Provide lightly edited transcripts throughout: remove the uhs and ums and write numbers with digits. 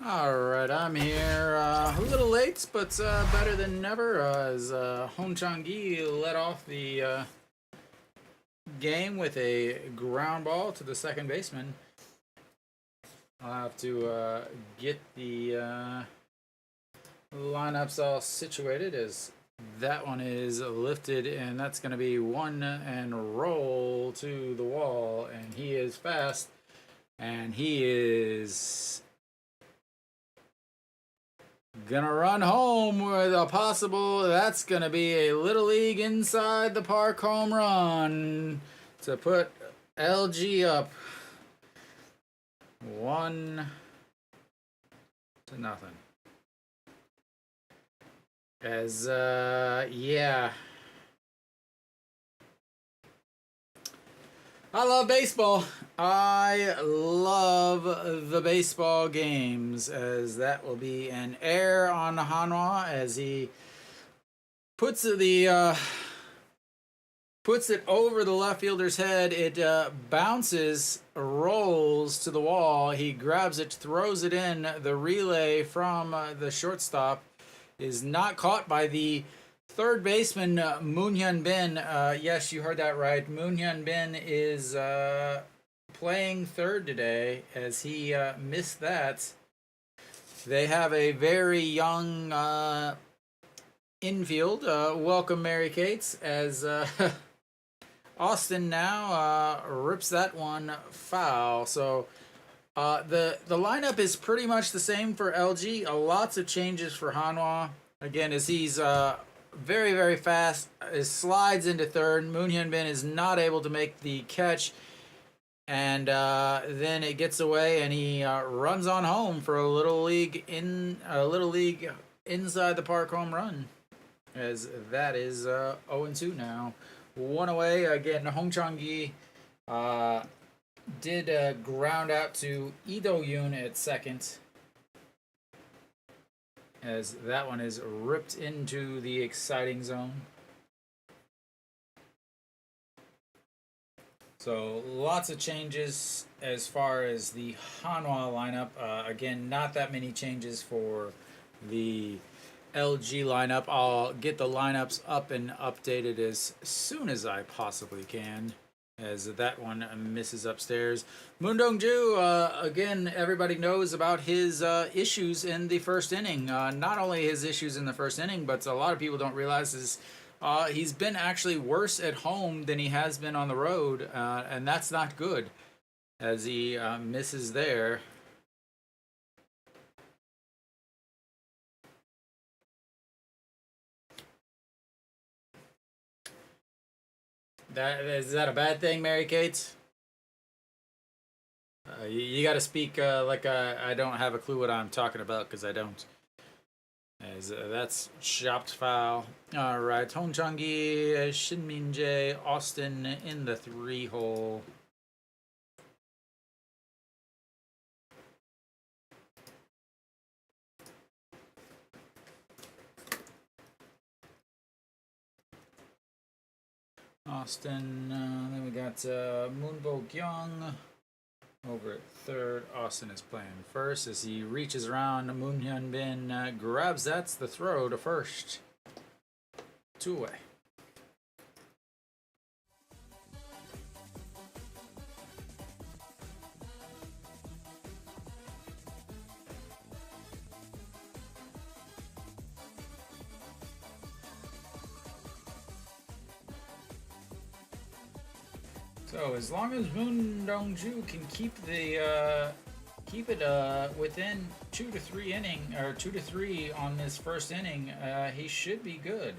Alright, I'm here a little late, but better than never as Hong Chang-gi led off the game with a ground ball to the second baseman. I'll have to get the lineups all situated as that one is lifted, and that's going to be one and roll to the wall, and he is fast, and he is gonna run home with a possible, that's gonna be a Little League inside the park home run to put LG up 1-0. As yeah, I love baseball. I love the baseball games, as that will be an error on Hanwha as he puts puts it over the left fielder's head. It bounces, rolls to the wall. He grabs it, throws it in. The relay from the shortstop is not caught by the third baseman, Moon Hyun Bin. Yes, you heard that right. Moon Hyun Bin is playing third today as he missed that. They have a very young infield. Welcome, Mary Kate's, as Austin now rips that one foul. So the lineup is pretty much the same for LG. Lots of changes for Hanwha. Again, as he's very, very fast. It slides into third. Moon Hyun Bin is not able to make the catch. And then it gets away, and he runs on home for a Little League inside the park home run. As that is 0-2 now. One away. Again, Hong Chang-gi did ground out to Lee Do-yoon at second, as that one is ripped into the exciting zone. So lots of changes as far as the Hanwha lineup. Again, not that many changes for the LG lineup. I'll get the lineups up and updated as soon as I possibly can, as that one misses upstairs. Moon Dong-ju, again, everybody knows about his issues in the first inning. Not only his issues in the first inning, but a lot of people don't realize is he's been actually worse at home than he has been on the road, and that's not good, as he misses there. Is that a bad thing, Mary Kate? You got to speak like I don't have a clue what I'm talking about, because I don't. As that's chopped foul. All right, Hong Chang-gi, Shin Min-jae, Austin in the 3-hole. Austin, then we got Moon Bo-kyung over at third. Austin is playing first as he reaches around. Moon Hyun Bin grabs. That's the throw to first. 2 away. So as long as Moon Dong-ju can keep it within 2 to 3 on this first inning, he should be good.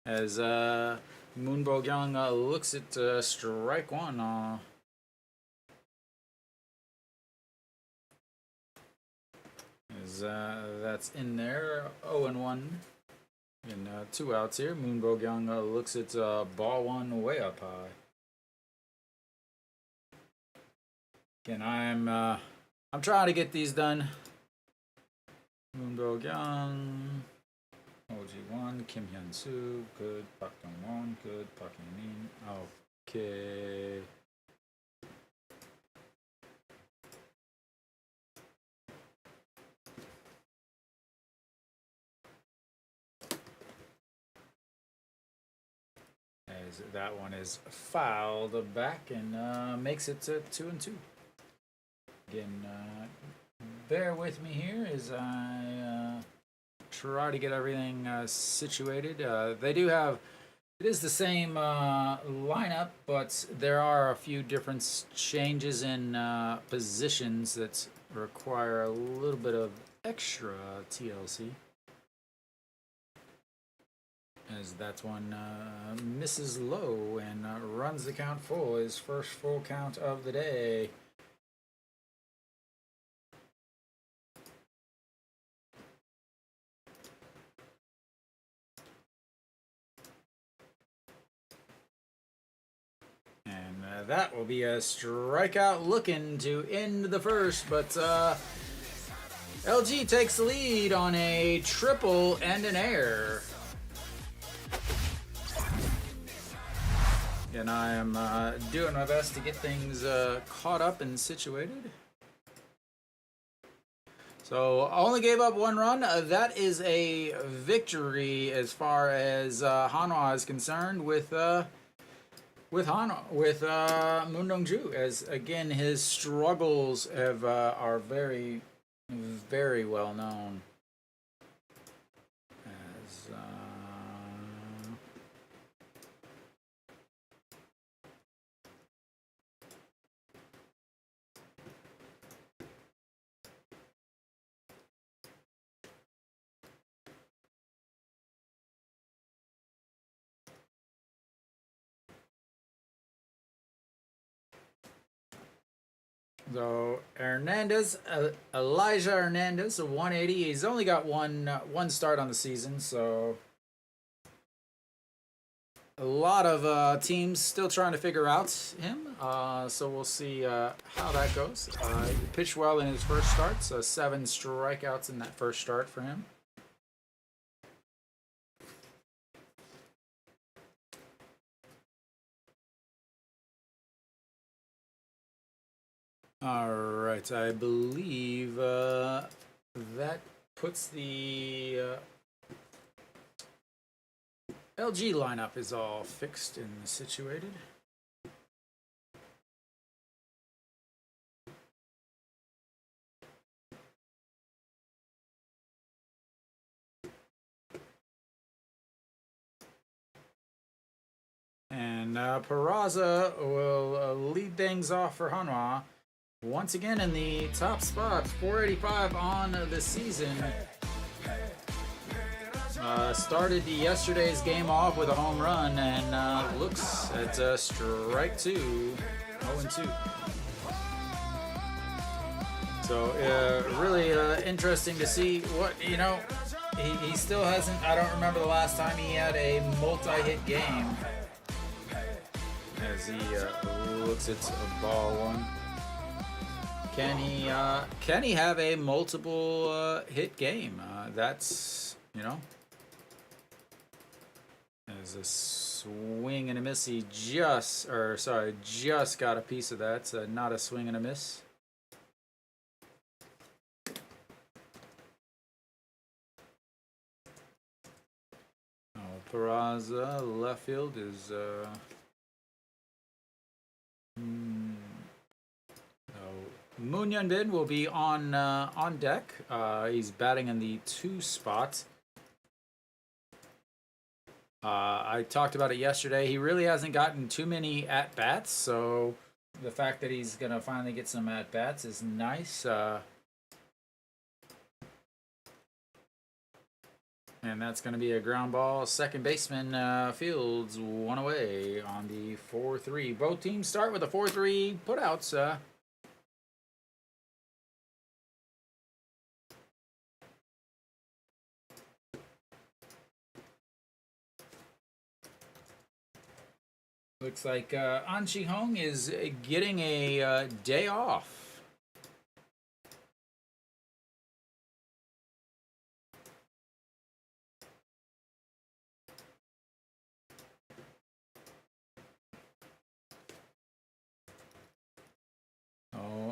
As Moon Bo-kyung looks at strike one. As that's in there, 0-1. And 2 outs here. Moon Bo-kyung looks at ball one way up high. Again, I'm trying to get these done. Moon Bo-kyung, OG1, Kim Hyun-soo, good. Park Dong-won, good. Park Hyun-min, okay. As that one is fouled back and makes it to 2-2. Again, bear with me here as I try to get everything situated. They do have, it is the same lineup, but there are a few different changes in positions that require a little bit of extra TLC. As that one misses low and runs the count full, his first full count of the day. And that will be a strikeout looking to end the first, but LG takes the lead on a triple and an error. And I am doing my best to get things caught up and situated. So I only gave up one run. That is a victory as far as Hanwha is concerned with Moon Dong-ju. As again, his struggles have are very, very well known. So Hernandez, Elijah Hernandez, a 180. He's only got one start on the season, so a lot of teams still trying to figure out him. So we'll see how that goes. He pitched well in his first start, so 7 strikeouts in that first start for him. All right, I believe that puts the LG lineup is all fixed and situated. And Peraza will lead things off for Hanwha. Once again in the top spot, 485 on the season. Started yesterday's game off with a home run and looks at strike 2, 0-2. So really interesting to see what, you know, he still hasn't, I don't remember the last time he had a multi-hit game. As he looks at a ball one. Can he have a multiple hit game? That's, you know, as a swing and a miss. He just got a piece of that. Not a swing and a miss. Oh, Peraza left field is Moon Hyun-bin will be on deck. He's batting in the 2 spot. I talked about it yesterday. He really hasn't gotten too many at-bats, so the fact that he's going to finally get some at-bats is nice. And that's going to be a ground ball. Second baseman fields one away on the 4-3. Both teams start with a 4-3 putouts. Looks like An Chi-hong is getting a day off.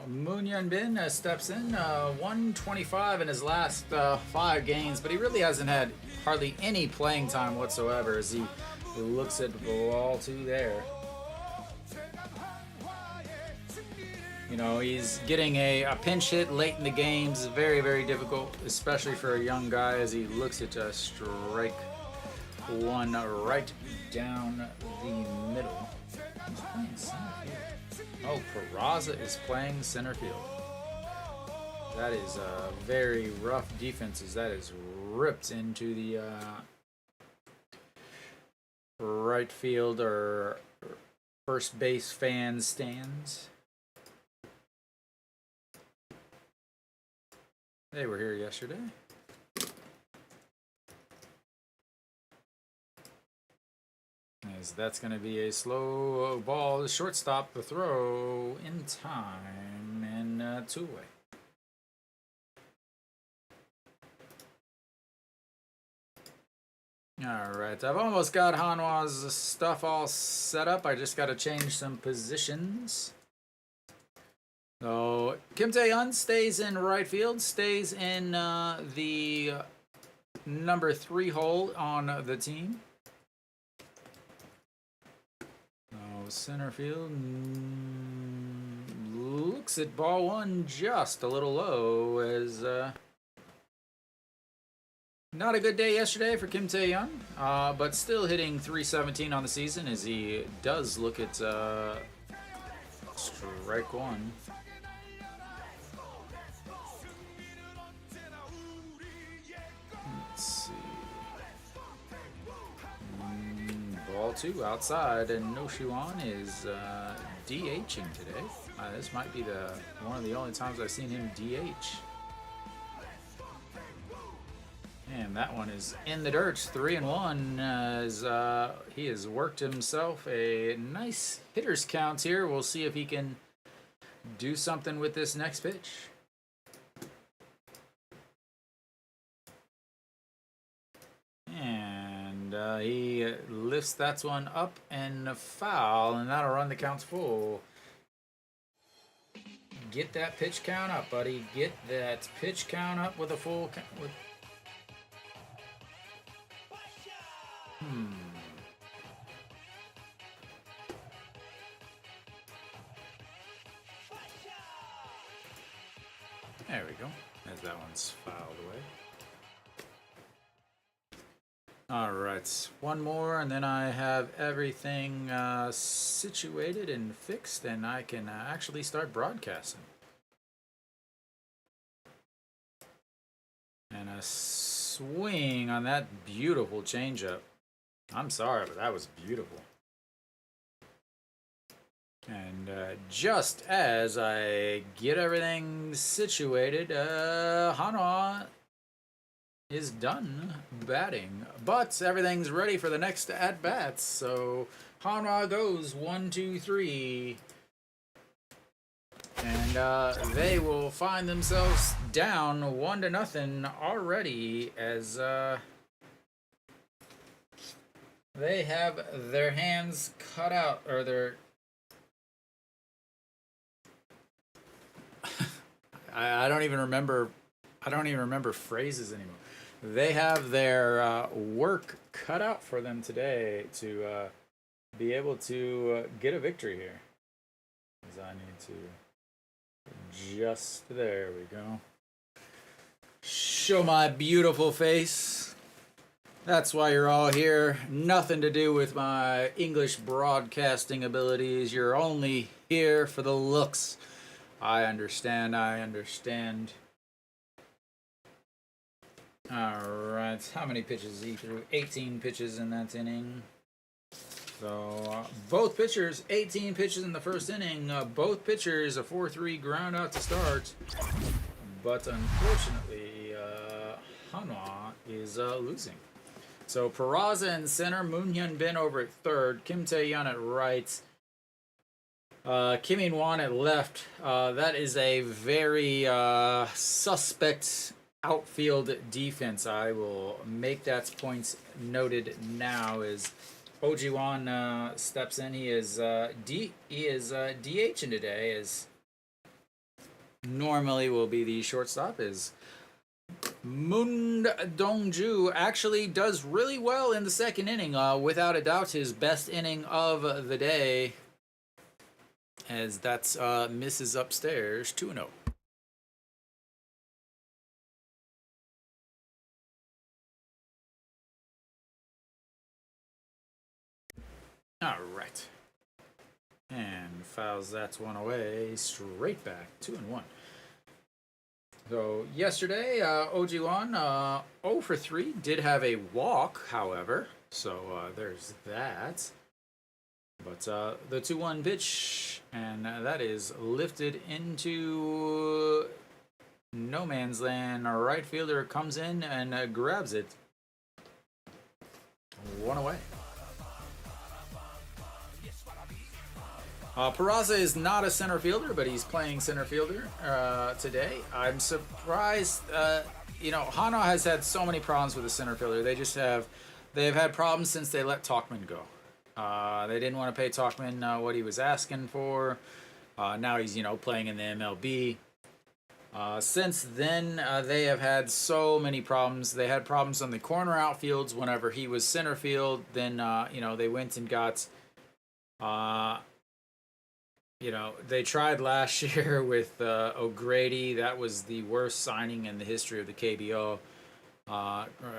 Moon Hyun-bin steps in, 125 in his last 5 games, but he really hasn't had hardly any playing time whatsoever as he looks at ball 2 there. You know, he's getting a pinch hit late in the game is very, very difficult, especially for a young guy as he looks at strike 1 right down the middle. Who's playing center field? Oh, Peraza is playing center field. That is very rough defenses. That is ripped into the right field or first base fan stands. They were here yesterday. As that's going to be a slow ball. The shortstop, the throw in time, and 2 away. All right, I've almost got Hanwha's stuff all set up. I just got to change some positions. So Kim Tae-hyun stays in right field, stays in the number 3 hole on the team. Center field looks at ball 1 just a little low as not a good day yesterday for Kim Tae-hyun, but still hitting .317 on the season as he does look at strike 1. Let's see. Ball 2 outside, and No Shuan is DHing today. This might be one of the only times I've seen him DH. And that one is in the dirt. 3-1 as he has worked himself a nice hitter's count here. We'll see if he can do something with this next pitch. And he lifts that one up and a foul, and that'll run the counts full. Get that pitch count up, buddy. Get that pitch count up with a full count. There we go. As that one's fouled away. All right, one more, and then I have everything situated and fixed, and I can actually start broadcasting. And a swing on that beautiful changeup. I'm sorry, but that was beautiful. And just as I get everything situated, Hanwha is done batting, but everything's ready for the next at bats. So Hanwha goes 1, 2, 3, and they will find themselves down 1-0 already as they have their hands cut out, or their I don't even remember phrases anymore. They have their work cut out for them today to be able to get a victory here. As I need to just, there we go. Show my beautiful face. That's why you're all here. Nothing to do with my English broadcasting abilities. You're only here for the looks. I understand. Alright, how many pitches he threw? 18 pitches in that inning. So, both pitchers, 18 pitches in the first inning. Both pitchers, a 4-3 ground out to start. But unfortunately, Hanwha is losing. So, Peraza in center, Moon-hyun Bin over at third, Kim Tae-hyun at right, Kim In-won at left. That is a very suspect outfield defense. I will make that point noted now as Oh Ji-won steps in. He is DHing today, as normally will be the shortstop, as Moon Dongju actually does really well in the second inning. Without a doubt, his best inning of the day. As that's Mrs. Upstairs 2-0. All right. And fouls that one away. Straight back. 2-1. So yesterday, OG1 0 for 3. Did have a walk, however. So there's that. But the 2-1 pitch, and that is lifted into no man's land. Our right fielder comes in and grabs it. 1 away. Peraza is not a center fielder, but he's playing center fielder today. I'm surprised. Hanwha has had so many problems with the center fielder. They've had problems since they let Talkman go. They didn't want to pay Talkman what he was asking for. Now he's playing in the MLB. Since then, they have had so many problems. They had problems on the corner outfields whenever he was center field. Then they went and got. They tried last year with O'Grady. That was the worst signing in the history of the KBO.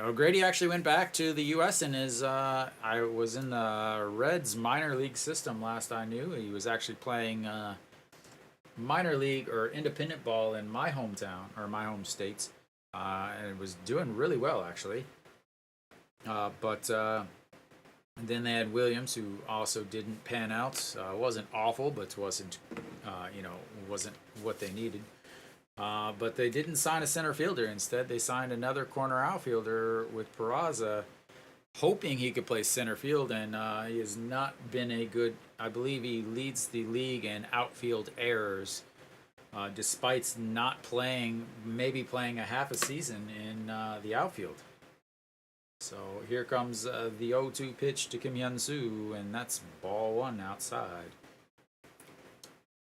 O'Grady actually went back to the U.S. and I was in the Reds minor league system last I knew. He was actually playing minor league or independent ball in my hometown or my home states, and was doing really well actually. But then they had Williams, who also didn't pan out. Wasn't awful, but wasn't what they needed. But they didn't sign a center fielder. Instead, they signed another corner outfielder with Peraza, hoping he could play center field, and he has not been a good. I believe he leads the league in outfield errors, despite not playing, maybe playing a half a season in the outfield. So here comes the 0-2 pitch to Kim Hyun-soo, and that's ball one outside.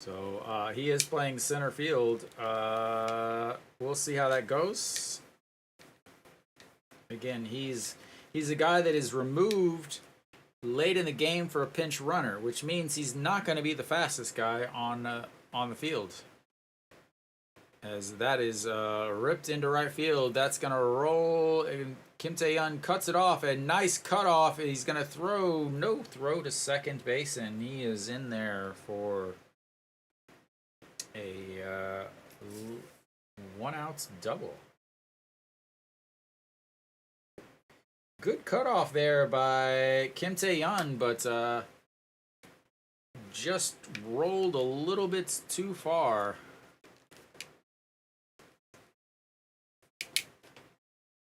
So he is playing center field. We'll see how that goes. Again, he's a guy that is removed late in the game for a pinch runner, which means he's not going to be the fastest guy on the field. As that is ripped into right field, that's going to roll. And Kim Tae-yeon cuts it off. A nice cutoff. He's going to no throw to second base, and he is in there for a 1-out double. Good cutoff there by Kim Tae-yeon, but just rolled a little bit too far.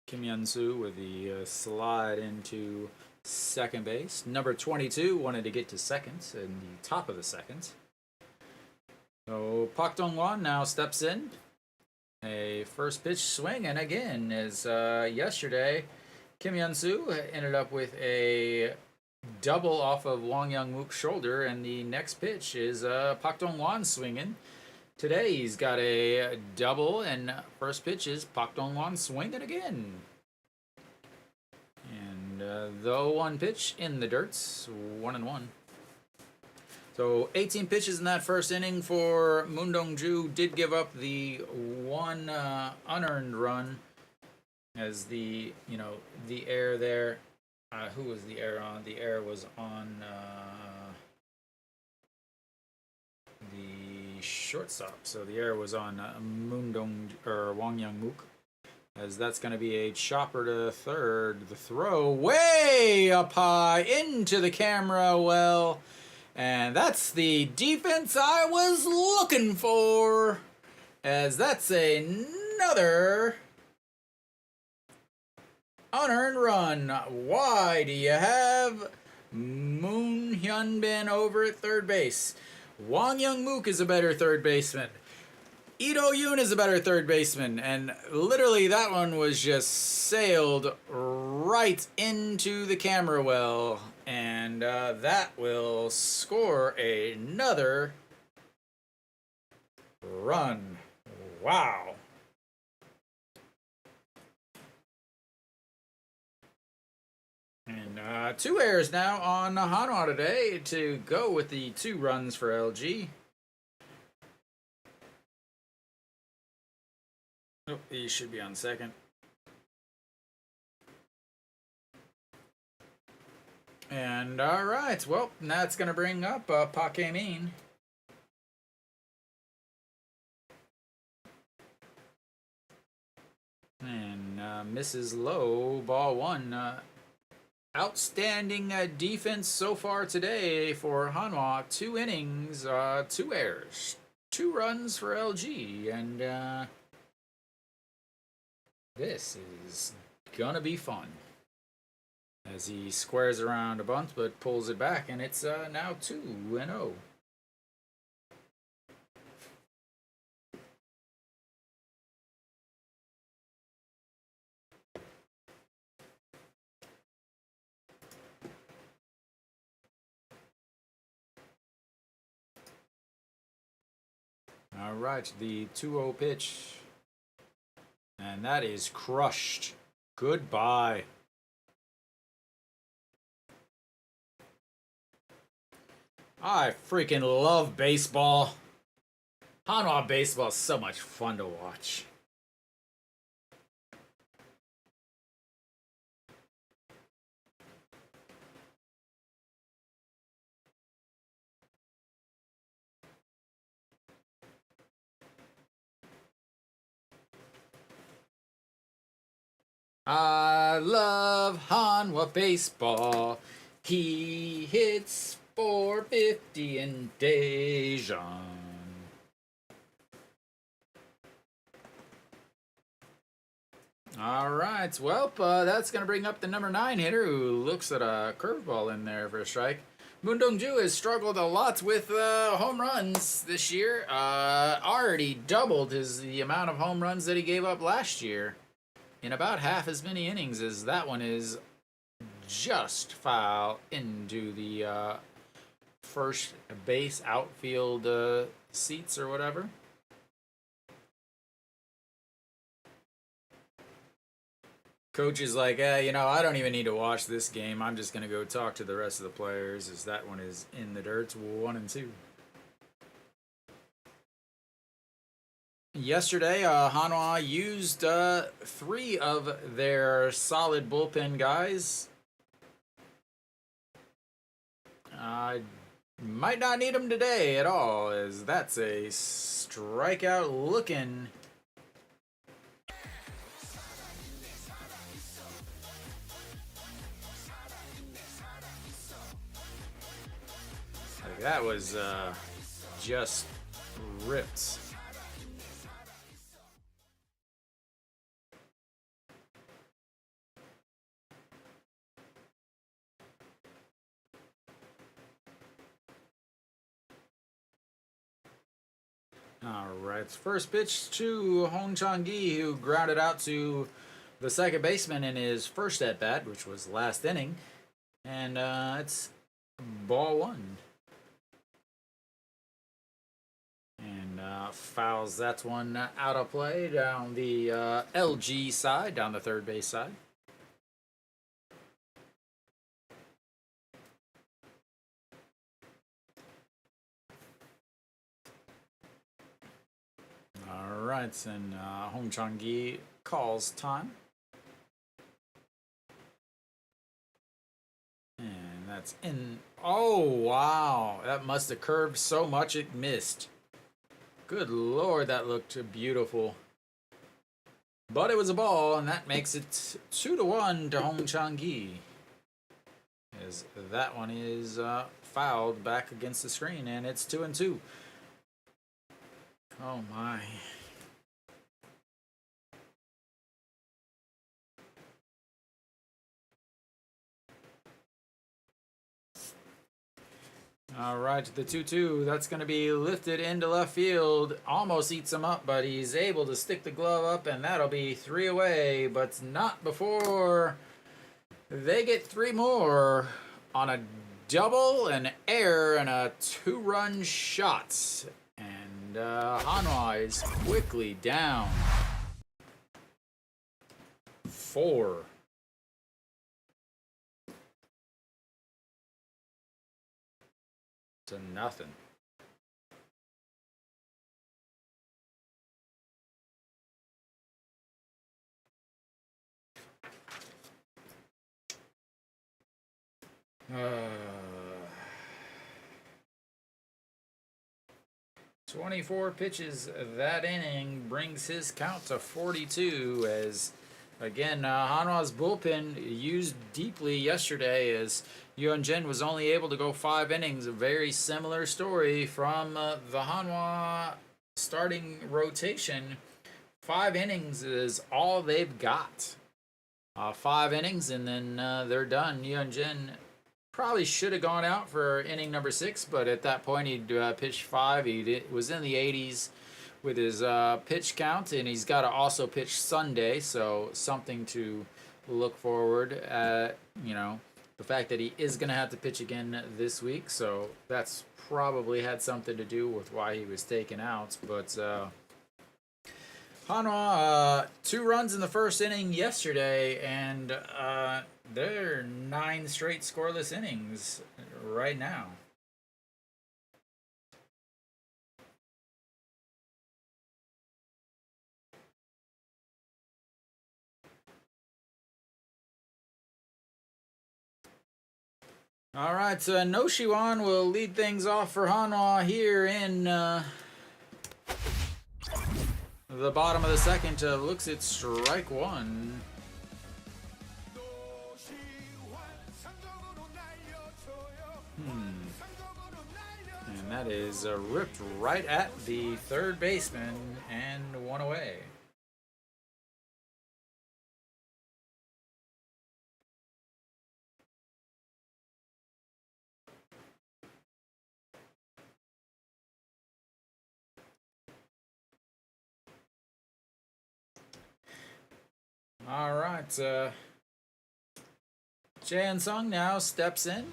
Kim Hyun-soo with the slide into second base. Number 22 wanted to get to second in the top of the second. So Park Dong-won now steps in. A first pitch swing, and again, as yesterday, Kim Hyun-soo ended up with a double off of Wang Young-mook's shoulder, and the next pitch is Park Dong-won swinging. Today he's got a double, and first pitch is Park Dong-won swinging again. And the 0-1 pitch in the dirt, 1-1. So 18 pitches in that first inning for Moon Dong-ju. Did give up the one unearned run, as the error there. Who was the error on? The error was on the shortstop. So the error was on Wang Young-mook, as that's going to be a chopper to third. The throw way up high into the camera well. And that's the defense I was looking for, as that's another unearned run. Why do you have Moon Hyun-bin over at third base? Wang Young-mook is a better third baseman. Lee Do-yoon is a better third baseman, and literally that one was just sailed right into the camera well, and that will score another run. Wow. And 2 errors now on Hanwha today to go with the 2 runs for LG. Oh, he should be on second. And all right, well, that's going to bring up Pakemin. And misses low, ball 1. Outstanding defense so far today for Hanwha. 2 innings, 2 errors, 2 runs for LG, and this is gonna be fun. As he squares around a bunt but pulls it back, and it's now 2-0. All right, the 2-0 pitch. And that is crushed. Goodbye. I freaking love baseball. Hanwha baseball is so much fun to watch. I love Hanwha baseball. He hits .450 in Dejan. All right, well, that's going to bring up the number 9 hitter who looks at a curveball in there for a strike. Moon Dong-ju has struggled a lot with home runs this year. Already doubled the amount of home runs that he gave up last year in about half as many innings as that one is just foul into the first base outfield seats or whatever. Coach is like, you know, I don't even need to watch this game. I'm just going to go talk to the rest of the players as that one is in the dirt. 1-2. Yesterday, Hanwha used 3 of their solid bullpen guys. Might not need them today at all, as that's a strikeout looking. Like that was just ripped. All right, first pitch to Hong Chang-gi, who grounded out to the second baseman in his first at-bat, which was last inning. And it's ball 1. And fouls that one out of play down the LG side, down the third base side. All right, and Hong Chang-gi calls time. And that's in. Oh, wow. That must have curved so much it missed. Good Lord, that looked beautiful. But it was a ball, and that makes it 2-1 to Hong Chang-gi. As that one is fouled back against the screen, and it's 2-2. Oh, my. All right, the 2-2. That's going to be lifted into left field. Almost eats him up, but he's able to stick the glove up, and that'll be 3 away, but not before they get 3 more on a double, an error, and a 2-run shot. And Hanwha is quickly down 4. to nothing. Uh, 24 pitches that inning brings his count to 42 as, again, Hanwha's bullpen used deeply yesterday as Yuan-Jin was only able to go 5 innings. A very similar story from the Hanwha starting rotation. 5 innings is all they've got. 5 innings and then they're done. Yuan-Jin probably should have gone out for inning number 6, but at that point he'd pitched 5. He was in the 80s with his pitch count, and he's got to also pitch Sunday, so something to look forward at. You know, the fact that he is going to have to pitch again this week, so that's probably had something to do with why he was taken out. But Hanwha, 2 runs in the first inning yesterday, and they're 9 straight scoreless innings right now. All right, so No Shiwan will lead things off for Hanwha here in the bottom of the second. Looks at strike 1. And that is ripped right at the third baseman and 1 away. All right, Jae Sung now steps in.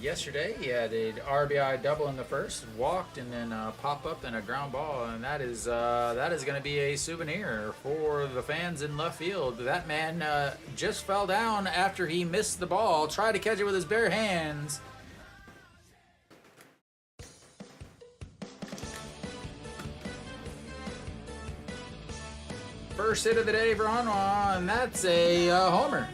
Yesterday he had an RBI double in the first, walked, and then pop up and a ground ball, and that is going to be a souvenir for the fans in left field. That man just fell down after he missed the ball, tried to catch it with his bare hands. First hit of the day for Hanwha, and that's a homer.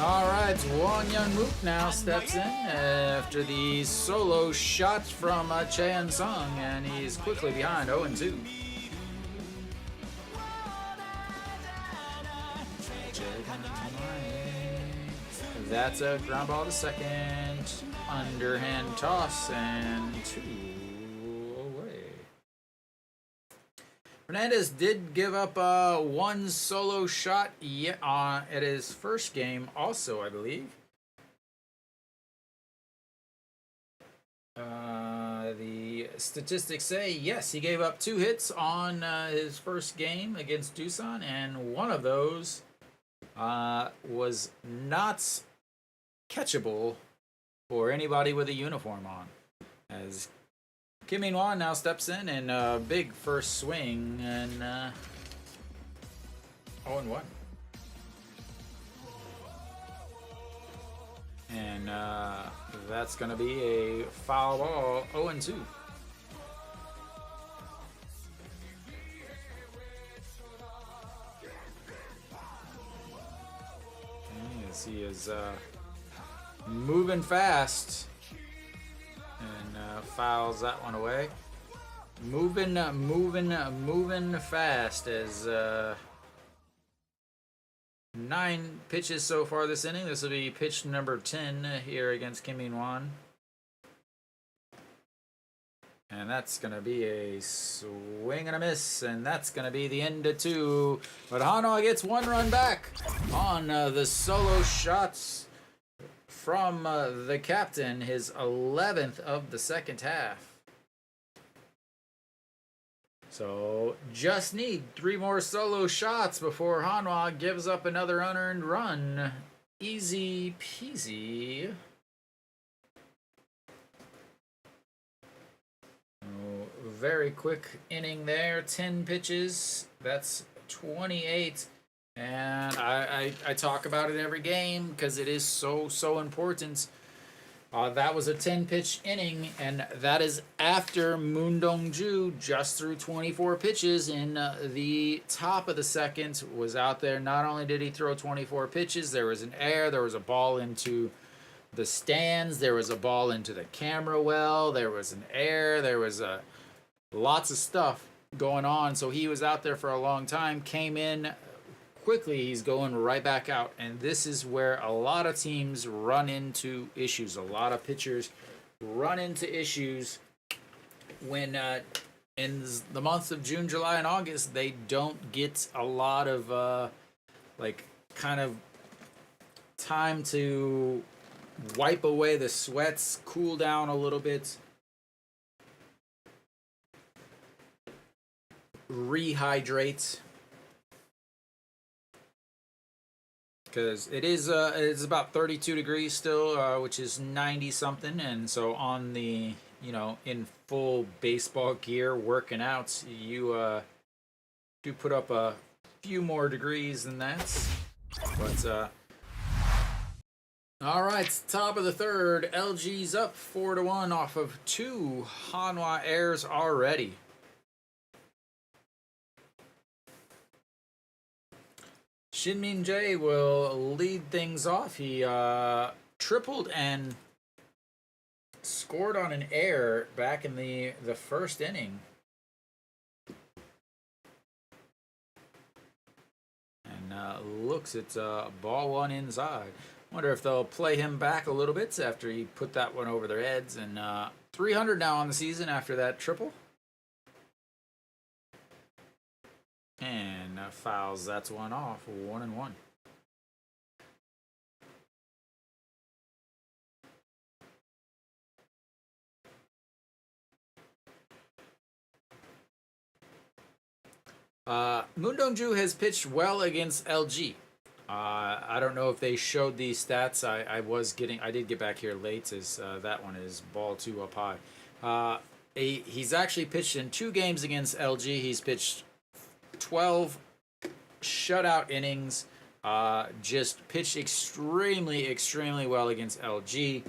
All right, Won Young Mook now steps in after the solo shot from Jae Sung, and he's quickly behind 0-2. That's a ground ball to second, underhand toss, and 2 away. Hernandez did give up 1 solo shot at his first game also, I believe. The statistics say, yes, he gave up 2 hits on his first game against Doosan, and one of those was not catchable for anybody with a uniform on. As Kim Min-won now steps in and a big first swing and 0-1. And that's going to be a foul ball, 0-2. As he is moving fast. And fouls that one away. Moving fast as 9 pitches so far this inning. This will be pitch number 10 here against Kim Min-won. And And that's going to be a swing and a miss. And that's going to be the end of 2. But Hanwha gets 1 run back on the solo shots from the captain, his 11th of the second half. So just need 3 more solo shots before Hanwha gives up another unearned run. Easy peasy. Oh, very quick inning there. 10 pitches. That's 28. And I talk about it every game because it is so important. That was a 10-pitch inning, and that is after Moon Dong-ju just threw 24 pitches in the top of the second, was out there. Not only did he throw 24 pitches, there was an error, there was a ball into the stands, there was a ball into the camera well, there was an error, there was lots of stuff going on. So he was out there for a long time, came in quickly, he's going right back out, and this is where a lot of teams run into issues. A lot of pitchers run into issues when in the months of June, July, and August they don't get a lot of kind of time to wipe away the sweats, cool down a little bit, rehydrate. Because it's about 32 degrees still, which is 90 something, and so on the, in full baseball gear working out, you do put up a few more degrees than that. But all right, top of the third, LG's up 4-1 off of 2 Hanwha errors already. Shin-Min Jae will lead things off. He tripled and scored on an error back in the first inning. And looks at ball 1 inside. Wonder if they'll play him back a little bit after he put that one over their heads. And 300 now on the season after that triple. And fouls that's one off, 1-1. Moon Dong-ju has pitched well against LG. I don't know if they showed these stats. I did get back here late as that one is ball 2 up high. He's actually pitched in 2 games against LG. He's pitched 12 shutout innings, just pitched extremely well against LG,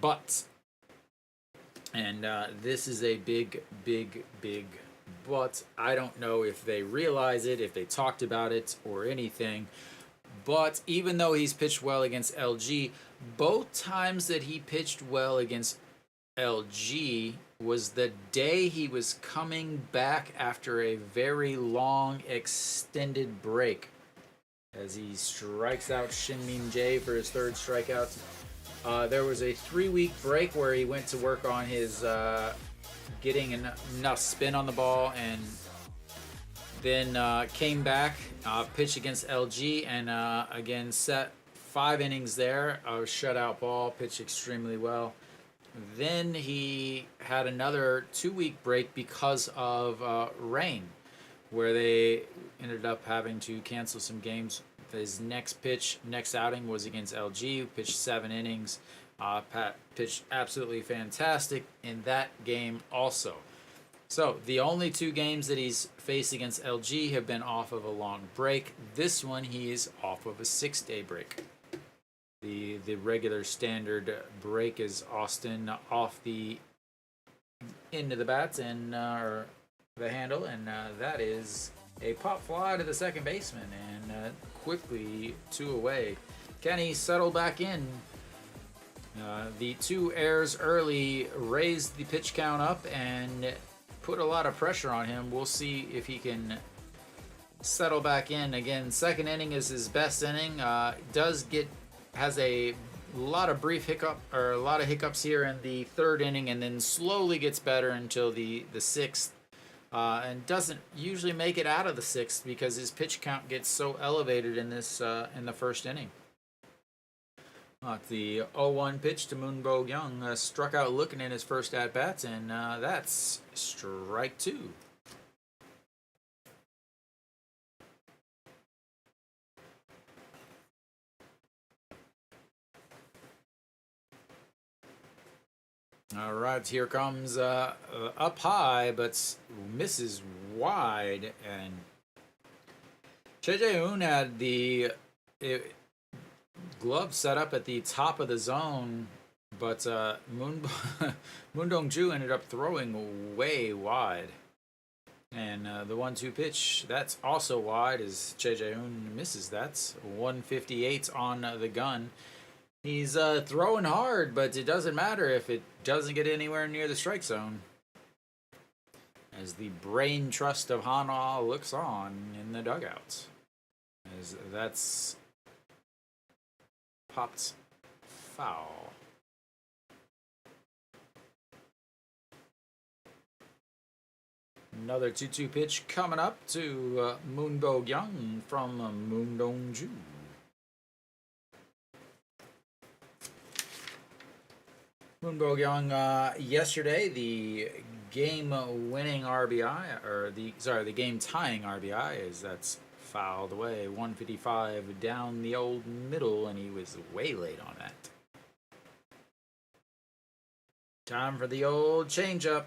but this is a big but. I don't know if they realize it, if they talked about it or anything, but even though he's pitched well against LG, both times that he pitched well against LG was the day he was coming back after a very long extended break, as he strikes out Shin-Min Jae for his 3rd strikeout. There was a 3-week break where he went to work on his getting enough spin on the ball, and then came back, pitched against LG, and again set 5 innings there, a shutout ball, pitched extremely well. Then he had another 2-week break because of rain, where they ended up having to cancel some games. His next outing was against LG, pitched 7 innings. Pat pitched absolutely fantastic in that game also. So the only 2 games that he's faced against LG have been off of a long break. This one he is off of a 6-day break. The regular standard break is Austin off the end of the bats and or the handle, and that is a pop fly to the second baseman, and quickly 2 away. Can he settle back in? The 2 errors early raised the pitch count up and put a lot of pressure on him. We'll see if he can settle back in. Again, second inning is his best inning. Has a lot of brief hiccup or a lot of hiccups here in the third inning, and then slowly gets better until the sixth, and doesn't usually make it out of the sixth because his pitch count gets so elevated in this in the first inning. The 0-1 pitch to Moonbo Young, struck out looking in his first at bats, and that's strike two. All right, here comes up high, but misses wide, and Choi-Jae-hoon had the glove set up at the top of the zone, but Moon Dong-ju ended up throwing way wide, and the 1-2 pitch, that's also wide as Choi-Jae-hoon misses. That's 158 on the gun. He's throwing hard, but it doesn't matter if it doesn't get anywhere near the strike zone, as the brain trust of Hanwha looks on in the dugout, as that's popped foul. Another 2-2 pitch coming up to Moonbo Young from Moon Dong-ju. Moonbo Young, yesterday, the game-winning RBI, or the game-tying RBI, is that's fouled away. 155 down the old middle, and he was way late on that. Time for the old changeup.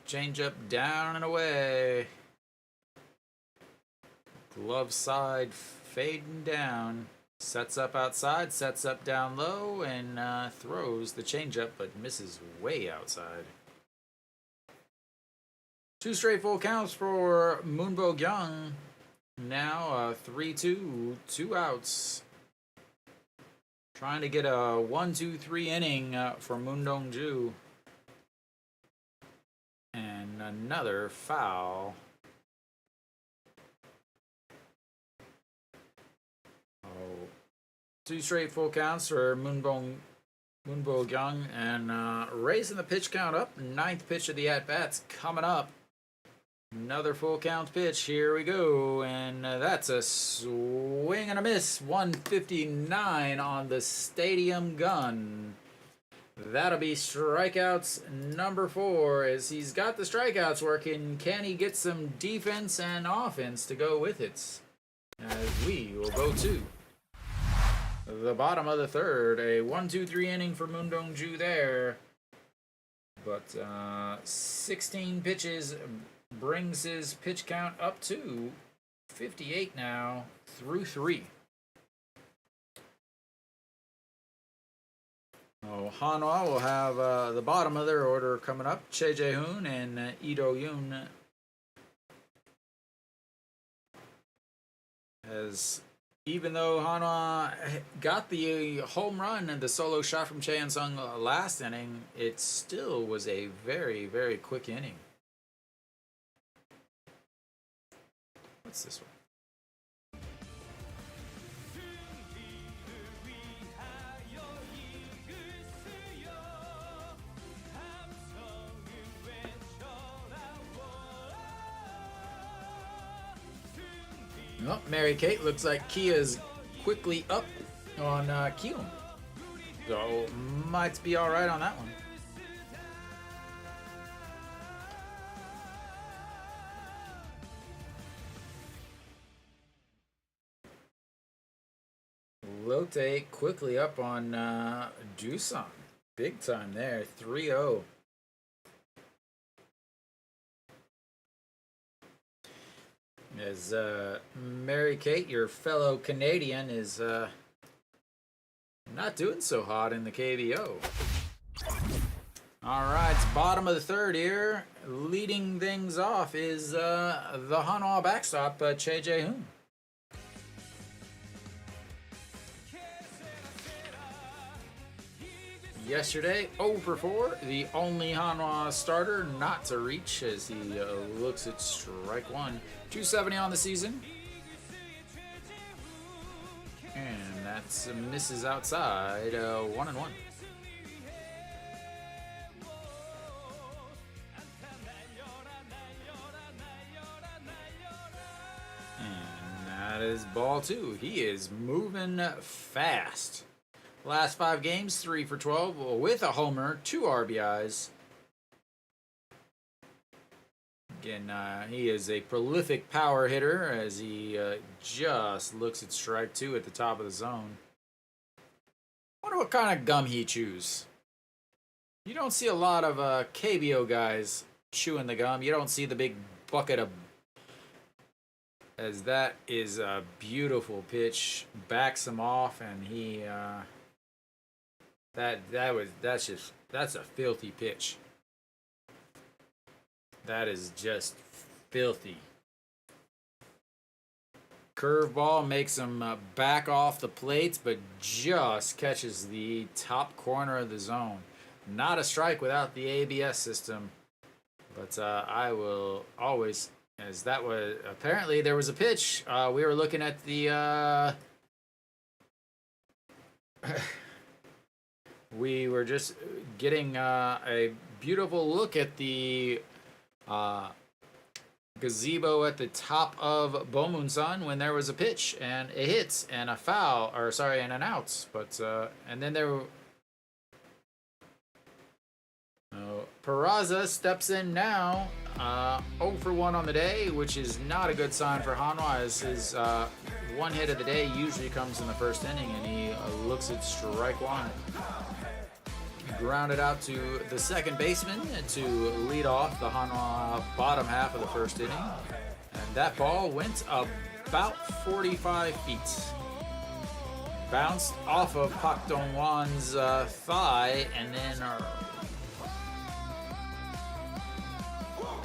Changeup down and away. Glove side fading down. Sets up outside, sets up down low, and throws the changeup, but misses way outside. Two straight full counts for Moonbo Young. Now 3-2, 2 outs. Trying to get a 1-2-3 inning for Moon Dong-ju. And another foul. Two straight full counts for Moonbo Young, and raising the pitch count up. 9th pitch of the at-bats coming up. Another full count pitch. Here we go, and that's a swing and a miss. 159 on the stadium gun. That'll be strikeouts number 4, as he's got the strikeouts working. Can he get some defense and offense to go with it? As we will go to the bottom of the third. A 1-2-3 inning for Moon Dong-ju there. But 16 pitches brings his pitch count up to 58 now through 3. Oh, Hanwha will have the bottom of their order coming up. Choi-Jae-hoon and Lee Do-yoon, as even though Hanwha got the home run and the solo shot from Chae In-sung last inning, it still was a very, very quick inning. What's this one? Oh, Mary Kate, looks like Kia's quickly up on Kiel. So, might be alright on that one. Lotte quickly up on Doosan. Big time there, 3-0. As Mary Kate, your fellow Canadian, is not doing so hot in the KBO. All right, bottom of the third here. Leading things off is the Hanwha backstop, Choi-Jae-hoon. Yesterday, 0 for 4, the only Hanwha starter not to reach as he looks at strike one. 270 on the season. And that's misses outside. 1-1. And that is ball two. He is moving fast. Last 5 games, 3 for 12 with a homer, 2 RBIs. Again, he is a prolific power hitter as he just looks at strike 2 at the top of the zone. Wonder what kind of gum he chews. You don't see a lot of KBO guys chewing the gum. You don't see the big bucket of... As that is a beautiful pitch. Backs him off, and he... That's a filthy pitch. That is just filthy. Curveball makes him back off the plates, but just catches the top corner of the zone. Not a strike without the ABS system, but I will always, as that was, apparently there was a pitch. We were looking at the, we were just getting a beautiful look at the gazebo at the top of Bomunsan when there was a pitch and a hit and a foul, or sorry, and an out. But and then there. Peraza steps in now, 0 for 1 on the day, which is not a good sign for Hanwha, as his one hit of the day usually comes in the first inning, and he looks at strike 1. Grounded out to the second baseman to lead off the Hanwha bottom half of the first inning. And that ball went about 45 feet. Bounced off of Pak Dong-wan's thigh, and then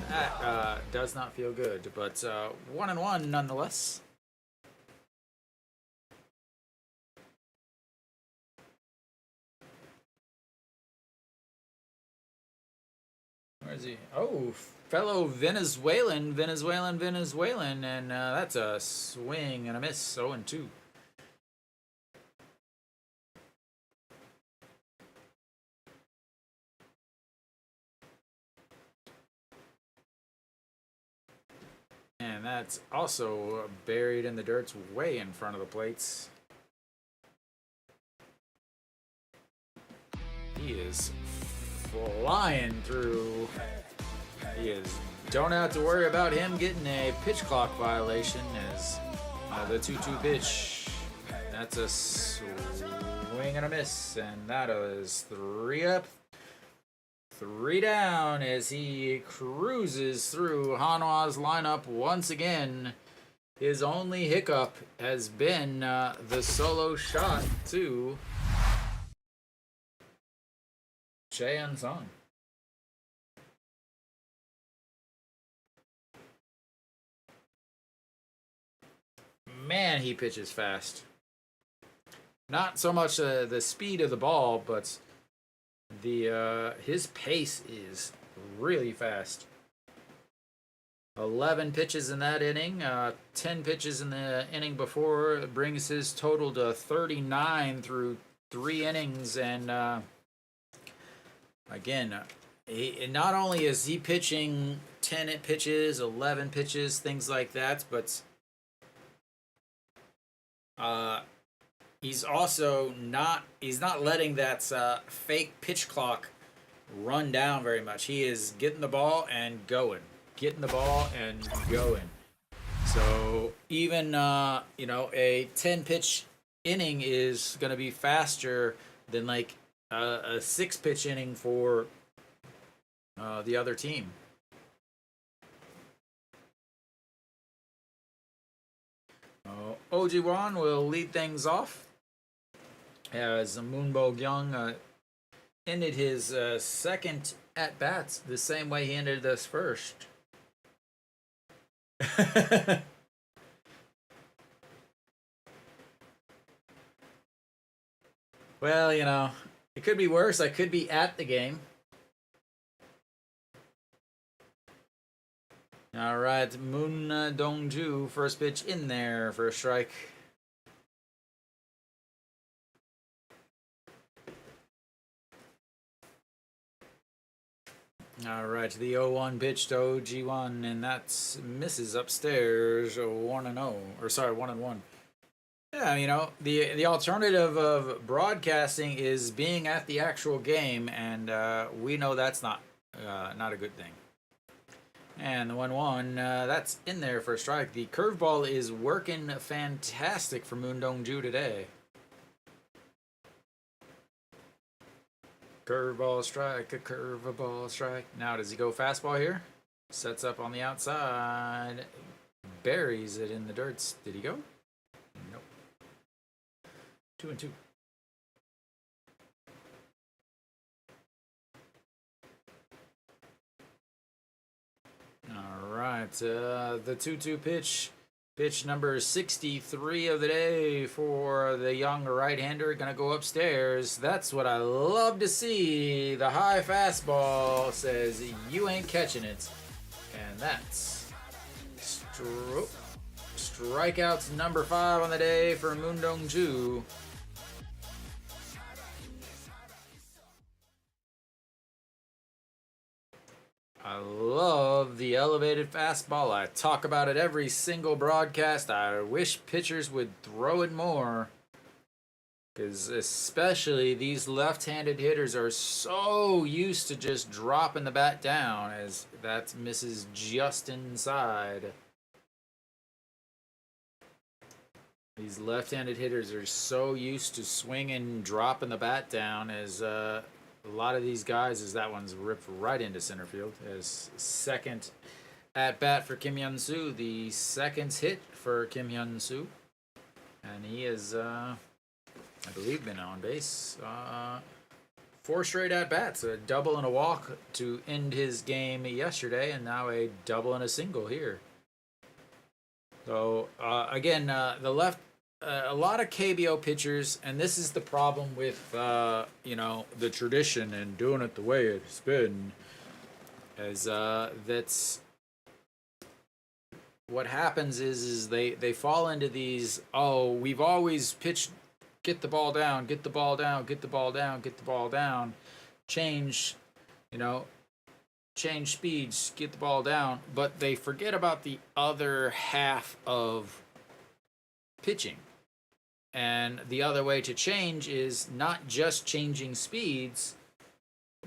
that does not feel good, but 1-1 nonetheless. Where is he? Oh, fellow Venezuelan, and that's a swing and a miss, 0-2. And that's also buried in the dirt, way in front of the plates. He is flying through. He is. Don't have to worry about him getting a pitch clock violation, as the 2-2 pitch. That's a swing and a miss, and that is 3 up, 3 down as he cruises through Hanwha's lineup once again. His only hiccup has been the solo shot to Cheyenne Song. Man, he pitches fast. Not so much the speed of the ball, but the his pace is really fast. 11 pitches in that inning, 10 pitches in the inning before, brings his total to 39 through 3 innings, and again, not only is he pitching 10 pitches, 11 pitches, things like that, but he's also not letting that fake pitch clock run down very much. He is getting the ball and going. So even a 10 pitch inning is going to be faster than like a 6 pitch inning for the other team. Ojiwan will lead things off as Moon Bo-gyung ended his second at-bats the same way he ended this first. Well, it could be worse. I could be at the game. All right, Moon Dongju, first pitch in there for a strike. All right, the 0-1 pitch to OG1, and that's misses upstairs 1-0, or sorry, 1-1. Yeah, you know, the alternative of broadcasting is being at the actual game, and we know that's not a good thing. And the 1-1, that's in there for a strike. The curveball is working fantastic for Moon Dong-ju today. Curveball strike, a curveball strike. Now, does he go fastball here? Sets up on the outside. Buries it in the dirt. Did he go? Nope. 2-2. All right, the 2-2 pitch. Pitch number 63 of the day for the young right-hander. Gonna go upstairs. That's what I love to see. The high fastball says you ain't catching it. And that's strikeouts number 5 on the day for Moon Dong-ju. I love the elevated fastball. I talk about it every single broadcast. I wish pitchers would throw it more. Because especially these left-handed hitters are so used to just dropping the bat down, as that misses just inside. These left-handed hitters are so used to swinging, dropping the bat down, as a lot of these guys, as that one's ripped right into center field. As second at bat for Kim Hyun-soo, the second hit for Kim Hyun-soo, and he is, I believe, been on base 4 straight at bats, a double and a walk to end his game yesterday, and now a double and a single here. So again, the left. A lot of KBO pitchers, and this is the problem with you know, the tradition and doing it the way it's been, is that's what happens is they fall into these, oh, we've always pitched, get the ball down, get the ball down, get the ball down, get the ball down, change, you know, change speeds, get the ball down, but they forget about the other half of pitching. And the other way to change is not just changing speeds,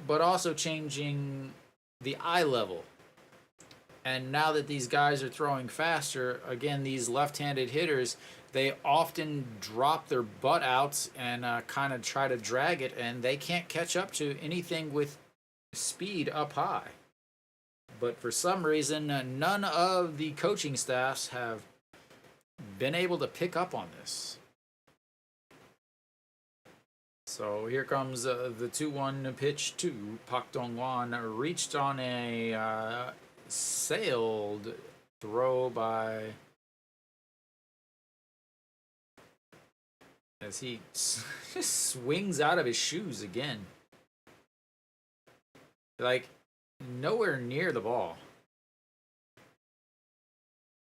but also changing the eye level. And now that these guys are throwing faster, again, these left-handed hitters, they often drop their butt out and kind of try to drag it, and they can't catch up to anything with speed up high. But for some reason, none of the coaching staffs have been able to pick up on this. So here comes the 2-1 pitch to Park Dong-hwan. Reached on a sailed throw by, as he just swings out of his shoes again. Like, nowhere near the ball.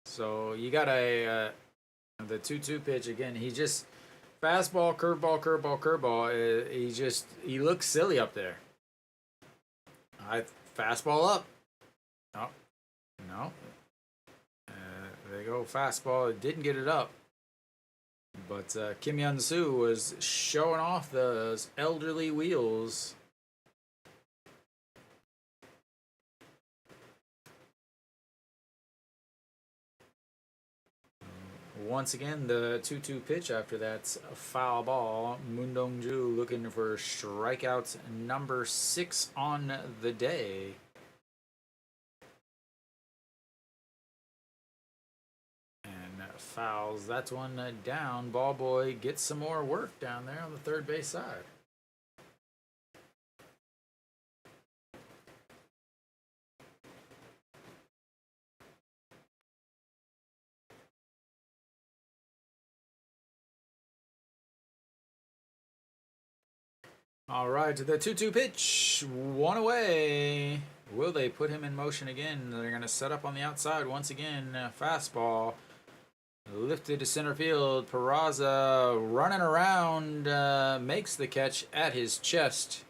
So you got the 2-2 pitch again. He just, fastball, curveball, curveball, curveball. He looks silly up there. Fastball up. Oh, no. They go fastball. It didn't get it up. But Kim Hyun-soo was showing off those elderly wheels. Once again, the 2-2 pitch after that's a foul ball. Moon Dong-ju looking for strikeouts number 6 on the day. And fouls. That's one down. Ball boy gets some more work down there on the third base side. All right, the 2-2 pitch, one away. Will they put him in motion again? They're going to set up on the outside once again. Fastball lifted to center field. Peraza running around, makes the catch at his chest.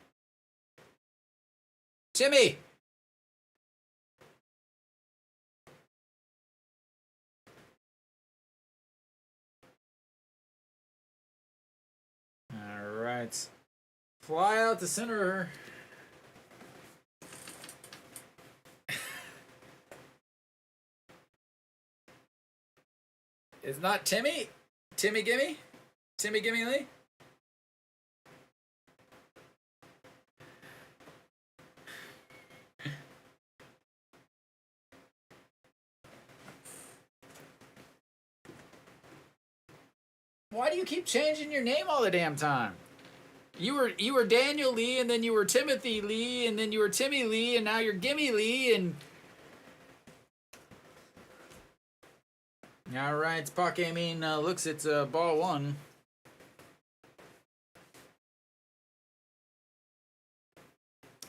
Timmy! right. Fly out to center. It's not Timmy? Timmy Gimme? Timmy Gimme Lee? Why do you keep changing your name all the damn time? You were Daniel Lee, and then you were Timothy Lee, and then you were Timmy Lee, and now you're Gimme Lee, and... Alright, Pokemon looks at ball one.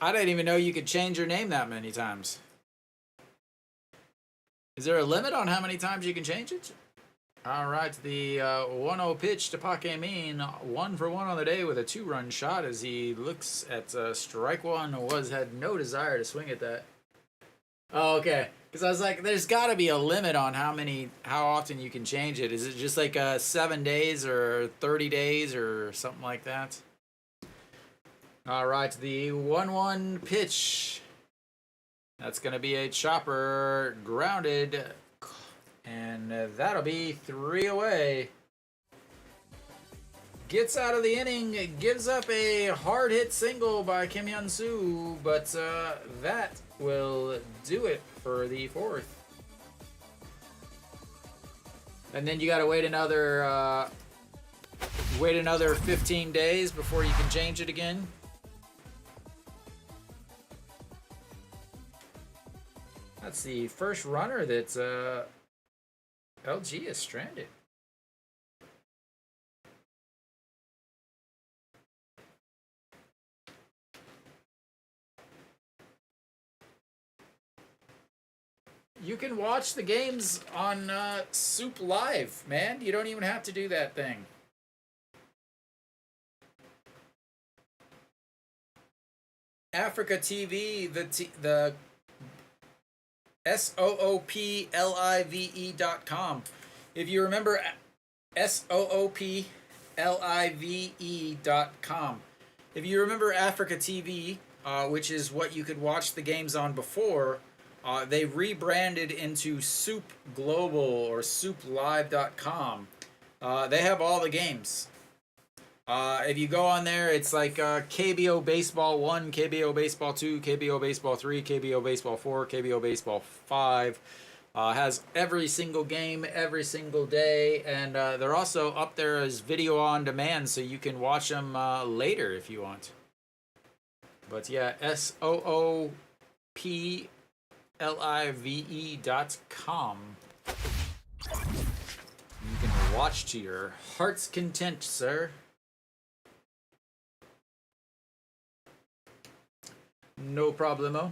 I didn't even know you could change your name that many times. Is there a limit on how many times you can change it? Alright, the 1-0 pitch to Pokemon. 1 for 1 on the day with a 2-run shot as he looks at strike one. Had no desire to swing at that. Oh, okay. Because I was like, there's got to be a limit on how often you can change it. Is it just like 7 days or 30 days or something like that? All right, the 1-1 pitch. That's going to be a chopper, grounded, and that'll be 3 away. Gets out of the inning, gives up a hard-hit single by Kim Hyun-soo, but that will do it for the 4th. And then you got to wait another 15 days before you can change it again. That's the first runner that LG is stranded. You can watch the games on SOOP Live, man. You don't even have to do that thing. Africa TV, the SOOPLIVE.com. If you remember, SOOPLIVE.com. If you remember Africa TV, which is what you could watch the games on before, they rebranded into SOOP Global or SOOPLive.com. They have all the games. If you go on there, it's like KBO Baseball 1, KBO Baseball 2, KBO Baseball 3, KBO Baseball 4, KBO Baseball 5. Has every single game, every single day, and they're also up there as video on demand, so you can watch them later if you want. But yeah, SOOPLIVE.com. You can watch to your heart's content, sir. No problemo.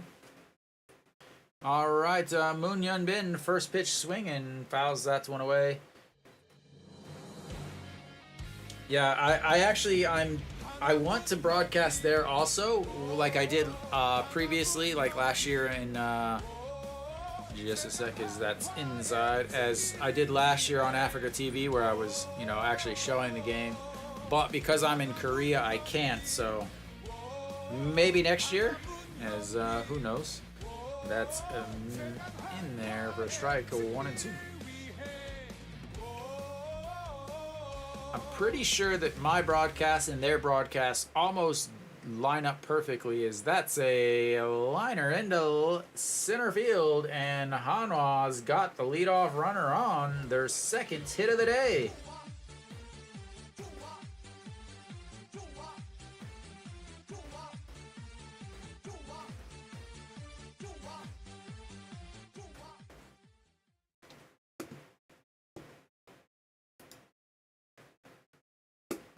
All right, Moon Yun Bin, first pitch swinging, fouls that one away. Yeah, I want to broadcast there also, like I did previously, like last year in just a sec, is that's inside, as I did last year on Africa TV, where I was, actually showing the game. But because I'm in Korea, I can't. So maybe next year, as who knows. That's in there for a strike, 1 and 2. I'm pretty sure that my broadcast and their broadcast almost line up perfectly, as that's a liner into center field, and Hanwha's got the leadoff runner on, their second hit of the day.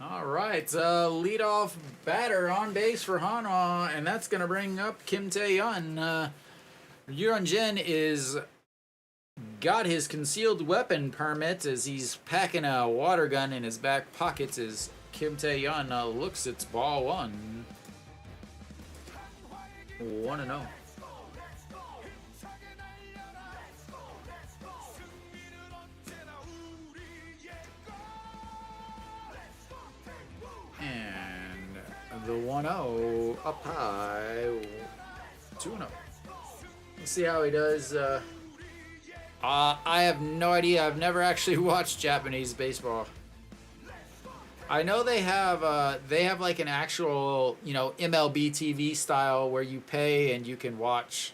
All right, leadoff batter on base for Hanwha, and that's going to bring up Kim Tae-yeon. Jin is got his concealed weapon permit as he's packing a water gun in his back pockets as Kim Tae-yeon looks at ball 1. 1-0. And 1-0 up high. 2-0. Let's see how he does. I have no idea. I've never actually watched Japanese baseball. I know they have like an actual, MLB TV style where you pay and you can watch.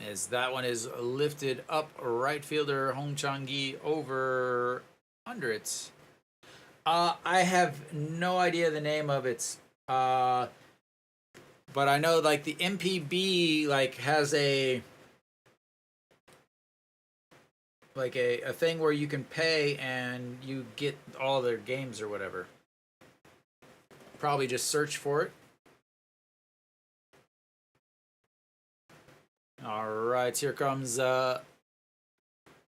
As that one is lifted up, right fielder Hong Chang-gi over under it. I have no idea the name of it. But I know like the MPB like has a thing where you can pay and you get all their games or whatever. Probably just search for it. All right, here comes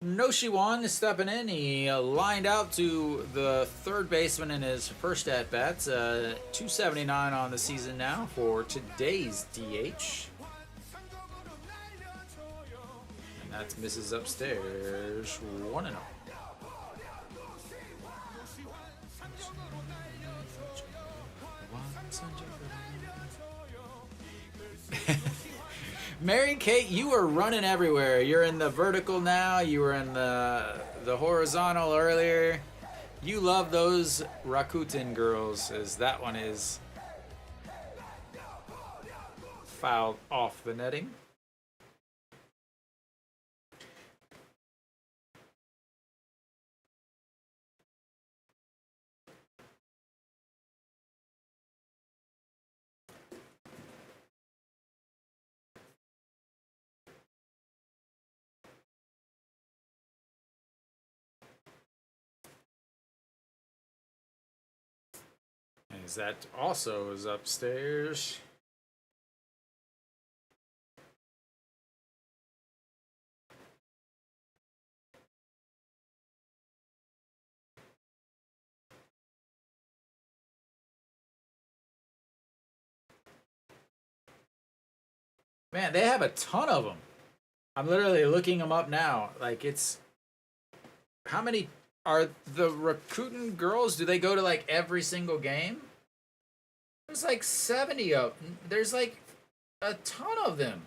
Noshiwan stepping in. He lined out to the third baseman in his first at bat. 279 on the season now for today's DH. And that's misses upstairs 1-0. Mary Kate, you were running everywhere. You're in the vertical now. You were in the horizontal earlier. You love those Rakuten girls, as that one is fouled off the netting. As that also is upstairs. Man, they have a ton of them. I'm literally looking them up now. Like, it's... How many are the Rakuten girls? Do they go to, like, every single game? There's, like, 70 of them. There's, like, a ton of them.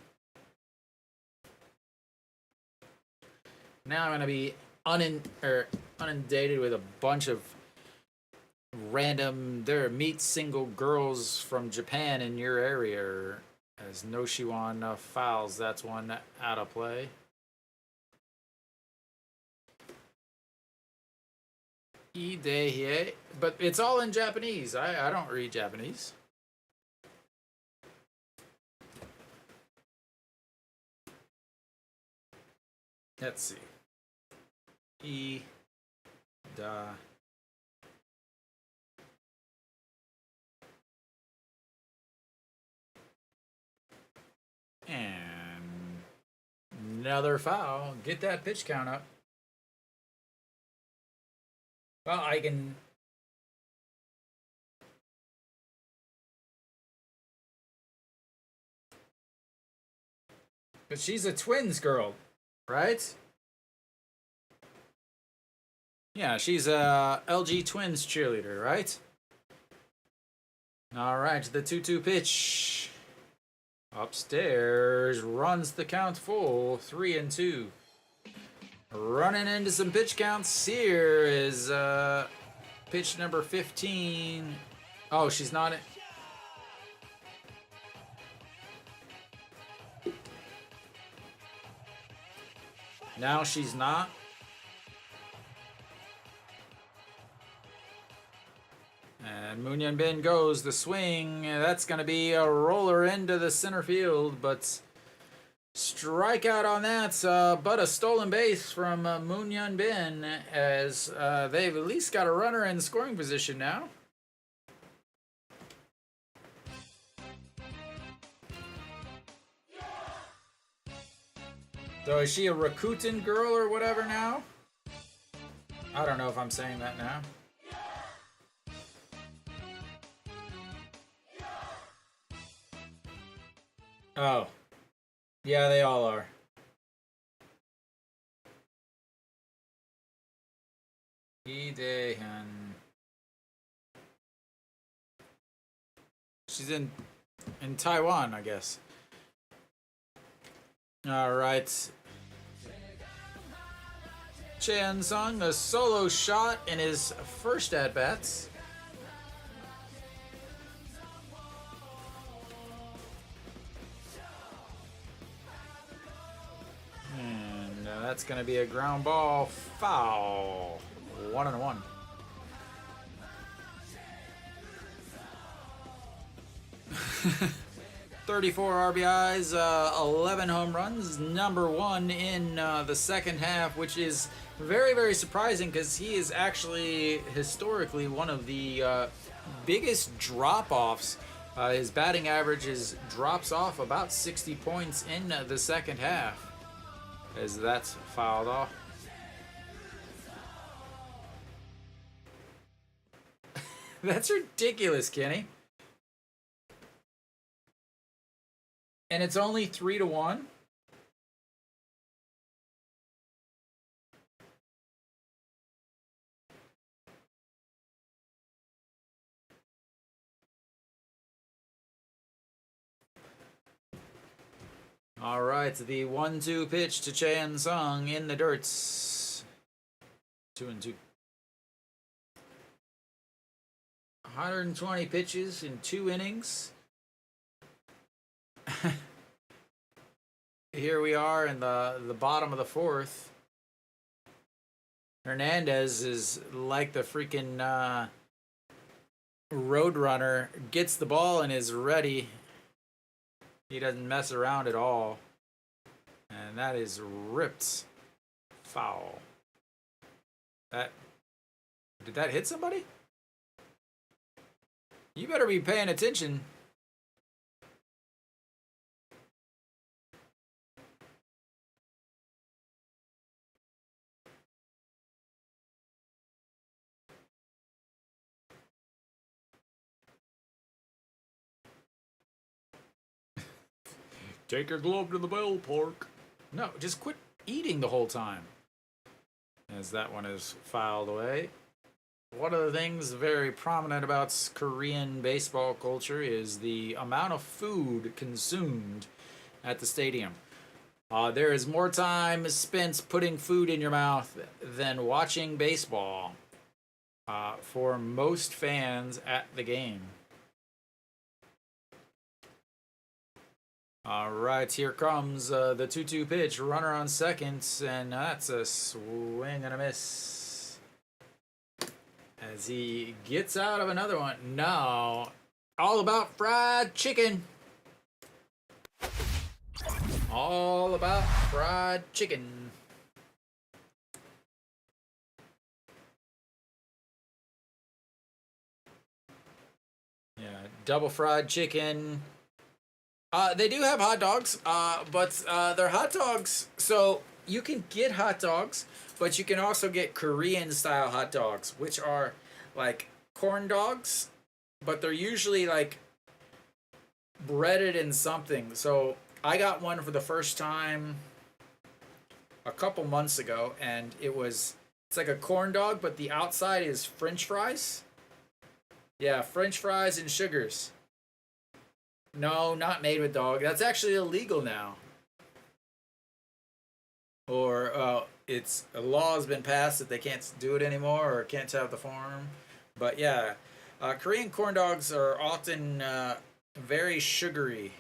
Now I'm going to be inundated with a bunch of random... Meet single girls from Japan in your area. As Noshiwan fouls, that's one out of play. Idehie, but it's all in Japanese. I don't read Japanese. Let's see. Da. And another foul. Get that pitch count up. Well, I can... But she's a Twins girl, right? Yeah, she's a LG Twins cheerleader, right? All right, the 2-2 pitch. Upstairs, runs the count full, 3-2. Running into some pitch counts here is pitch number 15. Oh, she's not... Now she's not. And Moon Bin goes the swing. That's going to be a roller into the center field, but strikeout on that. But a stolen base from Moon Bin, as they've at least got a runner in scoring position now. So is she a Rakuten girl or whatever now? I don't know if I'm saying that now. Oh. Yeah, they all are. Idehan. She's in Taiwan, I guess. All right. Chan Sung, a solo shot in his first at-bats. And that's going to be a ground ball foul. 1-1. 34 RBIs, 11 home runs, number one in the second half, which is very, very surprising because he is actually historically one of the biggest drop-offs. His batting average drops off about 60 points in the second half, as that's fouled off. That's ridiculous, Kenny. And it's only 3-1. All right, the 1-2 pitch to Chan Sung in the dirts. 2-2. 120 pitches in 2 innings. Here we are in the bottom of the fourth. Hernandez is like the freaking Roadrunner. Gets the ball and is ready. He doesn't mess around at all. And that is ripped foul. Did that hit somebody? You better be paying attention. Take your glove to the ballpark. No, just quit eating the whole time. As that one is filed away. One of the things very prominent about Korean baseball culture is the amount of food consumed at the stadium. There is more time spent putting food in your mouth than watching baseball for most fans at the game. All right, here comes the 2-2 pitch. Runner on second, and that's a swing and a miss. As he gets out of another one. Now, all about fried chicken. All about fried chicken. Yeah, double fried chicken. They do have hot dogs, but they're hot dogs. So you can get hot dogs, but you can also get Korean-style hot dogs, which are like corn dogs, but they're usually like breaded in something. So I got one for the first time a couple months ago, and it's like a corn dog, but the outside is French fries. Yeah, French fries and sugars. No, not made with dog. That's actually illegal now. Or a law has been passed that they can't do it anymore or can't have the farm. But yeah, Korean corn dogs are often very sugary.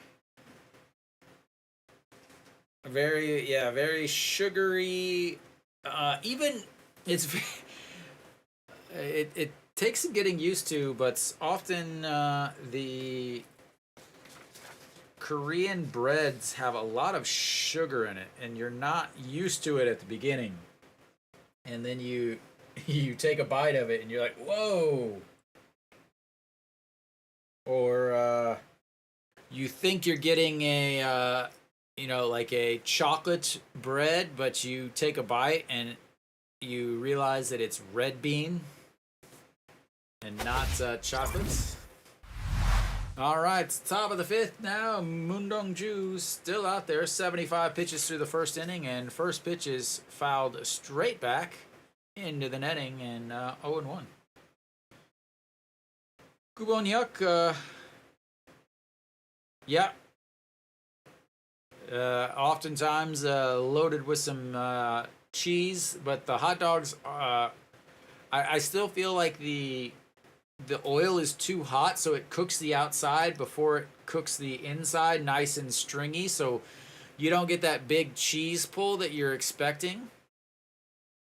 Very sugary. Even it's it takes some getting used to, but often the Korean breads have a lot of sugar in it, and you're not used to it at the beginning. And then you take a bite of it, and you're like, whoa. Or you think you're getting a, like a chocolate bread, but you take a bite, and you realize that it's red bean and not chocolate. All right, top of the fifth now. Moon Dong-ju still out there. 75 pitches through the first inning, and first pitch is fouled straight back into the netting, and 0-1. Kubon Hyuk Yeah. Oftentimes loaded with some cheese, but the hot dogs, I still feel like the oil is too hot, so it cooks the outside before it cooks the inside, nice and stringy, so you don't get that big cheese pull that you're expecting.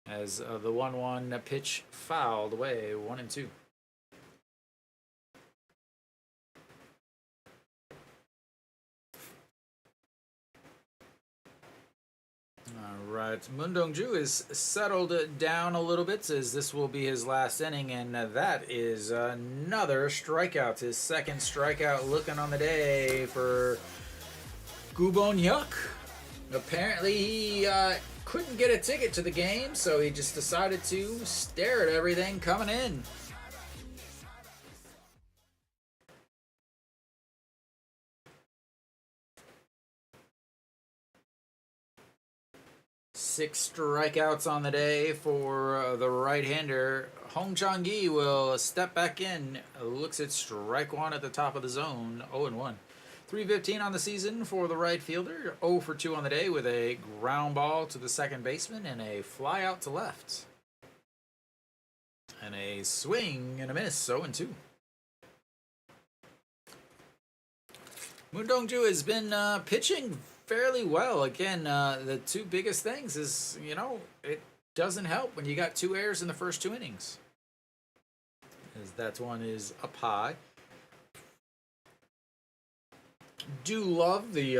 As the 1-1 pitch fouled away, 1-2. All right, Moon Dong-ju is settled down a little bit as this will be his last inning, and that is another strikeout. His second strikeout looking on the day for Gubon-hyuk. Apparently he couldn't get a ticket to the game, so he just decided to stare at everything coming in. Six strikeouts on the day for the right-hander. Hong Chang-gi will step back in, looks at strike one at the top of the zone, 0-1. 315 on the season for the right fielder, 0 for 2 on the day with a ground ball to the second baseman and a fly out to left. And a swing and a miss, 0-2. Moon Dong-ju has been pitching fairly well. Again, the two biggest things is, it doesn't help when you got 2 errors in the first 2 innings. As that one is up high. Do love the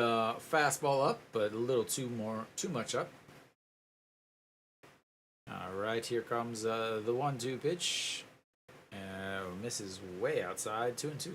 fastball up, but a little too much up. All right, here comes the 1-2 pitch. Misses way outside, 2-2.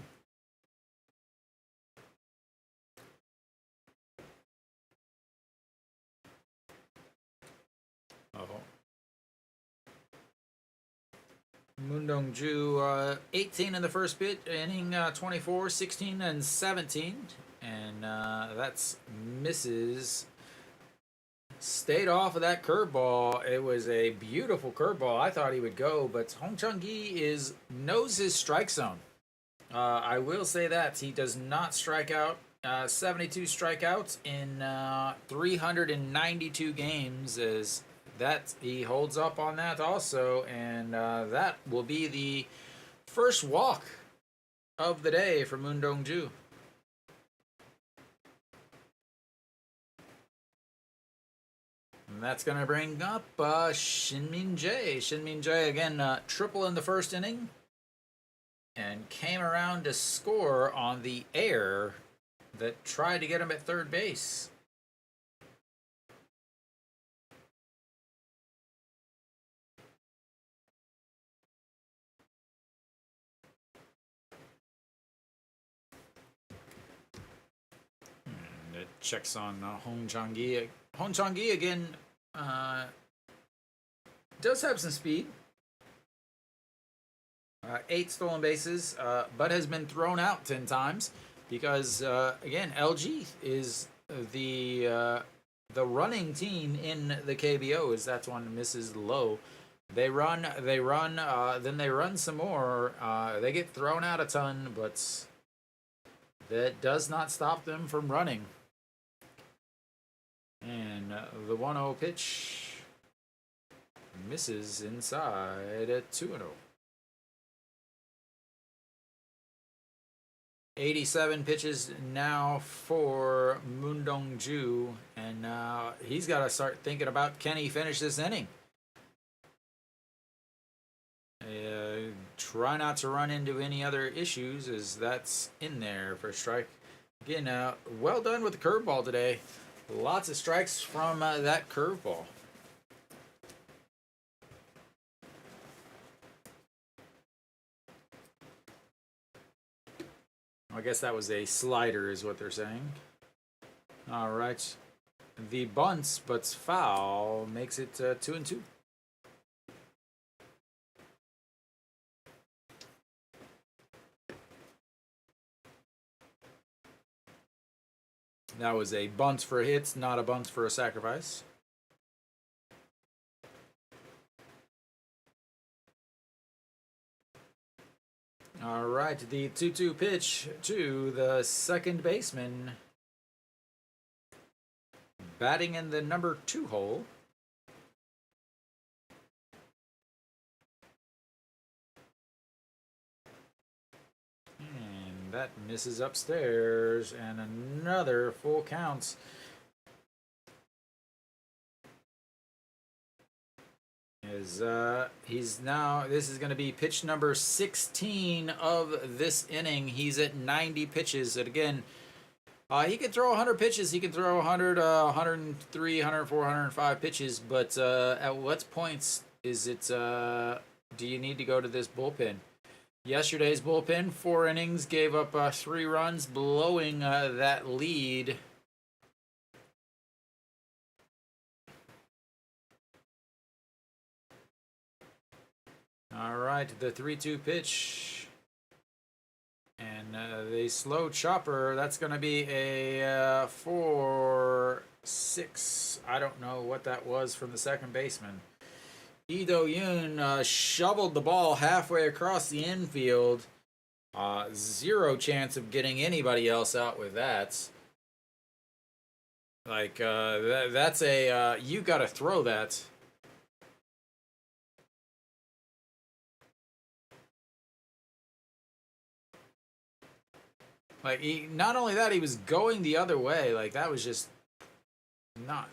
Moon Dong-ju, 18 in the first inning, 24, 16, and 17. And that's misses. Stayed off of that curveball. It was a beautiful curveball. I thought he would go, but Hong Chang-gi knows his strike zone. I will say that. He does not strike out. 72 strikeouts in 392 games is that he holds up on that also, and that will be the first walk of the day for Moon Dong-ju. And that's going to bring up Shin-min Jae. Shin-min Jae, again, triple in the first inning, and came around to score on the air that tried to get him at third base. And it checks on Hong Chang-gi. Hong Chang-gi, again, does have some speed. 8 stolen bases, but has been thrown out 10 times because, again, LG is the running team in the KBO. As that's one misses low. They run, then they run some more. They get thrown out a ton, but that does not stop them from running. And the 1-0 pitch misses inside at 2-0. 87 pitches now for Moon Dong-ju, and he's got to start thinking about, can he finish this inning? Try not to run into any other issues, as that's in there for a strike. Again, well done with the curveball today. Lots of strikes from that curveball. I guess that was a slider is what they're saying. All right. The bunts, but foul, makes it 2-2. That was a bunt for hits, not a bunt for a sacrifice. All right, the 2-2 pitch to the second baseman. Batting in the number 2 hole. And that misses upstairs, and another full count. This is going to be pitch number 16 of this inning. He's at 90 pitches. And again, he can throw 100 pitches. He can throw 100, 103, 104, 105 pitches. But at what points is it, do you need to go to this bullpen? Yesterday's bullpen, 4 innings, gave up 3 runs, blowing that lead. All right, the 3-2 pitch. And the slow chopper, that's going to be a 4-6. I don't know what that was from the second baseman. Lee Do-yoon shoveled the ball halfway across the infield. Zero chance of getting anybody else out with that. Like, that's a, you got to throw that. Like, not only that, he was going the other way. Like, that was just not...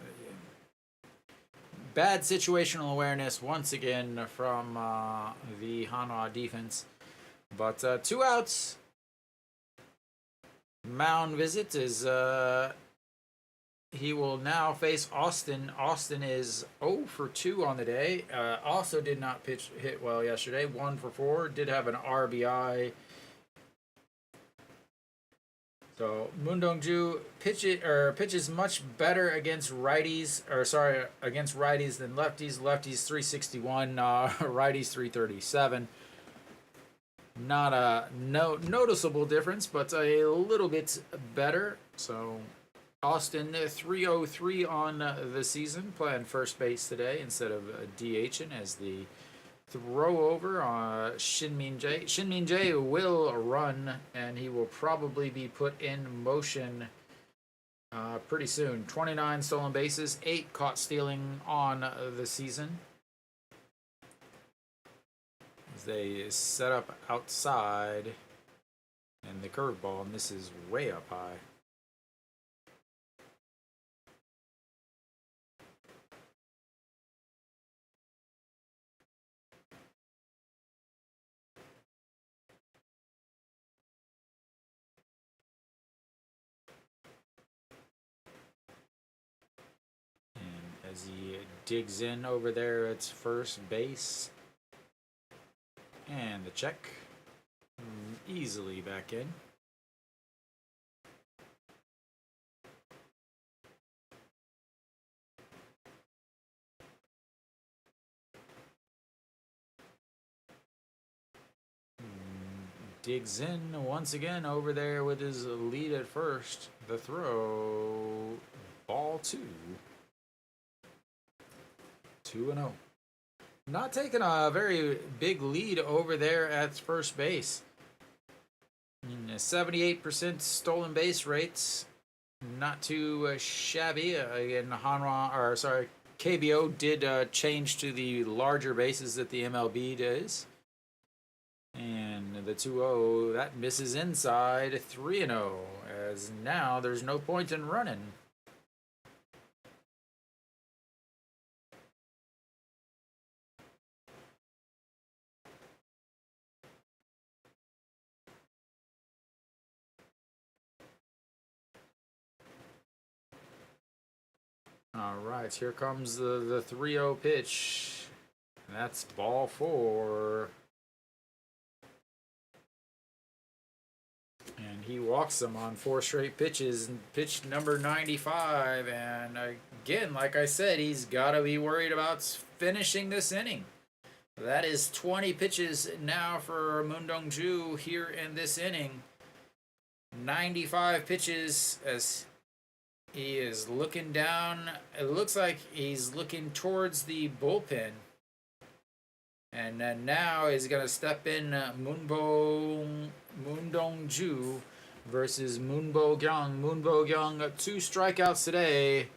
Bad situational awareness once again from the Hanwha defense. But 2 outs. Mound visit is... he will now face Austin. Austin is 0 for 2 on the day. Also did not hit well yesterday. 1 for 4. Did have an RBI. So Moon Dong-ju pitches much better against righties, against righties than lefties. Lefties 361, righties 337. Not a noticeable difference, but a little bit better. So Austin 303 on the season, playing first base today instead of DHing as the throw over Shin-Min Jae. Shin-Min Jae will run, and he will probably be put in motion pretty soon. 29 stolen bases, 8 caught stealing on the season. As they set up outside, and the curveball, and this is way up high. As he digs in over there at first base. And the check. Easily back in. Digs in once again over there with his lead at first. The throw. Ball 2. 2-0. Not taking a very big lead over there at first base. 78% stolen base rates. Not too shabby. Again, KBO did change to the larger bases that the MLB does. And the 2-0, that misses inside. 3-0. As now there's no point in running. All right, here comes the 3-0 pitch. And that's ball 4. And he walks them on 4 straight pitches. Pitch number 95. And again, like I said, he's got to be worried about finishing this inning. That is 20 pitches now for Moon Dong-ju here in this inning. 95 pitches as he is looking down. It looks like he's looking towards the bullpen. And And now he's going to step in Moondong-ju versus Moonbo Gyung. Moonbo Gyung, 2 strikeouts today.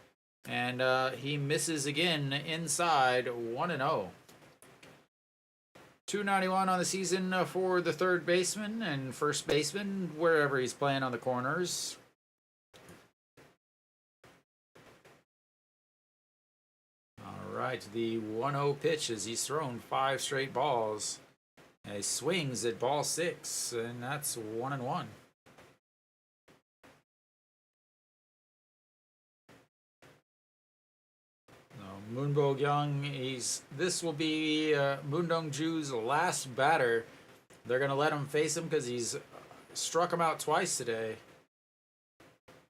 And he misses again inside 1-0. 291 on the season for the third baseman and first baseman, wherever he's playing on the corners. All right, the 1-0 pitch as he's thrown 5 straight balls. And he swings at ball 6, and that's 1-1. Moonbo Gyung, this will be Moondong-ju's last batter. They're going to let him face him because he's struck him out twice today.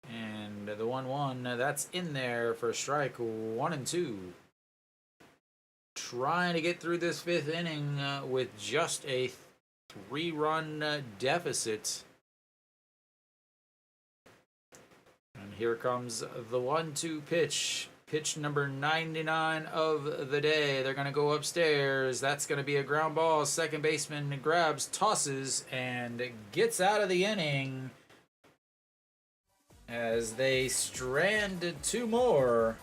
And the 1-1, that's in there for a strike. 1-2. Trying to get through this 5th inning with just a 3-run deficit. And here comes the 1-2 pitch. Pitch number 99 of the day. They're going to go upstairs. That's going to be a ground ball. Second baseman grabs, tosses, and gets out of the inning as they stranded 2 more.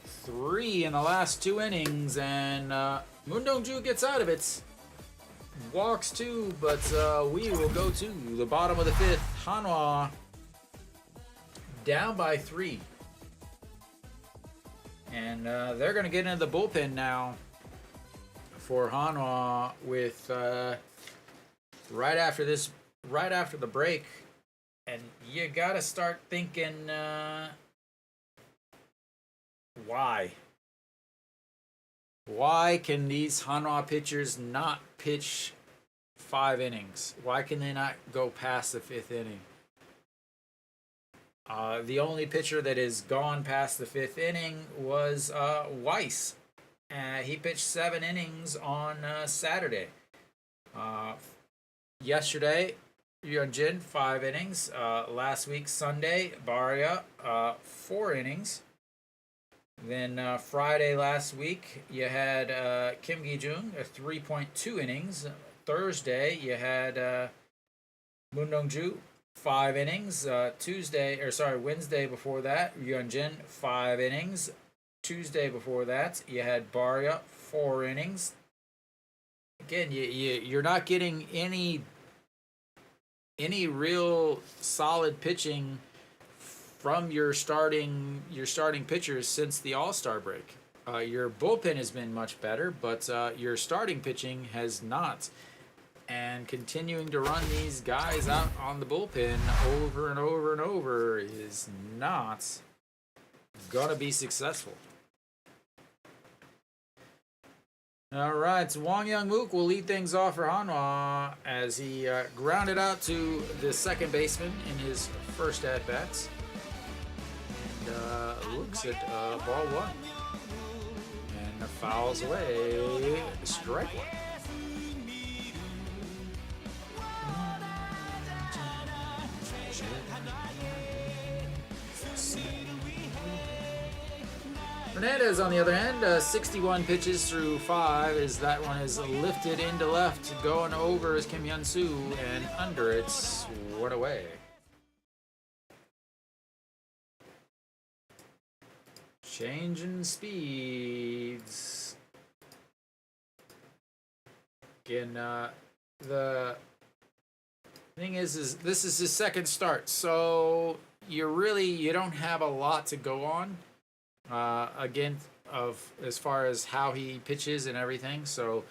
3 in the last 2 innings, and Moondong-ju gets out of it. Walks 2, but we will go to the bottom of the 5th. Hanwha down by 3. And they're going to get into the bullpen now for Hanwha with right after the break. And you got to start thinking, why? Why can these Hanwha pitchers not pitch 5 innings? Why can they not go past the 5th inning? The only pitcher that has gone past the 5th inning was Weiss. He pitched 7 innings on Saturday. Yesterday, Yunjin, 5 innings. Last week, Sunday, Baria, 4 innings. Then Friday last week, you had Kim Gi-jung, 3.2 innings. Thursday, you had Moondong-ju, 5 innings. Wednesday before that, Yunjin, 5 innings. Tuesday before that, you had Baria, 4 innings. Again, you're not getting any real solid pitching from your starting pitchers since the All-Star break. Your bullpen has been much better, but your starting pitching has not. And continuing to run these guys out on the bullpen over and over and over is not gonna be successful. All right, so Wang Young-mook will lead things off for Hanwha as he grounded out to the second baseman in his first at-bats. And looks at ball 1. And fouls away, strike 1. Hernandez, on the other hand, 61 pitches through 5, as that one is lifted into left, going over is Kim Hyun-soo, and under it's 1 away. Changing speeds. Again, the thing is this is his second start, so you don't have a lot to go on. Again, as far as how he pitches and everything. So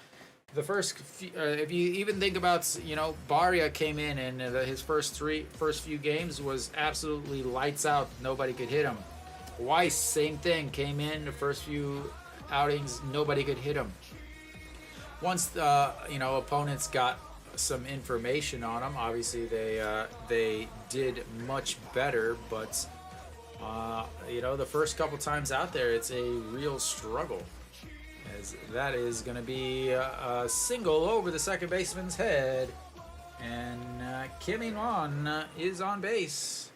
the first few, if you even think about, Baria came in and his first few games was absolutely lights out. Nobody could hit him. Weiss, same thing, came in the first few outings, nobody could hit him. Once opponents got some information on him, obviously they did much better, but the first couple times out there, it's a real struggle, as that is going to be a single over the second baseman's head, and Kim In-won is on base.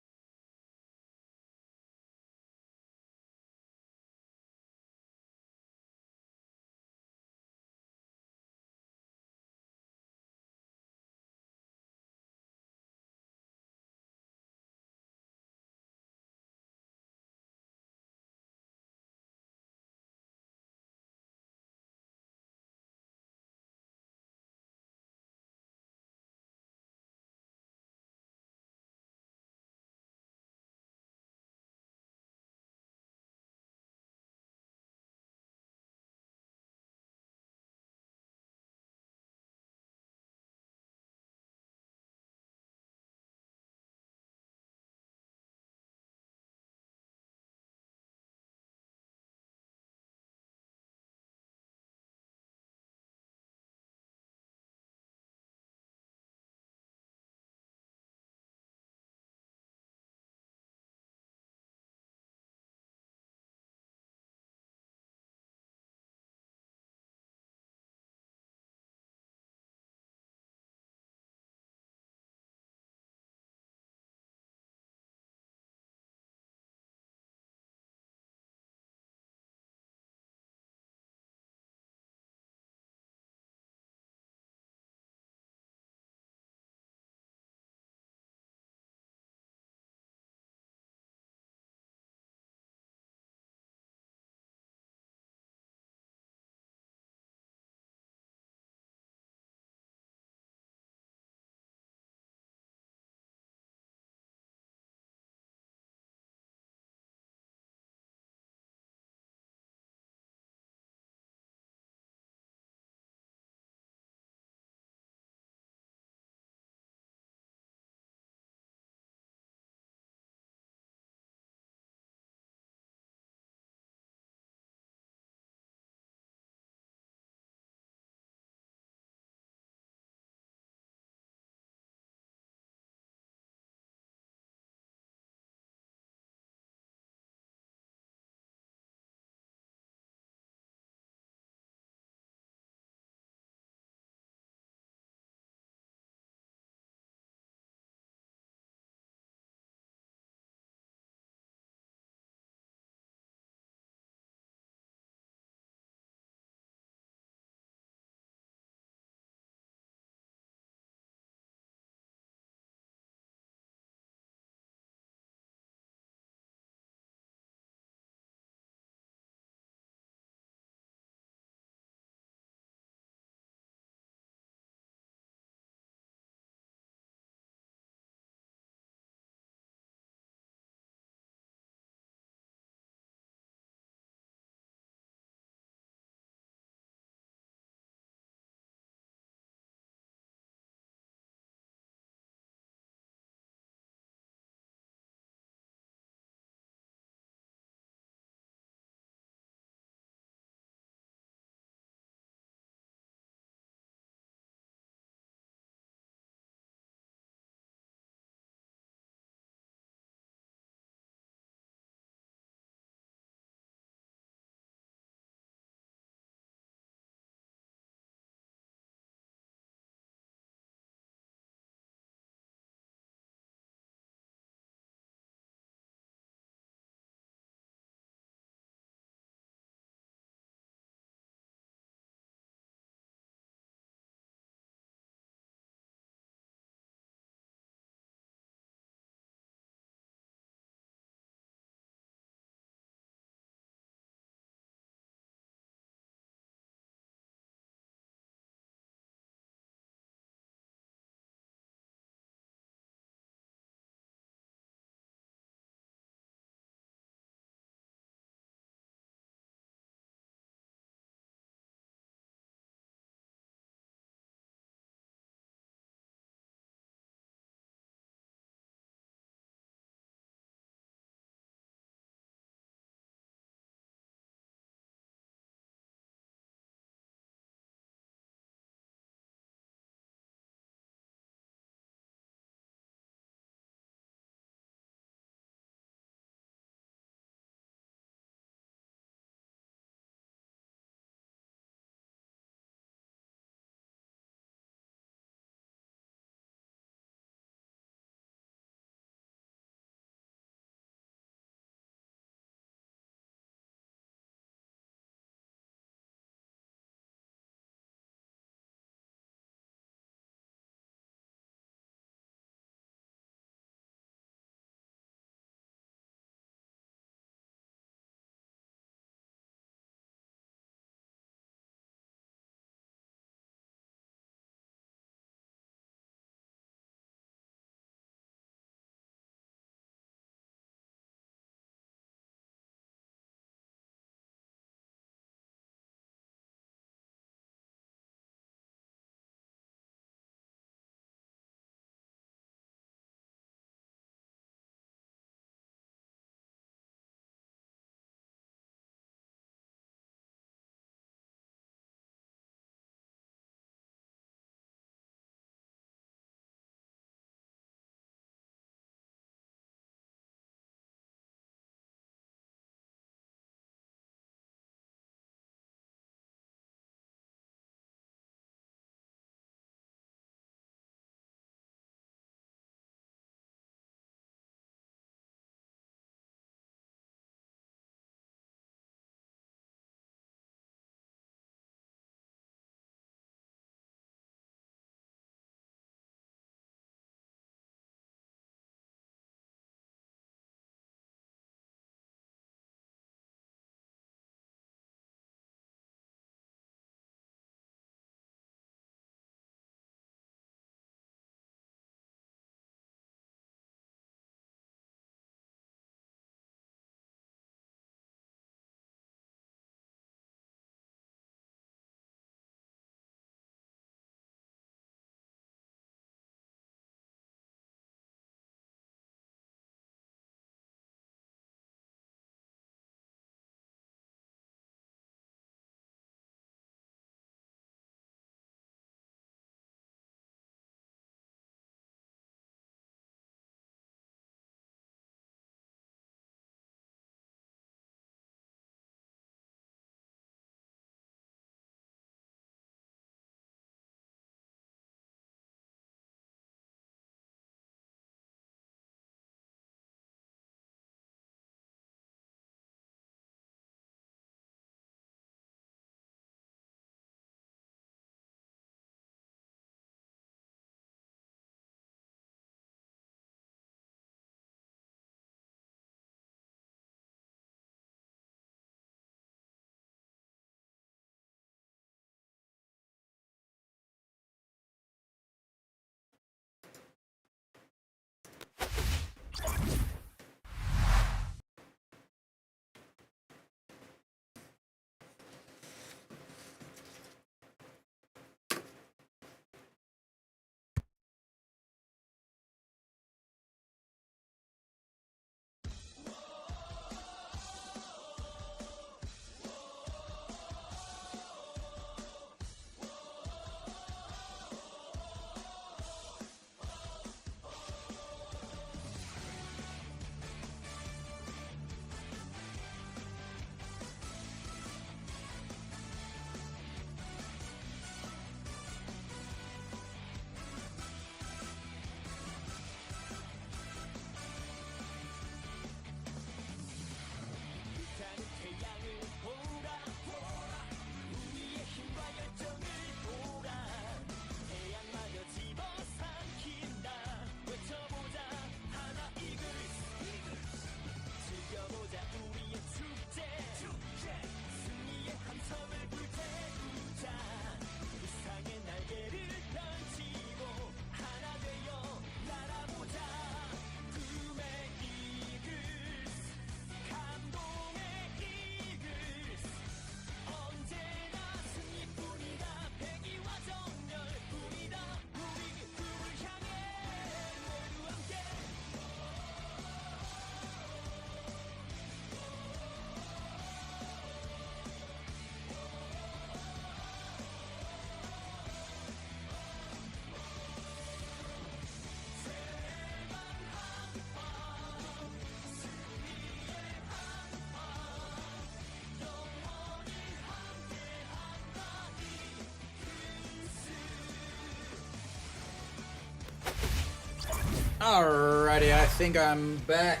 Alrighty, I think I'm back.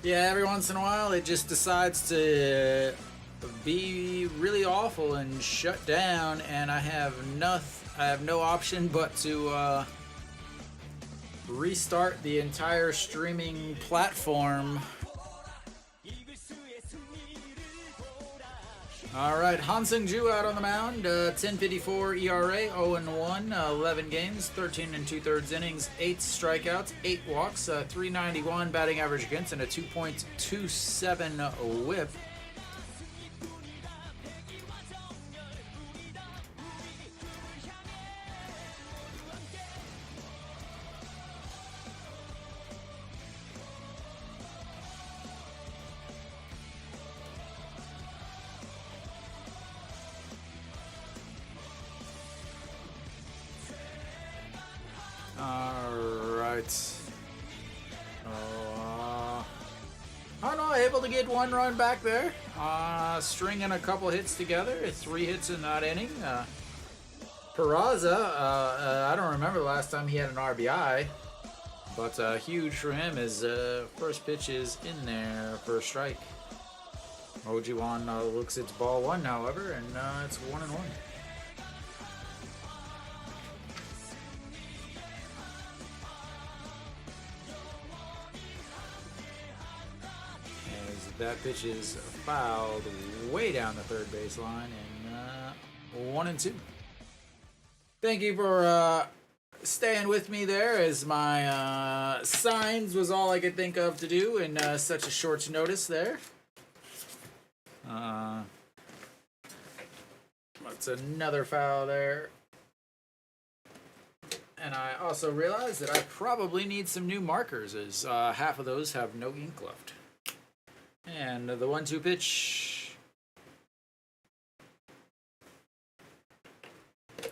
Yeah, every once in a while it just decides to be really awful and shut down, and I have no option but to restart the entire streaming platform. All right, Han Seung-ju out on the mound, 10.54 ERA, 0-1, 11 games, 13 2/3 innings, 8 strikeouts, 8 walks, 391 batting average against, and a 2.27 WHIP. Hanwha able to get 1 run back there, stringing a couple hits together. 3 hits in that inning. Peraza, I don't remember the last time he had an RBI, but huge for him. His first pitch is in there for a strike. Ojiwan looks it's ball 1, however, and it's 1-1. That pitch is fouled way down the third base line, and 1-2. Thank you for staying with me there, as my signs was all I could think of to do in such a short notice there. That's another foul there. And I also realized that I probably need some new markers, as half of those have no ink left. And the 1-2 pitch.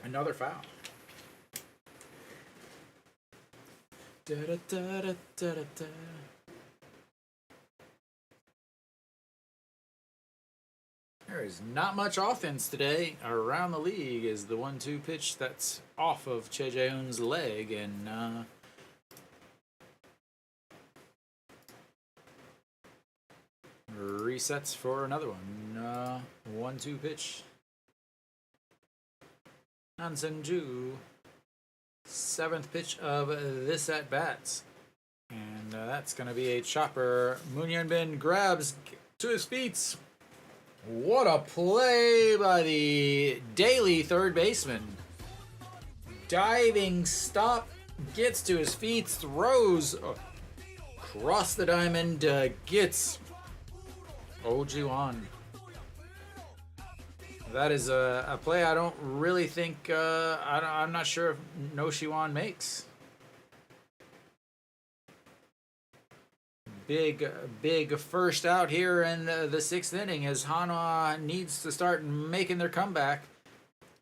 Another foul. Da, da, da, da, da, da. There is not much offense today around the league, as the 1-2 pitch that's off of Che Jae-hoon's leg, and resets for another one. 1-2 pitch. Han Seung-ju, 7th pitch of this at bats, and that's going to be a chopper. Moon Hyun-bin grabs to his feet. What a play by the Daily third baseman. Diving stop, gets to his feet, throws across the diamond, gets Ojiwan. That is a play I don't really think, I'm not sure if No Shiwan makes. Big first out here in the 6th inning, as Hanwha needs to start making their comeback.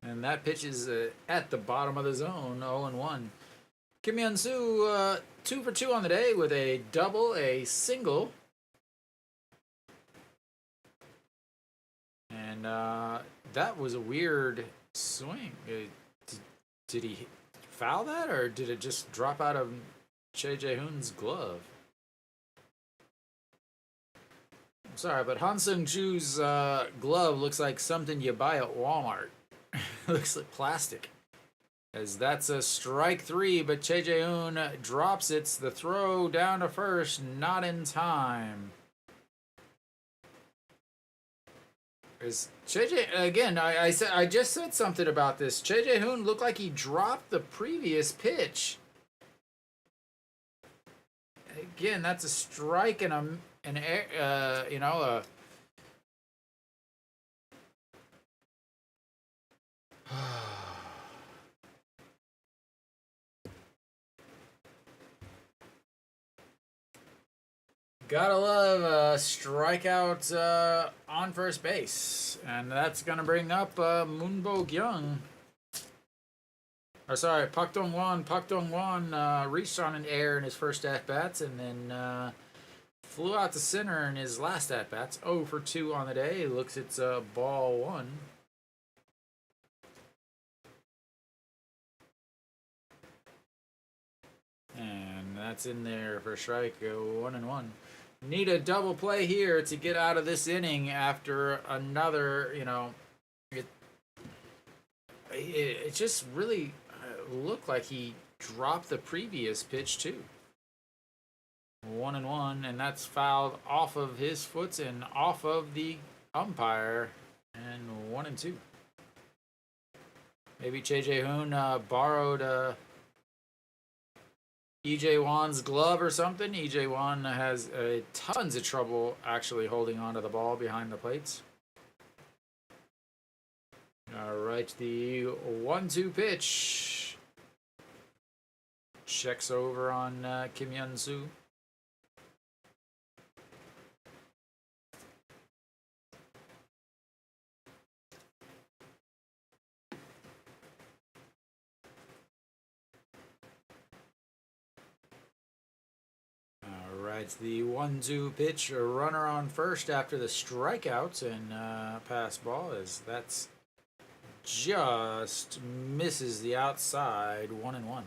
And that pitch is at the bottom of the zone, 0-1. Kim Hyun-soo, 2 for 2 on the day with a double, a single. And that was a weird swing. Did he foul that, or did it just drop out of Che Jae-hoon's glove? I'm sorry, but Han Seung-ju's glove looks like something you buy at Walmart. Looks like plastic. As that's a strike 3, but Che Jae-hoon drops it. The throw down to first, not in time. Is Che Jae, again, I just said something about this. Che Jae-hoon looked like he dropped the previous pitch. Again, that's a strike and gotta love a strikeout on first base. And that's going to bring up Moon Bo-kyung. Or sorry, Pak Dong-won. Pak Dong-won reached on an air in his first at-bats, and then flew out to center in his last at-bats. 0 for 2 on the day. Looks it's ball 1. And that's in there for strike. 1-1. Need a double play here to get out of this inning after another, it just really looked like he dropped the previous pitch too. 1-1, and that's fouled off of his foot and off of the umpire, and 1-2. Maybe JJ Hoon borrowed EJ Wan's glove or something. EJ Wan has tons of trouble actually holding onto the ball behind the plates. All right, the 1-2 pitch. Checks over on Kim Yun-soo. It's the 1-2 pitch, a runner on first after the strikeout, and pass ball as that's just misses the outside. 1-1.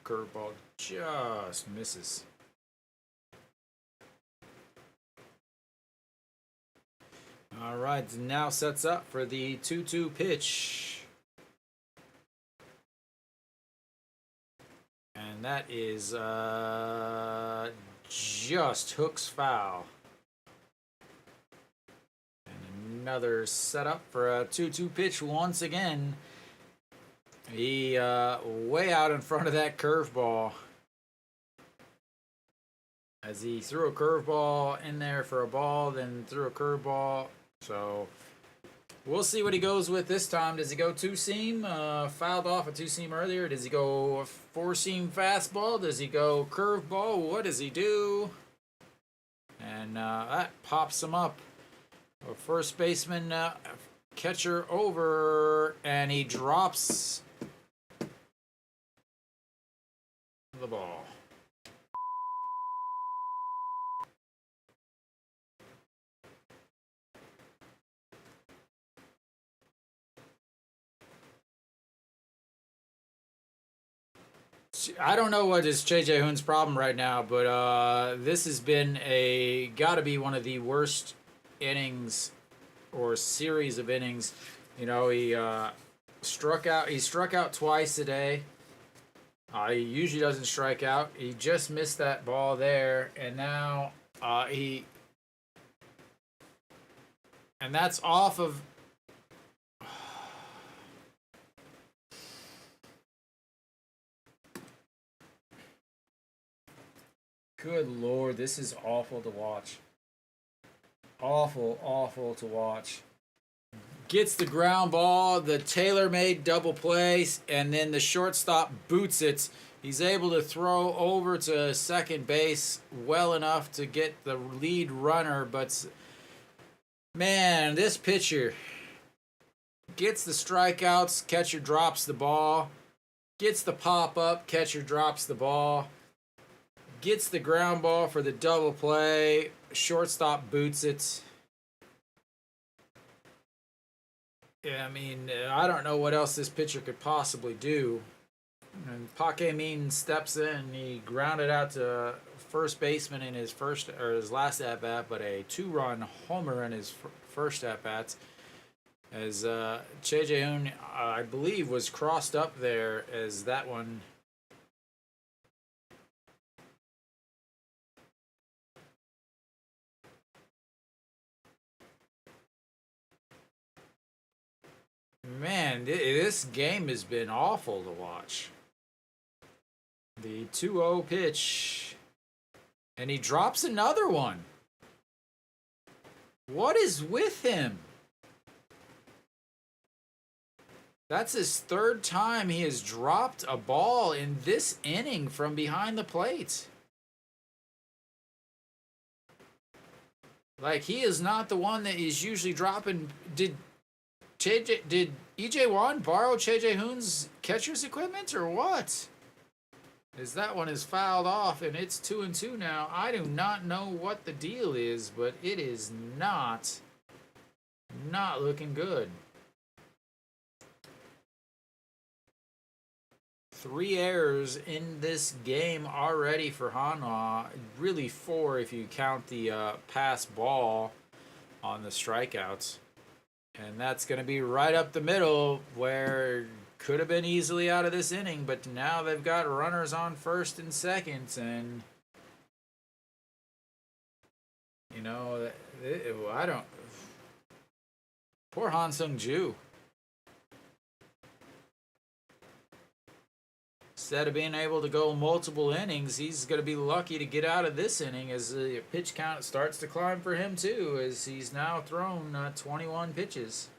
Curveball just misses. All right, now sets up for the 2-2 pitch. And that is just hooks foul. And another setup for a 2-2 pitch once again. He way out in front of that curveball. As he threw a curveball in there for a ball, then threw a curveball. So we'll see what he goes with this time. Does he go two-seam? Fouled off a two-seam earlier. Does he go four-seam fastball? Does he go curveball? What does he do? And that pops him up. A first baseman, catcher over, and he drops the ball. I don't know what is JJ Hoon's problem right now, but this has been gotta be one of the worst innings or series of innings. He struck out. He struck out twice today. He usually doesn't strike out. He just missed that ball there, and now and that's off of. Good Lord, this is awful to watch. Awful, awful to watch. Gets the ground ball, the tailor-made double play, and then the shortstop boots it. He's able to throw over to second base well enough to get the lead runner, but man, this pitcher gets the strikeouts, catcher drops the ball, gets the pop-up, catcher drops the ball. Gets the ground ball for the double play. Shortstop boots it. Yeah, I don't know what else this pitcher could possibly do. And Paque Min steps in. He grounded out to first baseman in his last at bat, but a 2-run homer in his first at bats. As JJ Hoon, I believe, was crossed up there as that one. Man, this game has been awful to watch. The 2-0 pitch. And he drops another one. What is with him? That's his third time he has dropped a ball in this inning from behind the plate. Like, he is not the one that is usually dropping. Did EJ Wan borrow JJ Hoon's catcher's equipment or what? As that one is fouled off and it's 2-2 now. I do not know what the deal is, but it is not not looking good. 3 errors in this game already for Hanwha. Really 4 if you count the pass ball on the strikeouts. And that's going to be right up the middle where could have been easily out of this inning, but now they've got runners on first and second, and you know, I don't. Poor Han Sung-ju. Instead of being able to go multiple innings, he's going to be lucky to get out of this inning as the pitch count starts to climb for him too, as he's now thrown 21 pitches,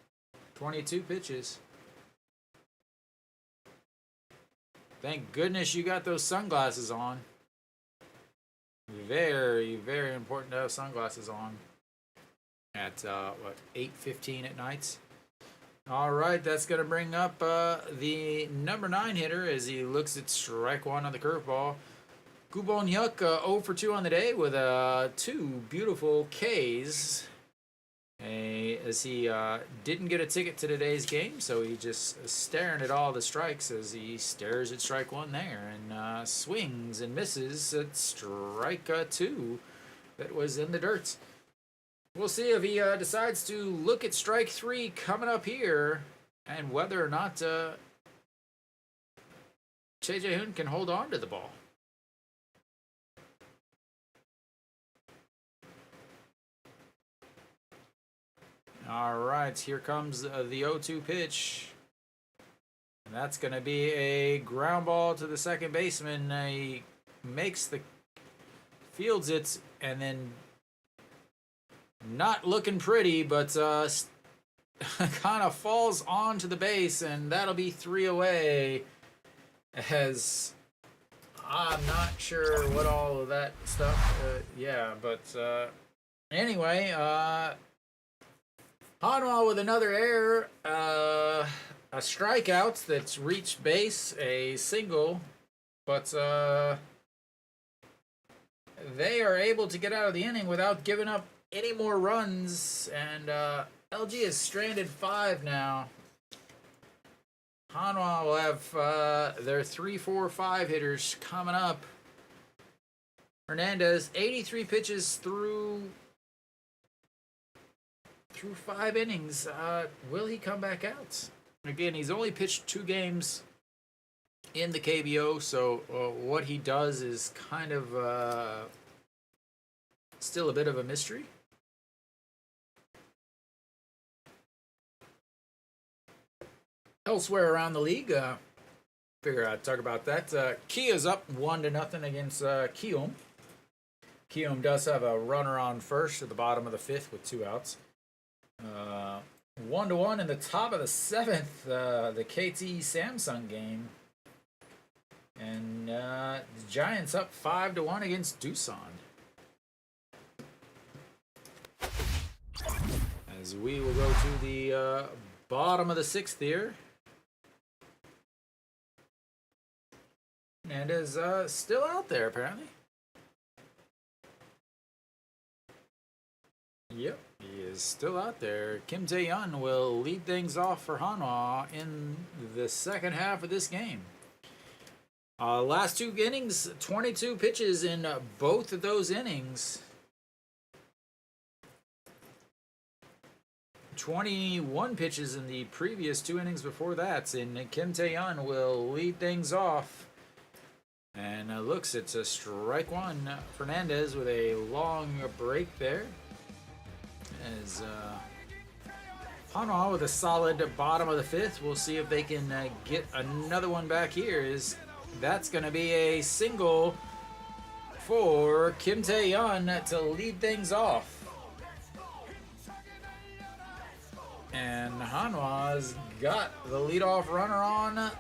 22 pitches. Thank goodness you got those sunglasses on. Very, very important to have sunglasses on at, 8:15 at night. All right, that's going to bring up the number 9 hitter as he looks at strike 1 on the curveball. Gu Bon-hyuk 0 for 2 on the day with 2 beautiful Ks. As he didn't get a ticket to today's game, so he just staring at all the strikes as he stares at strike 1 there and swings and misses at strike 2 that was in the dirt. We'll see if he decides to look at strike 3 coming up here and whether or not Choi Jae-hoon can hold on to the ball. All right, here comes the 0-2 pitch. And that's going to be a ground ball to the second baseman. He fields it, and then not looking pretty, but kind of falls onto the base, and that'll be 3 away. As I'm not sure what all of that stuff, anyway, Hanwha with another error, a strikeout that's reached base, a single, but they are able to get out of the inning without giving up any more runs, and LG is stranded 5 now. Hanwha will have their 3, 4, 5 hitters coming up. Hernandez, 83 pitches through 5 innings. Will he come back out? Again, he's only pitched 2 games in the KBO, so what he does is kind of still a bit of a mystery. Elsewhere around the league, figure I'd talk about that. Kia's up 1-0 against Kium. Kium does have a runner on first at the bottom of the 5th with 2 outs. 1-1 in the top of the 7th, the KT Samsung game. And the Giants up 5-1 against Doosan. As we will go to the bottom of the 6th here. And is still out there, apparently. Yep, he is still out there. Kim Tae-yeon will lead things off for Hanwha in the second half of this game. Last 2 innings, 22 pitches in both of those innings. 21 pitches in the previous 2 innings before that. And Kim Tae-yeon will lead things off. And looks, it's a strike 1. Fernandez with a long break there. As Hanwha with a solid bottom of the 5th. We'll see if they can get another one back here. That's going to be a single for Kim Tae-yeon to lead things off. And Hanwha's got the leadoff runner on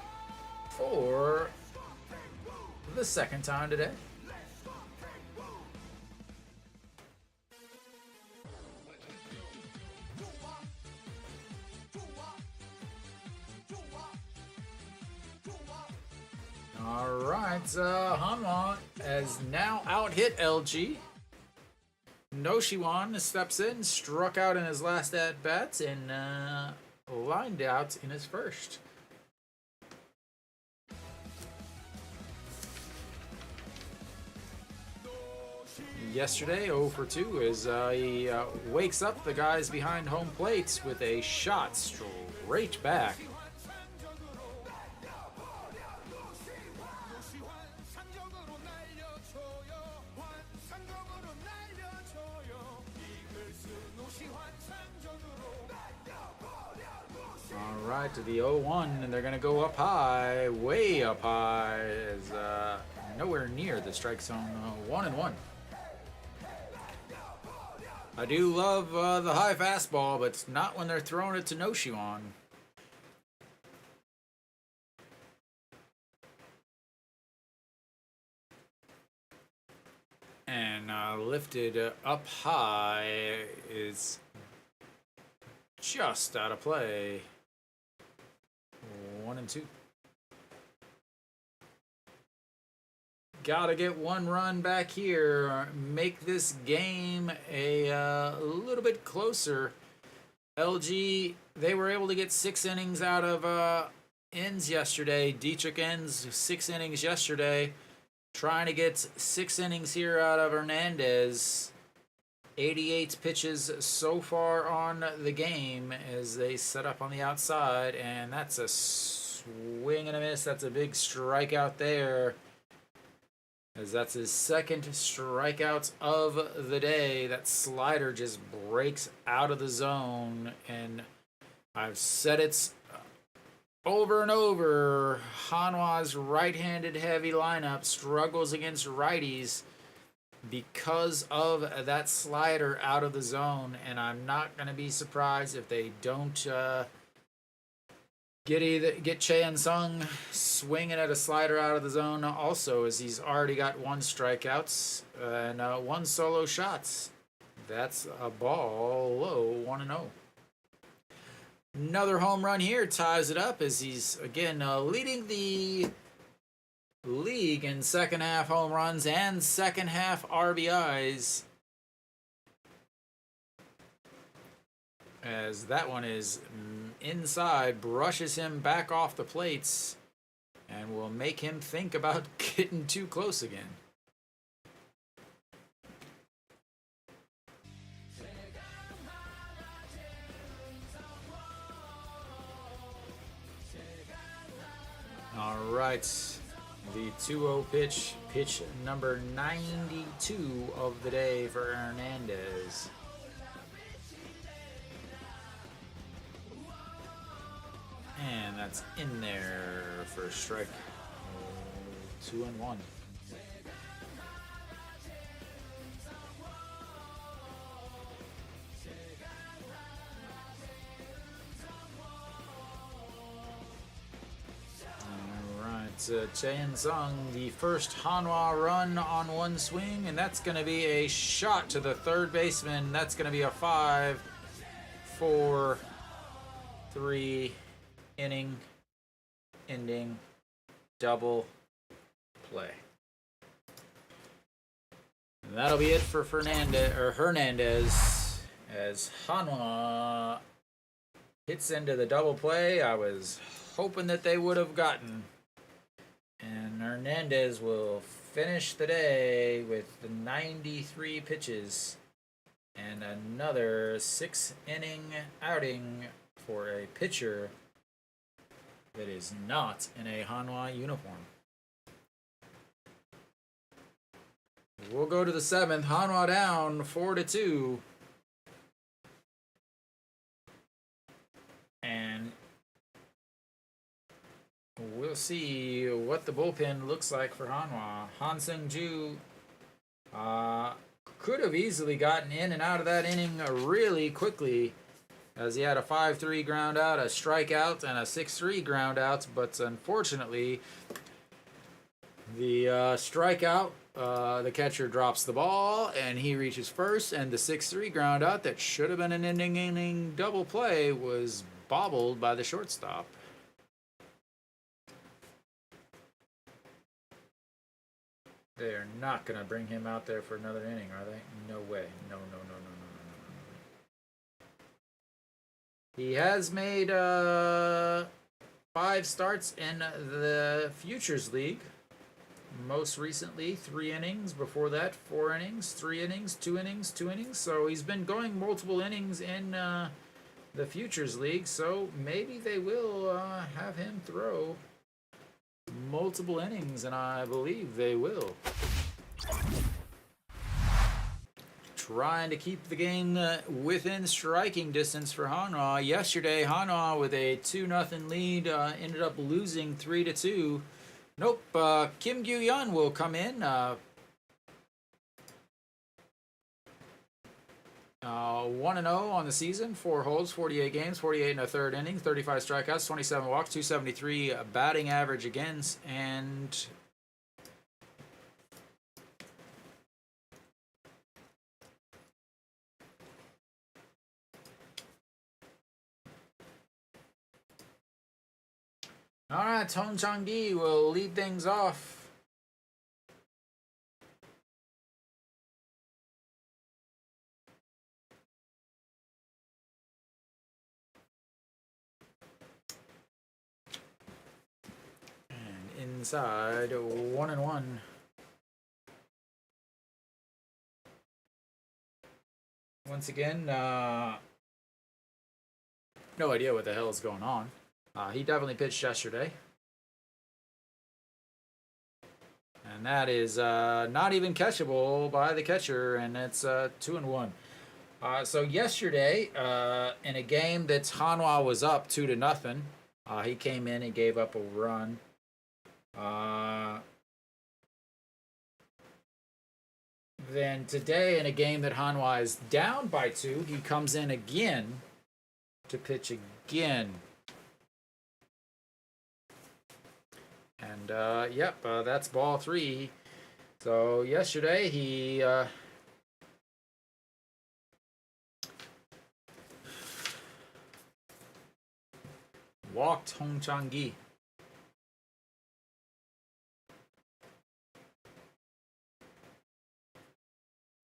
for the second time today. All right, Hanwha has now out-hit LG Noshiwan steps in, struck out in his last at-bat, and lined out in his first. Yesterday, 0 for 2, as he wakes up the guys behind home plate with a shot straight back. Alright, to the 0-1, and they're going to go up high, way up high, as nowhere near the strike zone. 1-1. I do love the high fastball, but it's not when they're throwing it to Noshiwan. And lifted up high is just out of play. 1-2. Gotta get one run back here. Make this game a little bit closer. LG, they were able to get 6 innings out of Enns yesterday. Dietrich Enns, 6 innings yesterday. Trying to get 6 innings here out of Hernandez. 88 pitches so far on the game as they set up on the outside, and that's a swing and a miss. That's a big strikeout there, as that's his second strikeout of the day. That slider just breaks out of the zone, and I've said it over and over. Hanwha's right-handed heavy lineup struggles against righties because of that slider out of the zone, and I'm not going to be surprised if they don't get Choi Sung swinging at a slider out of the zone also, as he's already got 1 strikeout and 1 solo shot. That's a ball low, 1-0. Another home run here ties it up, as he's again leading the league in second half home runs and second half RBIs, as that one is inside, brushes him back off the plates, and will make him think about getting too close again. All right. The 2-0 pitch number 92 of the day for Hernandez. And that's in there for a strike. 2-1. Choi Sung, the first Hanwha run on 1 swing, and that's going to be a shot to the third baseman. That's going to be a 5-4-3 inning ending double play. And that'll be it for Hernandez, as Hanwha hits into the double play I was hoping that they would have gotten. And Hernandez will finish the day with the 93 pitches and another 6-inning outing for a pitcher that is not in a Hanwha uniform. We'll go to the 7th. Hanwha down 4-2. And we'll see what the bullpen looks like for Hanwha. Han Seung-ju could have easily gotten in and out of that inning really quickly, as he had a 5-3 ground out, a strikeout, and a 6-3 ground out. But unfortunately, the strikeout, the catcher drops the ball, and he reaches first, and the 6-3 ground out that should have been an inning double play was bobbled by the shortstop. They are not going to bring him out there for another inning, are they? No way. No, no, no, no, no, no, no, no. He has made 5 starts in the Futures League. Most recently, 3 innings. Before that, 4 innings, 3 innings, 2 innings, 2 innings. So he's been going multiple innings in the Futures League. So maybe they will have him throw multiple innings, and I believe they will. Trying to keep the game within striking distance for Hanwha. Yesterday, Hanwha with a 2-0 lead ended up losing 3-2. Nope, Kim Gyu-yeon will come in. 1-0 on the season, 4 holds, 48 games, 48 in a third inning, 35 strikeouts, 27 walks, 273 batting average against, and all right, Hong Chang-gi will lead things off. Inside 1-1. Once again, no idea what the hell is going on. He definitely pitched yesterday. And that is not even catchable by the catcher, and it's 2-1. So yesterday, in a game that Hanwha was up 2-0, he came in and gave up a run. Then today, in a game that Hanwha is down by 2, he comes in again to pitch again. And, yep, that's ball 3. So yesterday, he walked Hong Chang-gi.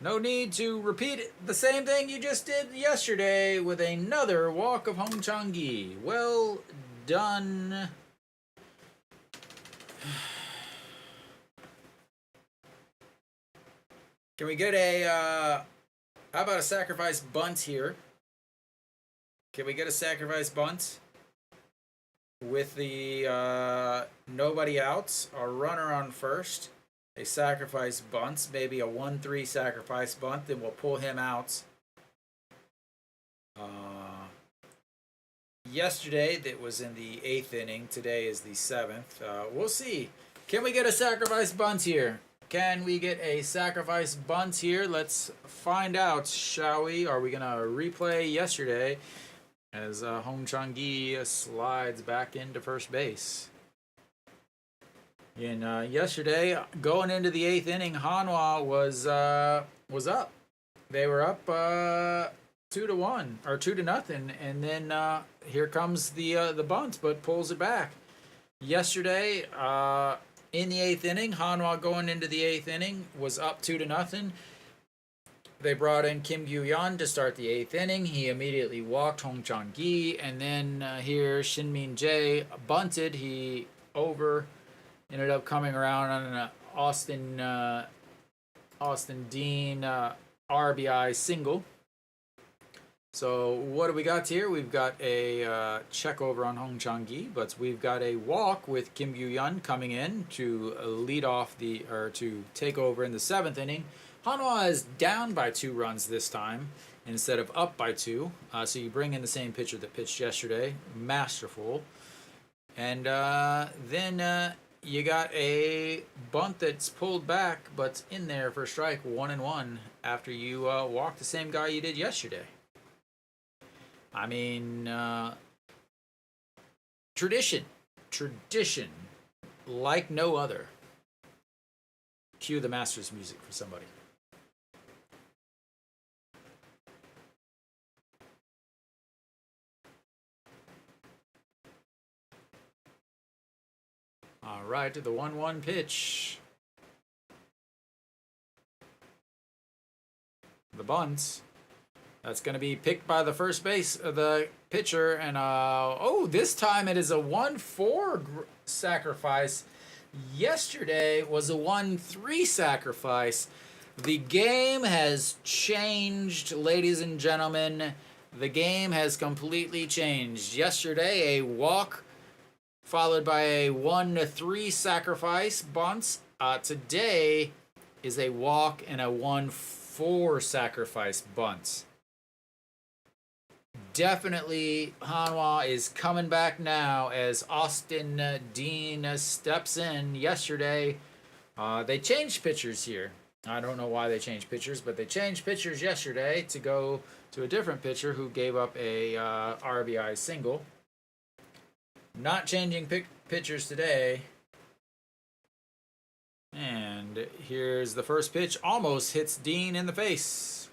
No need to repeat the same thing you just did yesterday with another walk of Hong Chang-gi. Well done. Can we get a, how about a sacrifice bunt here? Can we get a sacrifice bunt with the nobody out, a runner on first? A sacrifice bunt, maybe a 1-3 sacrifice bunt, then we'll pull him out. Yesterday, that was in the 8th inning. Today is the 7th. We'll see. Can we get a sacrifice bunt here? Can we get a sacrifice bunt here? Let's find out, shall we? Are we going to replay yesterday as Hong Chang-gi slides back into first base? And yesterday, going into the 8th inning, Hanwha was up. They were up 2-1 or 2-0, and then here comes the bunt, but pulls it back. Yesterday, in the 8th inning, Hanwha going into the 8th inning was up 2-0. They brought in Kim Gyu-yeon to start the 8th inning. He immediately walked Hong Chang-gi, and then here Shin-min Jae bunted. He ended up coming around on an Austin Dean RBI single. So what do we got here? We've got a check over on Hong Chang-gi, but we've got a walk with Kim Gyu-yeon coming in to lead off to take over in the 7th inning. Hanwha is down by 2 runs this time instead of up by 2. So you bring in the same pitcher that pitched yesterday, masterful, and then you got a bunt that's pulled back, but's in there for strike 1-1 after you walk the same guy you did yesterday. I mean, tradition, like no other. Cue the Masters music for somebody. All right, to the 1-1 pitch. the bunt. That's going to be picked by the first base of the pitcher. And, this time it is a 1-4 sacrifice. Yesterday was a 1-3 sacrifice. The game has changed, ladies and gentlemen. The game has completely changed. Yesterday, a walk followed by a 1-3 sacrifice bunts. Today is a walk and a 1-4 sacrifice bunts. Definitely Hanwha is coming back now as Austin Dean steps in. Yesterday, they changed pitchers here. I don't know why they changed pitchers, but they changed pitchers yesterday to go to a different pitcher who gave up a RBI single. Not changing pitchers today. And here's the first pitch. Almost hits Dean in the face,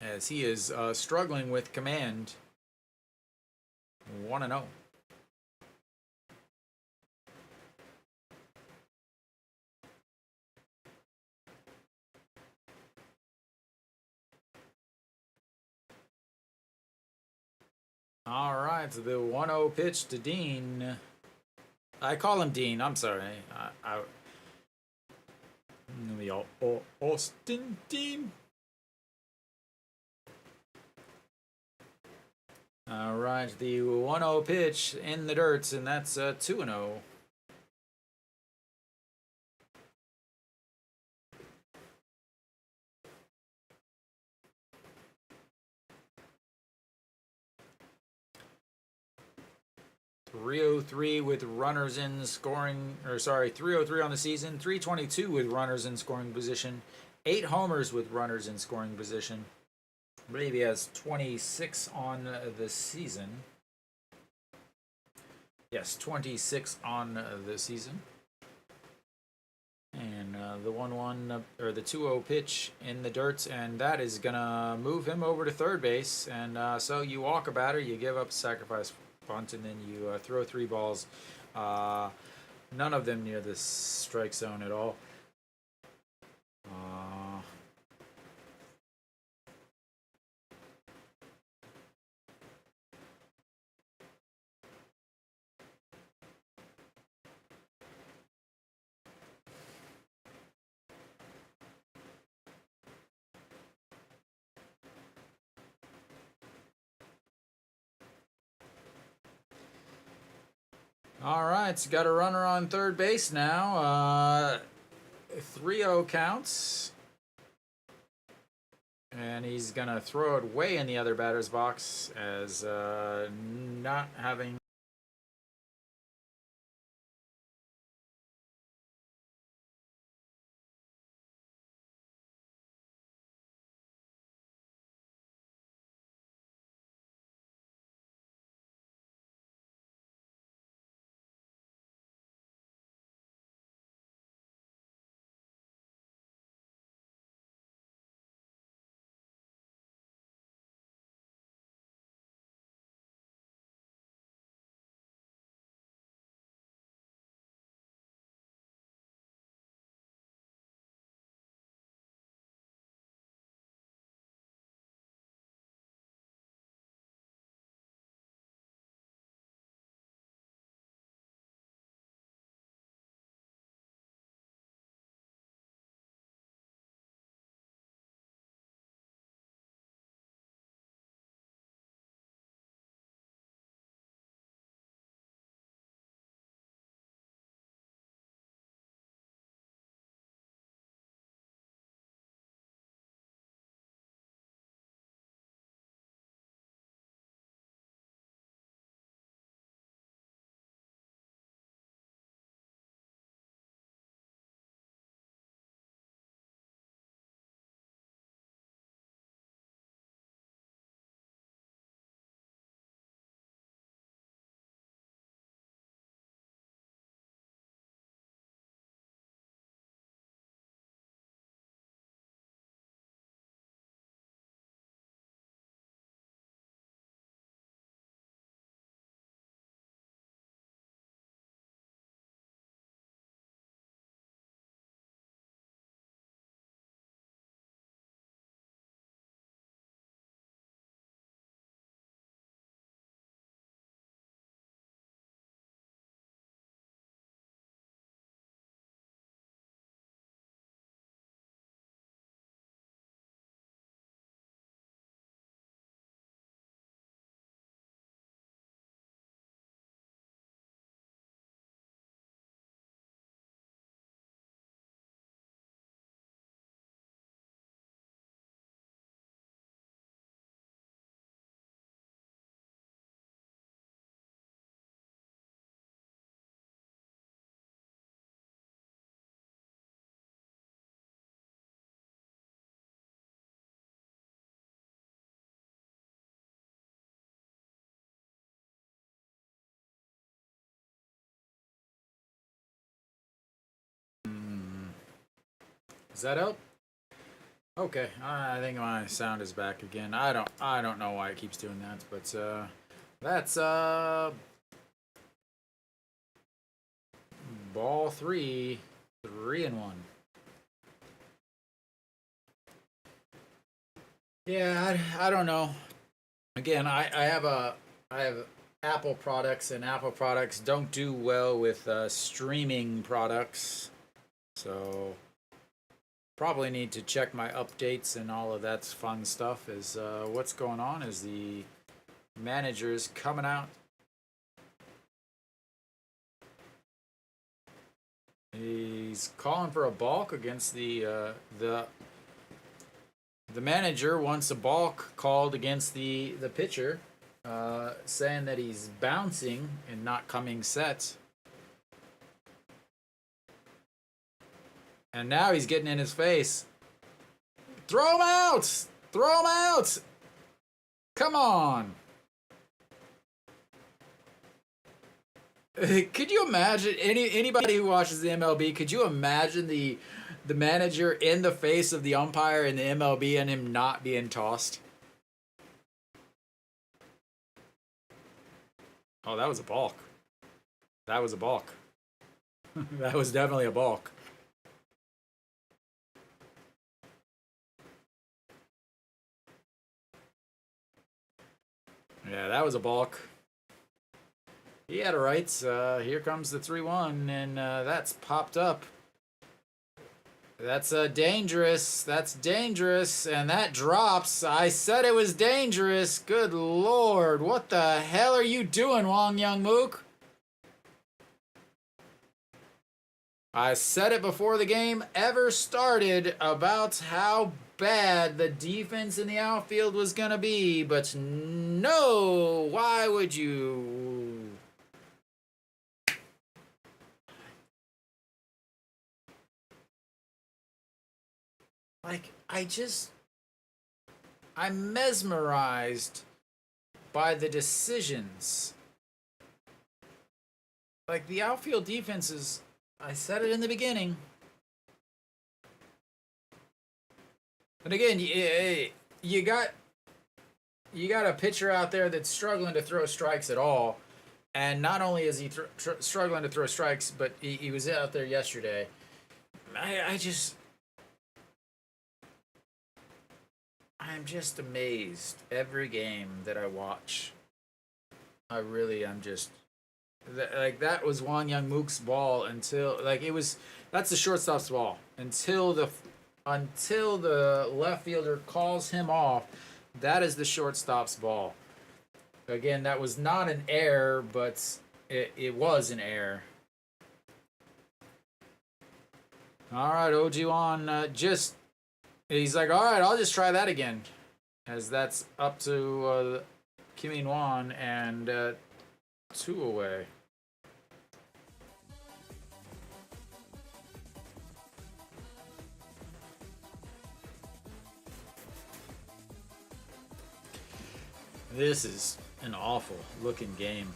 as he is struggling with command. 1-0. All right, so the 1-0 pitch to Dean. I call him Dean. I'm sorry. Austin Dean. All right, the 1-0 pitch in the dirt, and that's 2-0. .303 with runners in scoring, 303 on the season, 322 with runners in scoring position, 8 homers with runners in scoring position. I believe he has 26 on the season. Yes, 26 on the season. And the 1-1 or the 2-0 pitch in the dirt, and that is gonna move him over to third base. And so you walk a batter, you give up a sacrifice bunt, and then you throw 3 balls. None of them near the strike zone at all. All right, so got a runner on third base now. 3-0 counts. And he's going to throw it way in the other batter's box as not having Does that help? Okay, I think my sound is back again. I don't know why it keeps doing that, but that's ball three, 3-1. Yeah, I don't know. Again, I have Apple products, and Apple products don't do well with streaming products, so probably need to check my updates and all of that fun stuff. Is what's going on? Is the manager's coming out? He's calling for a balk against the manager wants a balk called against the pitcher, saying that he's bouncing and not coming set. And now he's getting in his face. Throw him out! Throw him out! Come on! Could you imagine anybody who watches the MLB? Could you imagine the manager in the face of the umpire in the MLB and him not being tossed? Oh, that was a balk. That was a balk. That was definitely a balk. Yeah, that was a balk. He had it right. Here comes the 3-1, and that's popped up. That's dangerous. That's dangerous, and that drops. I said it was dangerous. Good Lord. What the hell are you doing, Wong Young Mook? I said it before the game ever started about how bad the defense in the outfield was going to be, but no, why would you? Like, I'm mesmerized by the decisions. Like, the outfield defense is, I said it in the beginning. And again, you got a pitcher out there that's struggling to throw strikes at all. And not only is he struggling to throw strikes, but he was out there yesterday. I'm just amazed every game that I watch. I really am just like that was Wang Young Mook's ball until like it was that's the shortstop's ball until the left fielder calls him off. That is the shortstop's ball. Again, that was not an error, but it was an error. All right, Ojiwan just he's like, all right, I'll just try that again, as that's up to Kim In-wan and 2 away. This is an awful looking game.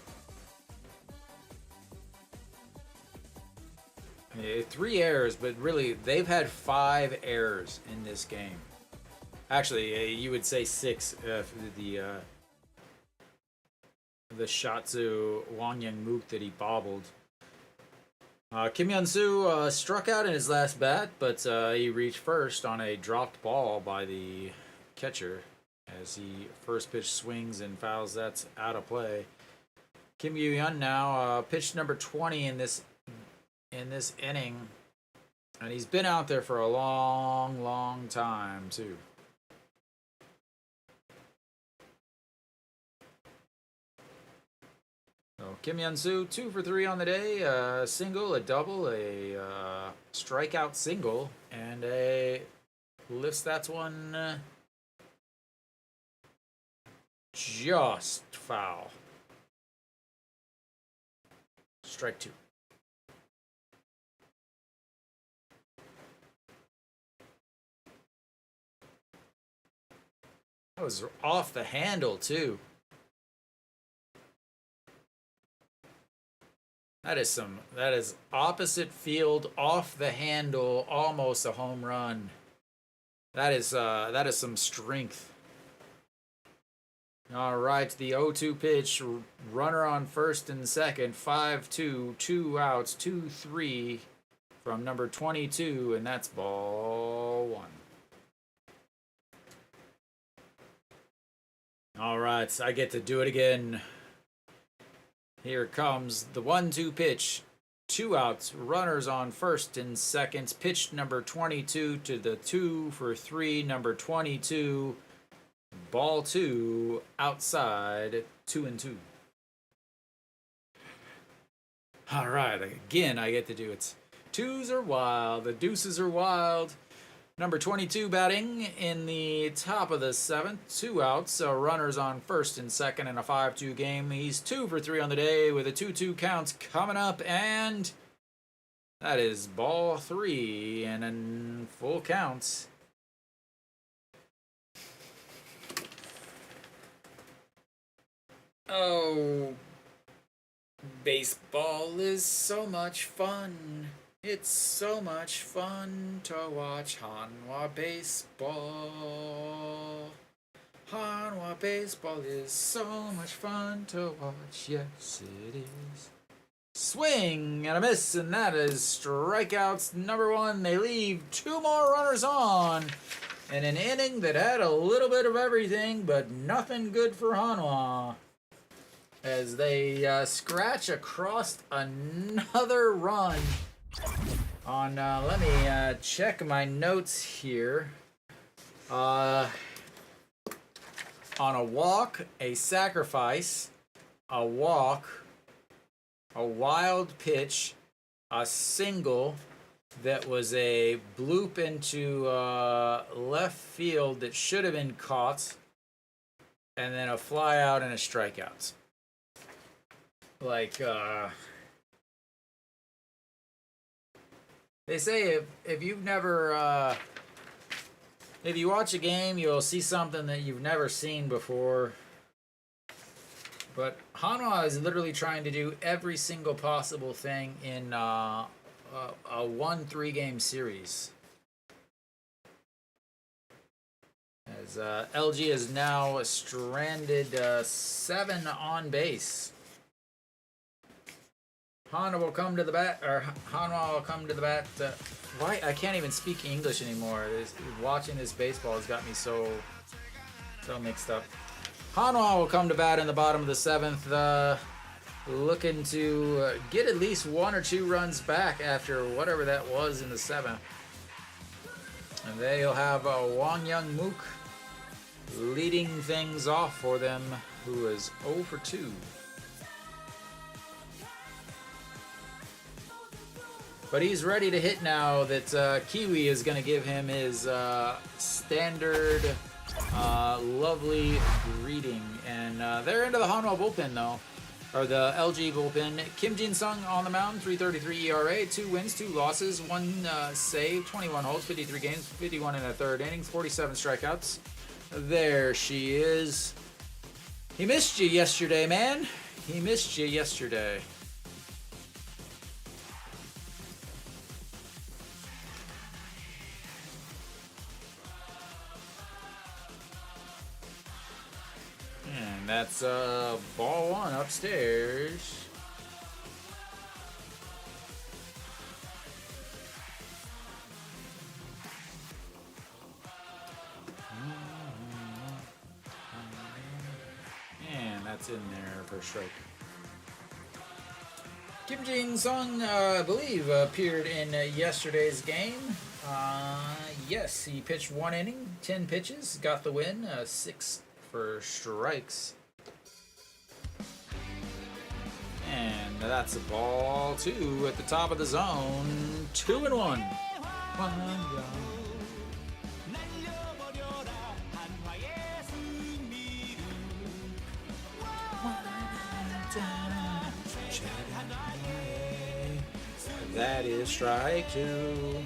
3 errors, but really they've had 5 errors in this game. Actually, you would say 6 for the Shatsu Wang Young Mook that he bobbled. Kim Hyun-soo struck out in his last bat, but he reached first on a dropped ball by the catcher as he first pitch swings and fouls. That's out of play. Kim Yoo-hyun now pitched number 20 in this inning, and he's been out there for a long time too. So Kim Hyun-soo 2 for 3 on the day, a single, a double, a strikeout single, and a lifts that one just foul. Strike 2. That was off the handle, too. That is opposite field, off the handle, almost a home run. That is some strength. All right, the 0-2 pitch, runner on first and second, 5-2, 2 outs, 2-3 from number 22, and that's ball one. All right, I get to do it again. Here comes the 1-2 pitch. 2 outs, runners on first and second. Pitch number 22 to the 2-for-3, number 22. Ball 2, outside, 2-2. All right, again, I get to do it. Twos are wild, the deuces are wild. Number 22 batting in the top of the 7th. 2 outs, runners on first and second in a 5-2 game. He's 2-for-3 on the day with a 2-2 counts coming up, and that is ball 3 and in full counts. Oh, baseball is so much fun. It's so much fun to watch Hanwha baseball. Hanwha baseball is so much fun to watch. Yes, it is. Swing and a miss, and that is strikeouts number 1. They leave 2 more runners on in an inning that had a little bit of everything, but nothing good for Hanwha, as they scratch across another run. On let me check my notes here. On a walk, a sacrifice, a walk, a wild pitch, a single that was a bloop into left field that should have been caught, and then a fly out and a strikeout. Like, they say if you've never, if you watch a game, you'll see something that you've never seen before. But Hanwha is literally trying to do every single possible thing in a 1-3 game series. As LG is now stranded 7 on base. Hanwha will come to the bat. Why? I can't even speak English anymore. Watching this baseball has got me so mixed up. Hanwha will come to bat in the bottom of the 7th, looking to get at least 1 or 2 runs back after whatever that was in the 7th. And they'll have Wang Young Mook leading things off for them, who is 0-for-2. But he's ready to hit now that Kiwi is going to give him his standard lovely greeting. And they're into the Hanwha bullpen, though. Or the LG bullpen. Kim Jin-sung on the mound, 3.33 ERA, 2 wins, 2 losses, 1 save, 21 holds, 53 games, 51 in the 3rd inning, 47 strikeouts. There she is. He missed you yesterday, man. He missed you yesterday. And that's ball 1 upstairs. And that's in there for a strike. Kim Jin-sung, I believe, appeared in yesterday's game. Yes, he pitched 1 inning, 10 pitches, got the win, 6 for strikes. And that's a ball 2 at the top of the zone. 2-1. That is strike 2.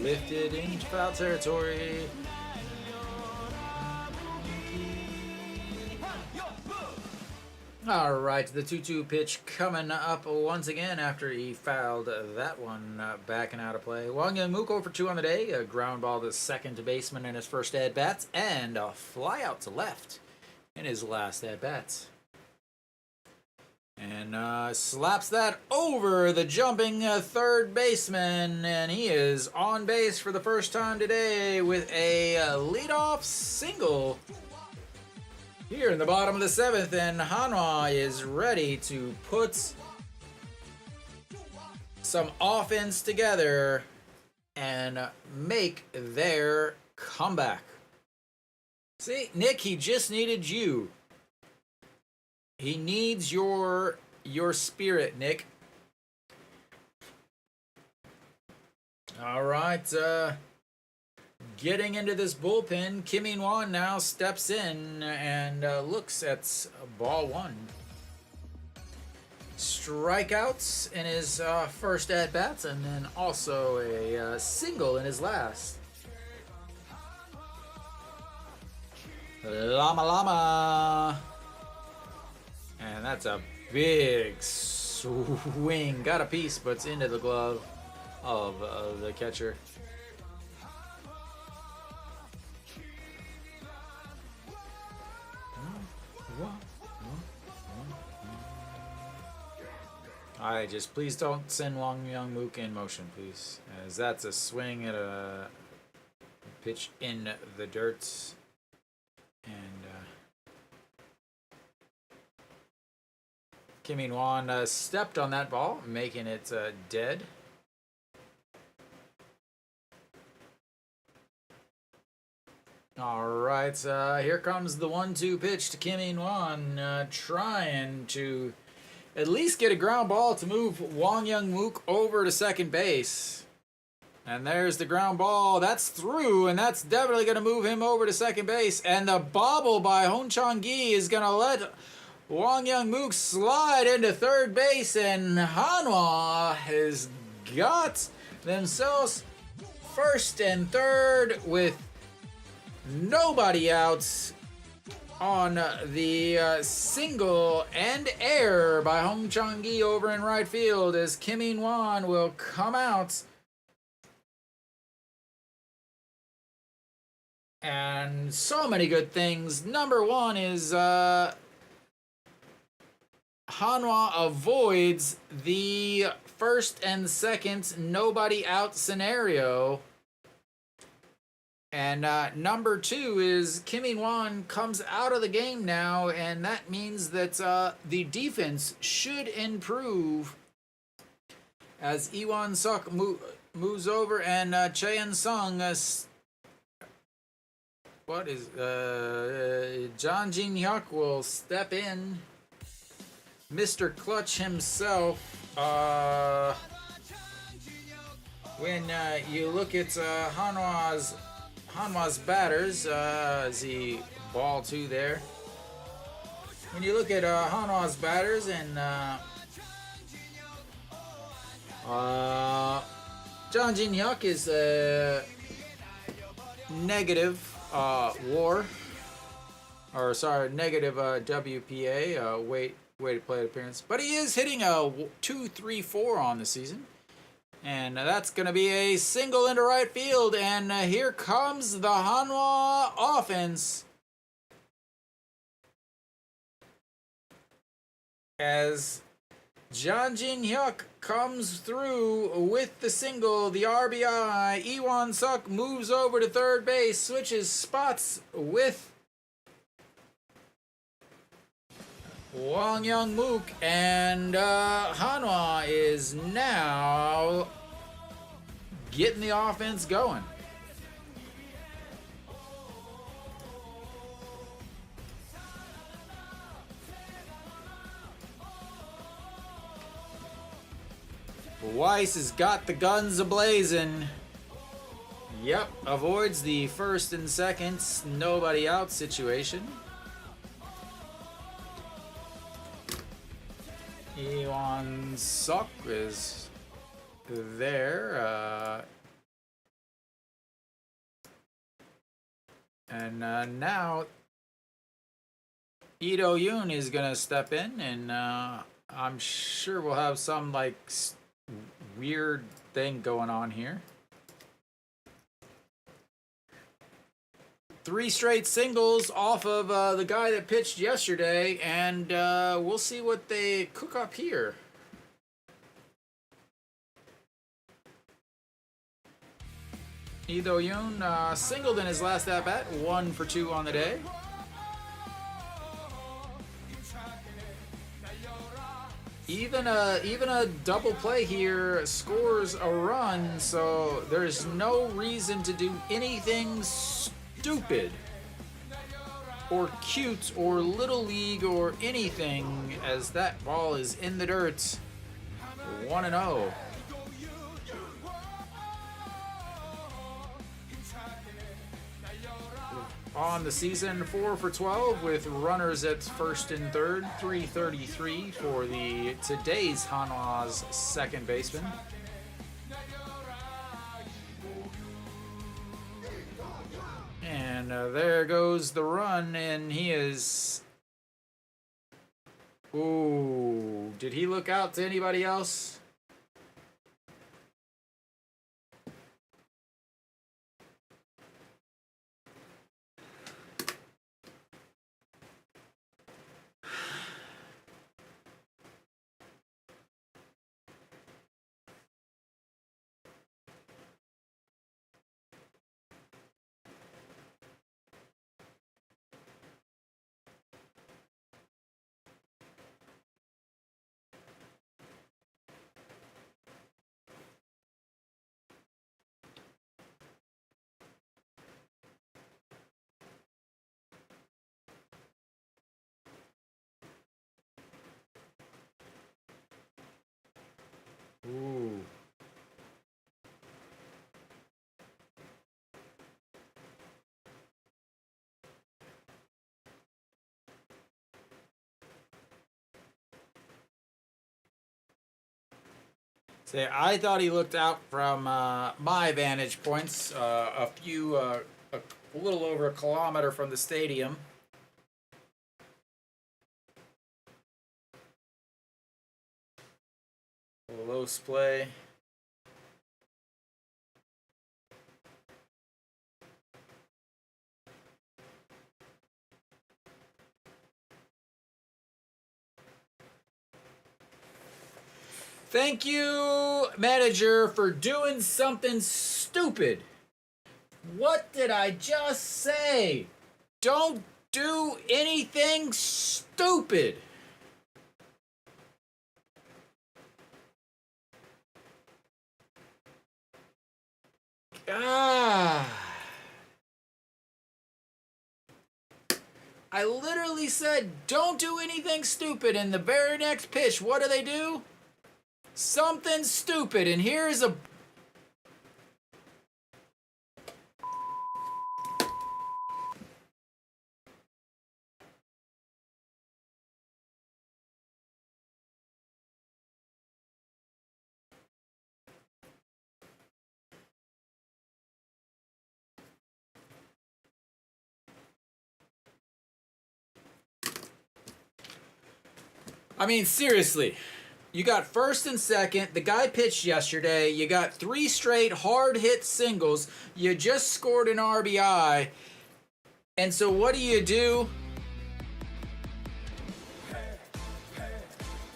Lifted into foul territory. All right, the 2-2 pitch coming up once again after he fouled that one backing out of play. Wang Young-mook 0 for 2 on the day. A ground ball to second baseman in his first at-bats, and a fly out to left in his last at-bats. And slaps that over the jumping third baseman, and he is on base for the first time today with a leadoff single here in the bottom of the 7th, and Hanwha is ready to put some offense together and make their comeback. See, Nick, he just needed you. He needs your spirit, Nick. All right, getting into this bullpen, Kim In-won now steps in and looks at ball 1. Strikeouts in his first at-bats, and then also a single in his last. Llama Llama. And that's a big swing. Got a piece, but it's into the glove of the catcher. Alright, just please don't send Wang Young-mook in motion, please. As that's a swing at a pitch in the dirt. And Kim In-won stepped on that ball, making it dead. All right, here comes the 1-2 pitch to Kim In-won, trying to at least get a ground ball to move Wang Young-mook over to second base. And there's the ground ball. That's through, and that's definitely going to move him over to second base. And the bobble by Hong Chang-gi is going to let Wang Young-mook slide into third base, and Hanwha has got themselves first and third with nobody out on the single and air by Hong Chang-gi over in right field, as Kim In-won will come out. And so many good things. Number one is Hanwha avoids the first and second nobody out scenario. And number two is Kim In-won comes out of the game now, and that means that the defense should improve as Iwan Suk moves over, and Chaeun Sung John Jin-hyuk will step in. Mr. Clutch himself. When you look at Hanwha's batters, is he ball 2 there? When you look at Hanwha's batters, and John Jin-hyuk is negative WAR, or sorry, negative WPA, weighted plate appearance, but he is hitting a 2.34 on the season. And that's going to be a single into right field. And here comes the Hanwha offense, as John Jin-hyuk comes through with the single, the RBI. Iwan Suk moves over to third base, switches spots with Wang Young-mook, and Hanwha is now getting the offense going. Weiss has got the guns a-blazing. Yep, avoids the first and second nobody out situation. Iwan Suk is there. And now Ito Yoon is going to step in, and I'm sure we'll have some like weird thing going on here. 3 straight singles off of the guy that pitched yesterday, and we'll see what they cook up here. Lee Do-yoon singled in his last at-bat, 1 for 2 on the day. Even a double play here scores a run, so there's no reason to do anything stupid or cute or little league or anything, as that ball is in the dirt. 1-0. On the season, 4 for 12 with runners at first and third, 333 for today's Hanwha's second baseman. And there goes the run, and he is... Ooh, did he look out to anybody else? Ooh. Say, I thought he looked out from my vantage points, a little over a kilometer from the stadium. Low splay. Thank you, manager, for doing something stupid. What did I just say? Don't do anything stupid. I literally said, don't do anything stupid. In the very next pitch, what do? Something stupid. And here's a... I mean, seriously. You got first and second. The guy pitched yesterday. You got 3 straight hard-hit singles. You just scored an RBI. And so what do?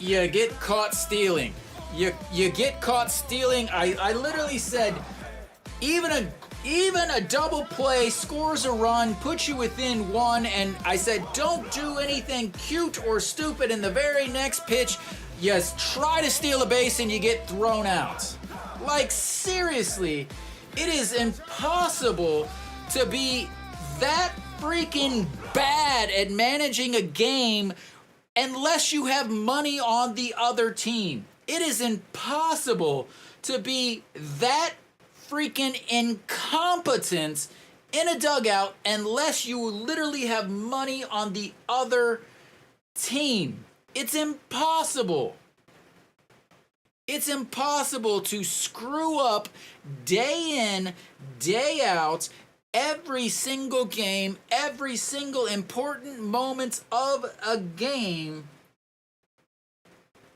You get caught stealing. You get caught stealing. I literally said, even a double play scores a run, puts you within 1, and I said, don't do anything cute or stupid. In the very next pitch, you try to steal a base and you get thrown out. Like, seriously, it is impossible to be that freaking bad at managing a game unless you have money on the other team. It is impossible to be that freaking incompetent in a dugout unless you literally have money on the other team. It's impossible. It's impossible to screw up day in, day out, every single game, every single important moment of a game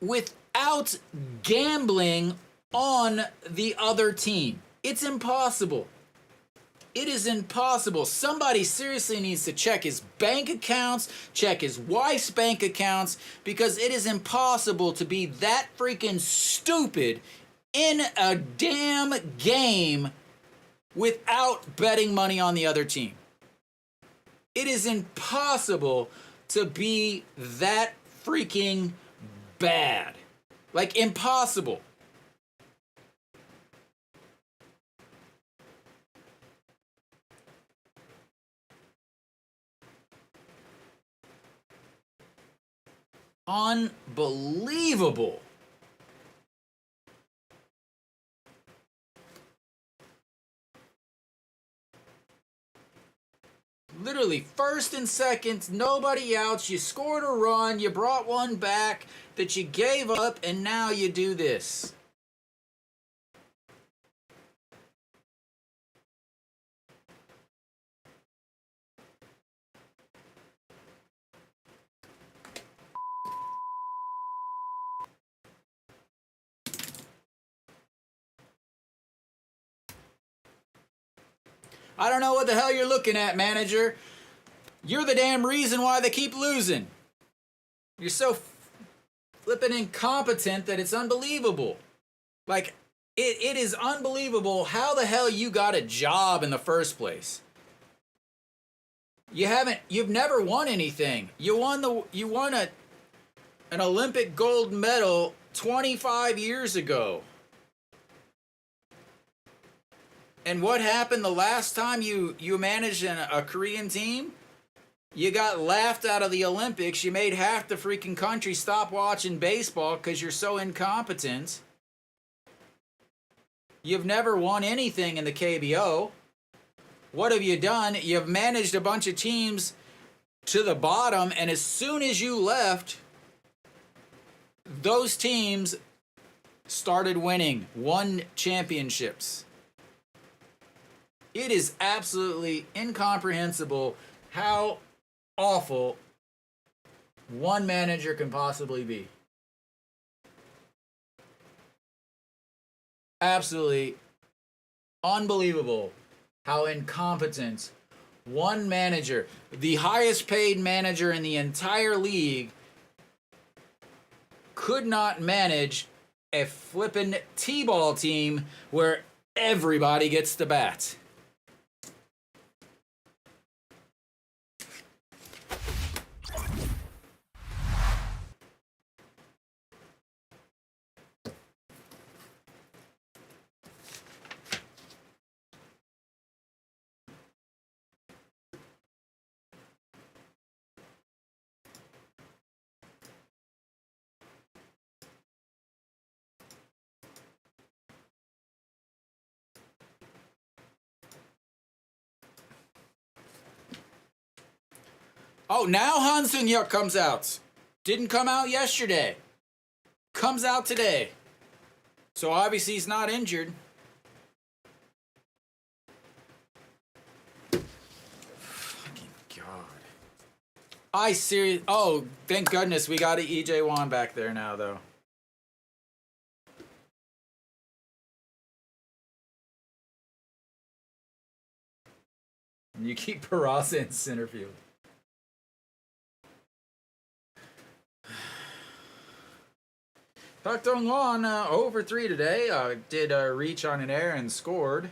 without gambling on the other team. It's impossible. It is impossible. Somebody seriously needs to check his bank accounts, check his wife's bank accounts, because it is impossible to be that freaking stupid in a damn game without betting money on the other team. It is impossible to be that freaking bad. Like, impossible. Unbelievable. Literally, first and second, nobody outs. You scored a run, you brought one back that you gave up, and now you do this. I don't know what the hell you're looking at, manager. You're the damn reason why they keep losing. You're so flippin' incompetent that it's unbelievable. Like, it is unbelievable how the hell you got a job in the first place. You've never won anything. You won an Olympic gold medal 25 years ago. And what happened the last time you managed a Korean team? You got laughed out of the Olympics. You made half the freaking country stop watching baseball because you're so incompetent. You've never won anything in the KBO. What have you done? You've managed a bunch of teams to the bottom, and as soon as you left, those teams started winning, won championships. It is absolutely incomprehensible how awful one manager can possibly be. Absolutely unbelievable how incompetent one manager, the highest paid manager in the entire league, could not manage a flippin' T-ball team where everybody gets the bat. Oh, now Han Sung-hyuk comes out. Didn't come out yesterday. Comes out today. So obviously he's not injured. Fucking God. Oh, thank goodness we got an EJ Wan back there now, though. You keep Peraza in center field. Park Dong-won 0 for 3 today. Did reach on an air and scored.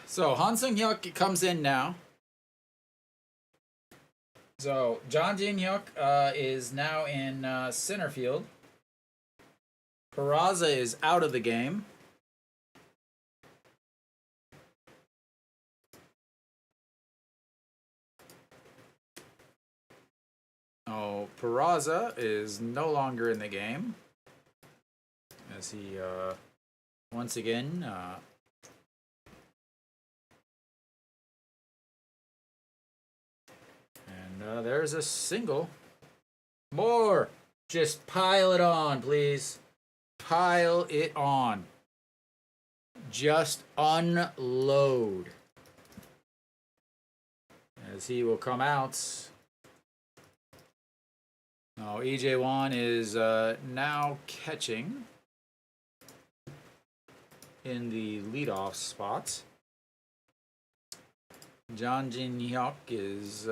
So Han Sung-hyuk comes in now. So John Jin-hyuk is now in center field. Peraza is out of the game. Oh, Peraza is no longer in the game. as he once again and there's a single. More. Just pile it on, please. Pile it on. Just unload. As he will come out. Now, EJ1 is now catching in the leadoff spot. John Jin Hyuk is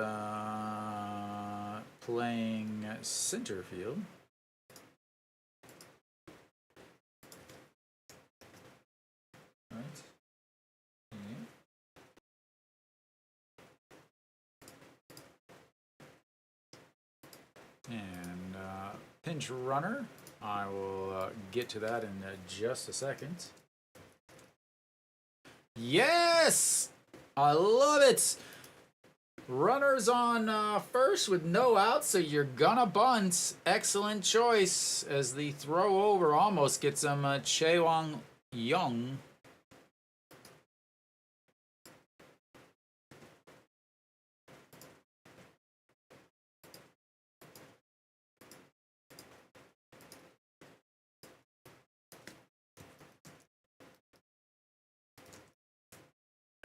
playing center field. Right. Yeah. And pinch runner. I will get to that in just a second. Yes! I love it! Runners on first with no outs, so you're gonna bunt. Excellent choice as the throw over almost gets him Chaewon Young.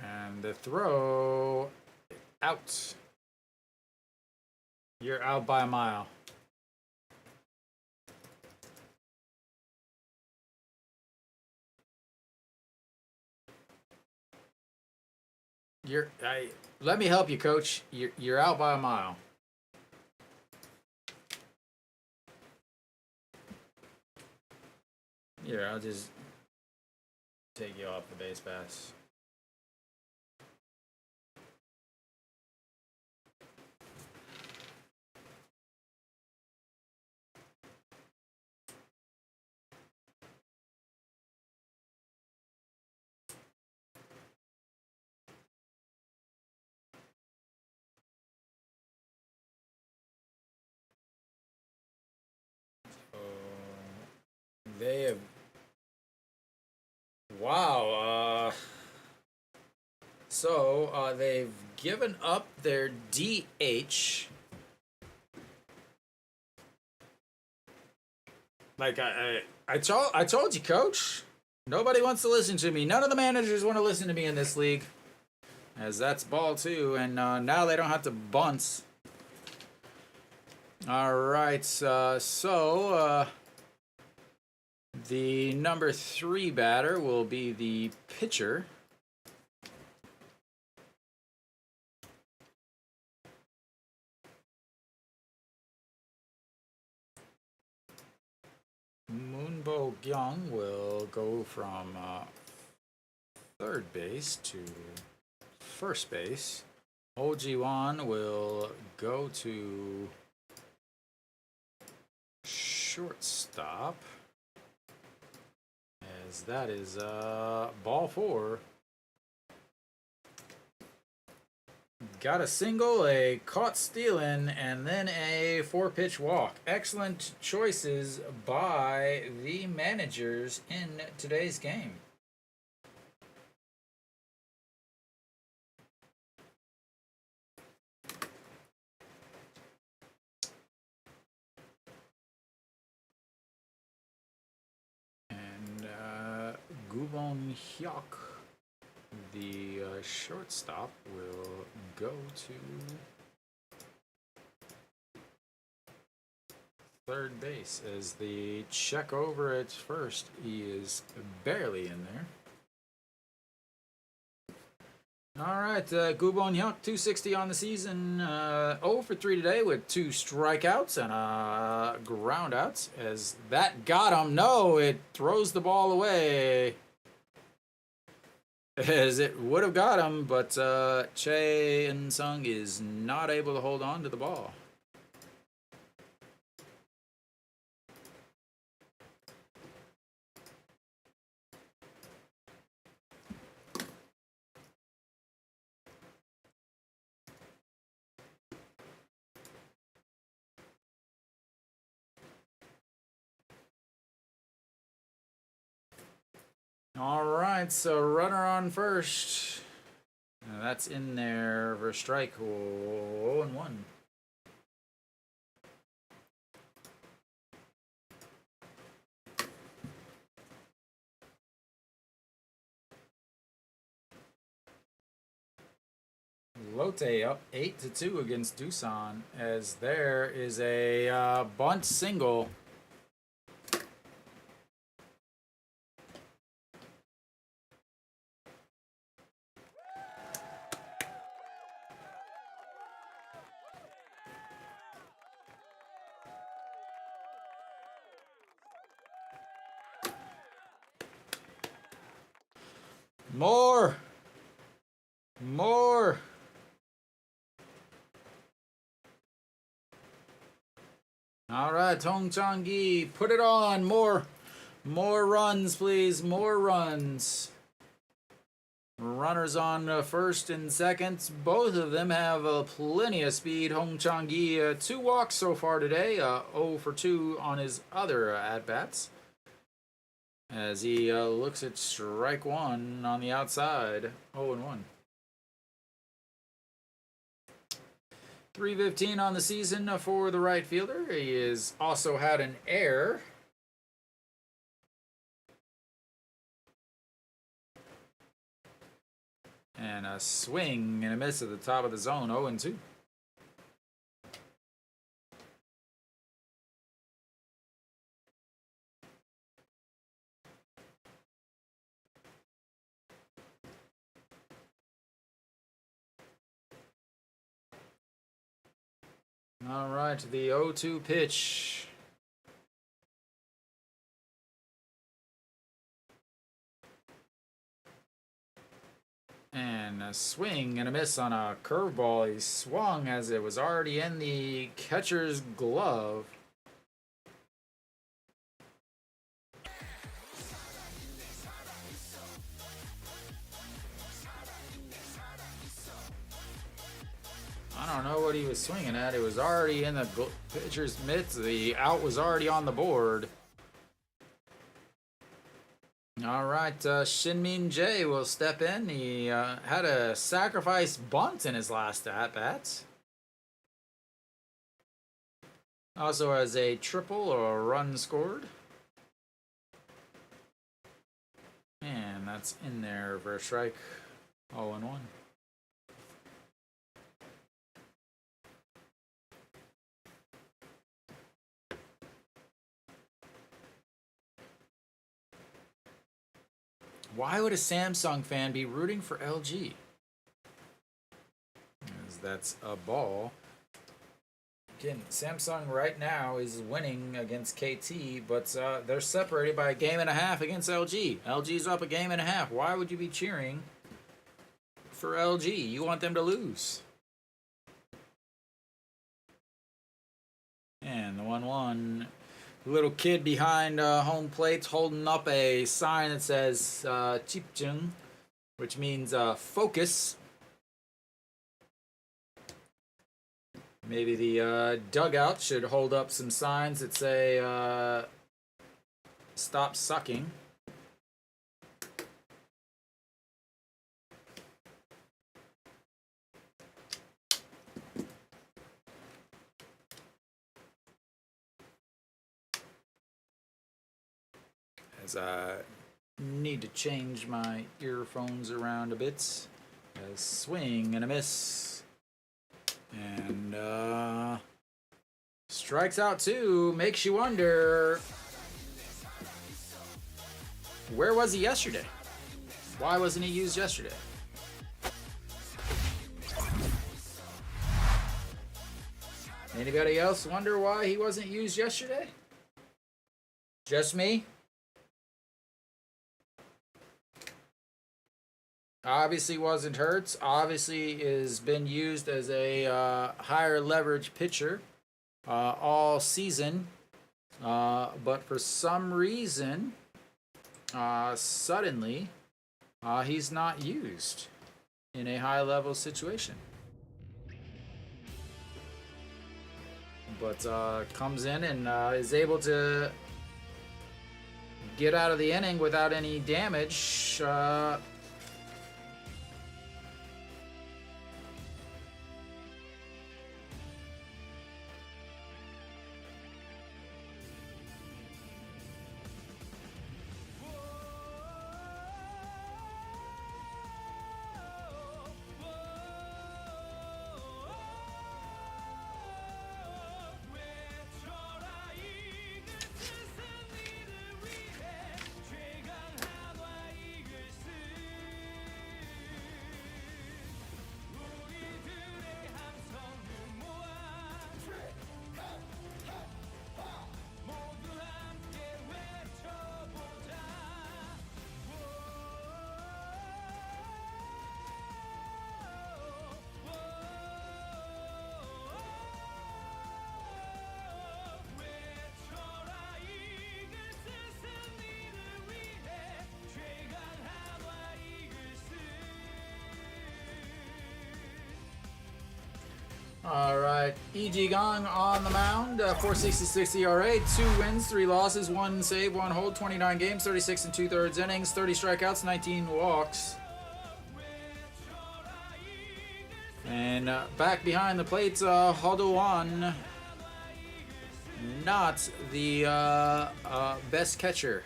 And the throw out. You're out by a mile. Let me help you, coach. You're out by a mile. Here, I'll just take you off the base pass. They have. Wow. So they've given up their DH. Like I told you, coach. Nobody wants to listen to me. None of the managers want to listen to me in this league. As that's ball two, and now they don't have to bunt. All right, so the number 3 batter will be the pitcher. Moonbo Gyung will go from third base to first base. Oh Ji-won will go to shortstop. As that is ball 4. Got a single, a caught stealing, and then a 4-pitch walk. Excellent choices by the managers in today's game. And Gubon Hyuk, the shortstop, will go to third base as the check over at first. He is barely in there. All right, Gubon Hyuk, 260 on the season, 0 for 3 today with 2 strikeouts and groundouts. As that got him. No, it throws the ball away. As it would have got him, but Chae In-sung is not able to hold on to the ball. All right, so runner on first. That's in there for strike. 0-1. Lotte up 8-2 against Doosan, as there is a bunt single. More. All right, Tong Chang-gi, put it on. More runs, please. More runs. Runners on first and second. Both of them have plenty of speed. Hong Chang-gi, 2 walks so far today. 0 for 2 on his other at-bats. As he looks at strike 1 on the outside. 0-1. 315 on the season for the right fielder. He has also had an error. And a swing and a miss at the top of the zone. 0-2. All right, the 0-2 pitch. And a swing and a miss on a curveball. He swung as it was already in the catcher's glove. I don't know what he was swinging at. It was already in the pitcher's mitts. The out was already on the board. All right, Shin-Min Jae will step in. He had a sacrifice bunt in his last at-bats. Also has a triple or a run scored. And that's in there for a strike. 0-1. Why would a Samsung fan be rooting for LG? As that's a ball. Again, Samsung right now is winning against KT, but they're separated by a game and a half against LG. LG's up a game and a half. Why would you be cheering for LG? You want them to lose. And the 1-1. Little kid behind home plate holding up a sign that says "Chipjung," which means focus. Maybe the dugout should hold up some signs that say "Stop sucking." As I need to change my earphones around a bit. A swing and a miss. And strikes out 2. Makes you wonder, where was he yesterday? Why wasn't he used yesterday? Anybody else wonder why he wasn't used yesterday? Just me? Obviously wasn't hurt. Obviously has been used as a higher leverage pitcher all season. But for some reason, suddenly, he's not used in a high level situation. But comes in and is able to get out of the inning without any damage. All right, E.G. Gong on the mound, 4.66 ERA, 2 wins, 3 losses, 1 save, 1 hold, 29 games, 36 and 2/3 innings, 30 strikeouts, 19 walks. And back behind the plate, Hodowan, not the best catcher.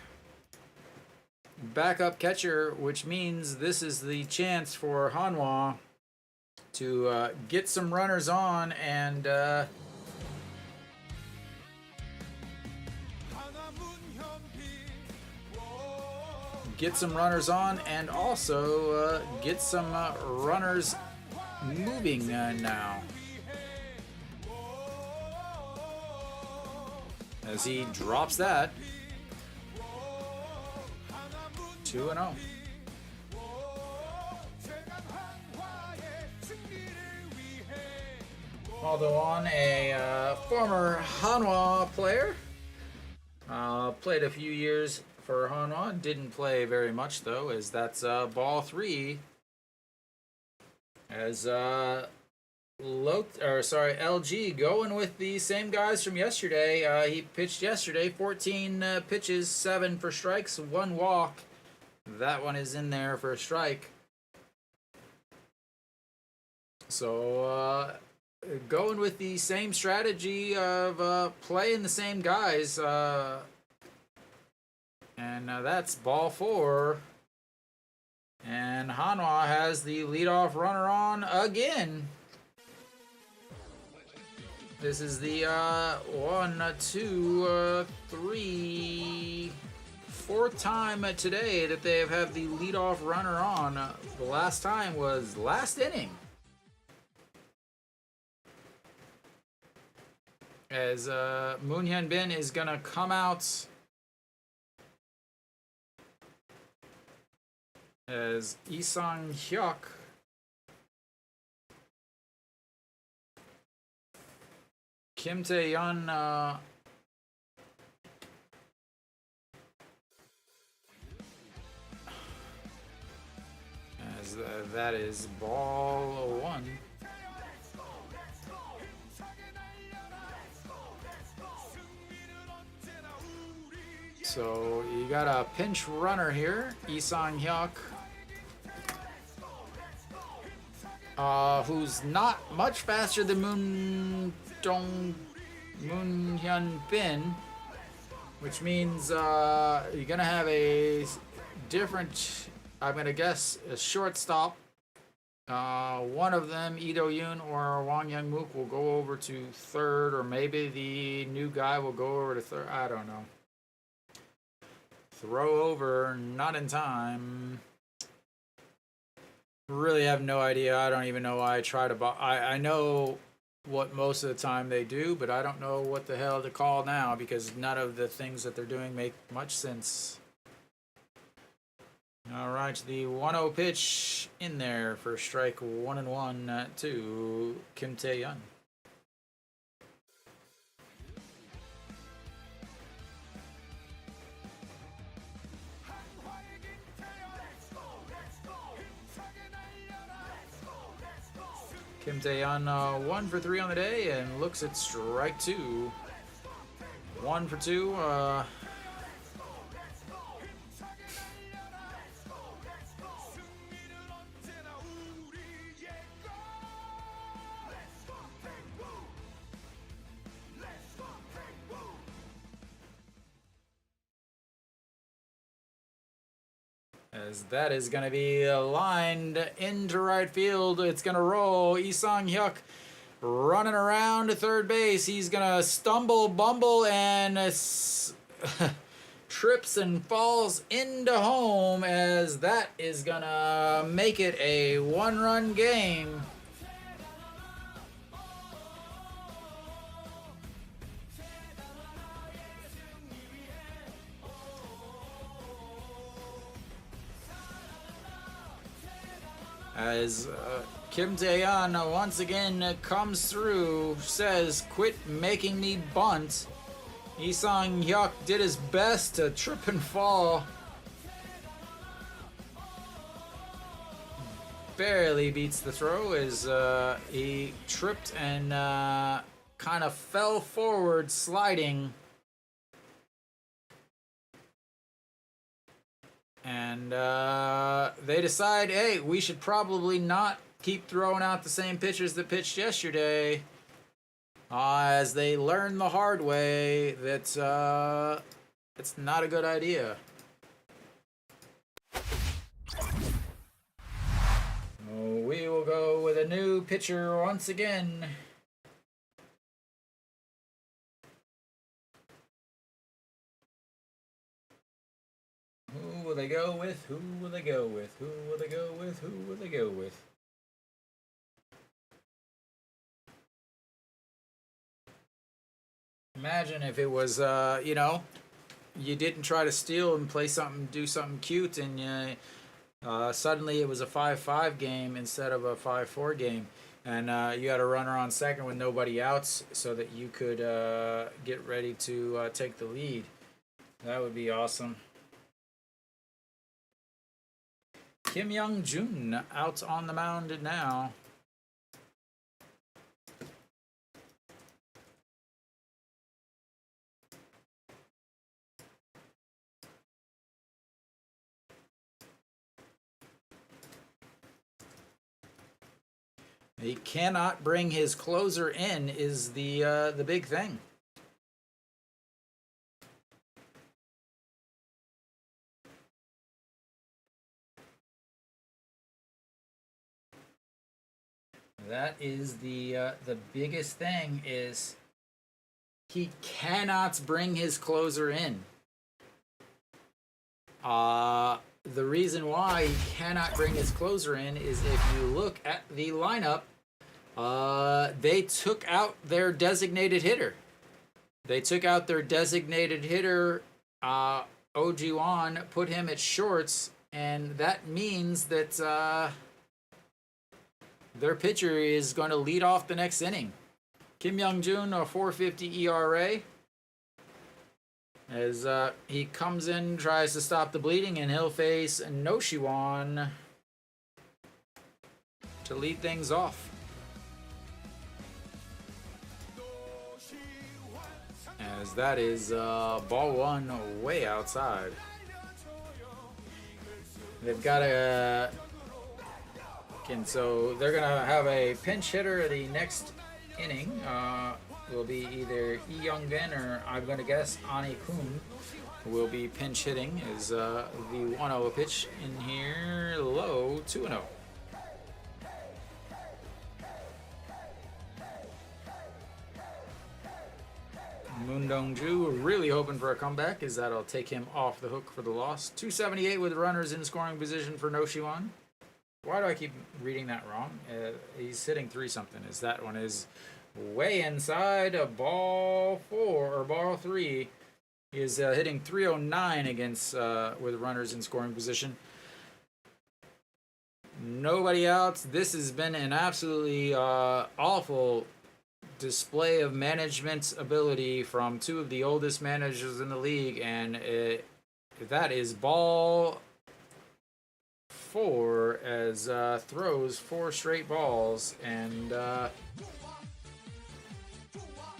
Backup catcher, which means this is the chance for Hanwha to get some runners on and also get some runners moving now. As he drops that. 2-0. Although on a former Hanwha player, played a few years for Hanwha, didn't play very much though, as that's ball 3. As LG going with the same guys from yesterday. He pitched yesterday, 14 pitches, 7 for strikes, 1 walk. That one is in there for a strike. So going with the same strategy of playing the same guys, and that's ball 4. And Hanwha has the leadoff runner on again. This is the 1, 2, 3, 4th time today that they have had the leadoff runner on. The last time was last inning, as Moon Hyun Bin is gonna come out as Lee Sang Hyuk Kim Tae-yeon as that is ball 1. So you got a pinch runner here, Lee Sang Hyuk, who's not much faster than Moon Hyun Bin, which means you're gonna have a different, I'm gonna guess, a shortstop. One of them, Lee Do-yoon or Wang Young-mook, will go over to third, or maybe the new guy will go over to third. I don't know. Throw over, not in time. Really have no idea. I don't even know why I try to. I know what most of the time they do, but I don't know what the hell to call now, because none of the things that they're doing make much sense. All right, the 1-0 pitch in there for strike 1-1 to Kim Tae-yeon. Kim Tae-yeon 1 for 3 on the day and looks at strike 2. 1 for 2. As that is going to be lined into right field. It's going to roll. Isang Hyuk running around to third base. He's going to stumble, bumble, and trips and falls into home, as that is going to make it a one-run game. As Kim Tae-yeon once again comes through, says, "Quit making me bunt." Isang Hyuk did his best to trip and fall. Barely beats the throw as he tripped and kind of fell forward, sliding. And they decide, hey, we should probably not keep throwing out the same pitchers that pitched yesterday. As they learn the hard way that it's not a good idea. We will go with a new pitcher once again. Who will they go with? Who will they go with? Who will they go with? Who will they go with? Imagine if it was, you didn't try to steal and play something, do something cute, and suddenly it was a 5-5 game instead of a 5-4 game, and you had a runner on second with nobody outs so that you could get ready to take the lead. That would be awesome. Kim Young-jun out on the mound now. He cannot bring his closer in is the big thing. That is the biggest thing, is he cannot bring his closer in. The reason why he cannot bring his closer in is if you look at the lineup, they took out their designated hitter. They took out their designated hitter, Ojiwan, put him at shorts, and that means that their pitcher is going to lead off the next inning. Kim Young-jun, a 4.50 ERA. As he comes in, tries to stop the bleeding, and he'll face Noshiwan to lead things off. As that is ball one way outside. They've got a... so they're going to have a pinch hitter the next inning. Will be either Lee Young-bin or, I'm going to guess, Ani Kun will be pinch hitting. Is the 1-0 pitch in here, low, 2-0. Moon Dong-ju really hoping for a comeback, as that'll take him off the hook for the loss. 278 with runners in scoring position for Noshiwan. Why do I keep reading that wrong? He's hitting 3-something. Is that one is way inside a ball 4 or ball 3. He is hitting 309 against with runners in scoring position. Nobody else. This has been an absolutely awful display of management ability from two of the oldest managers in the league, and that is ball 4 as throws 4 straight balls, and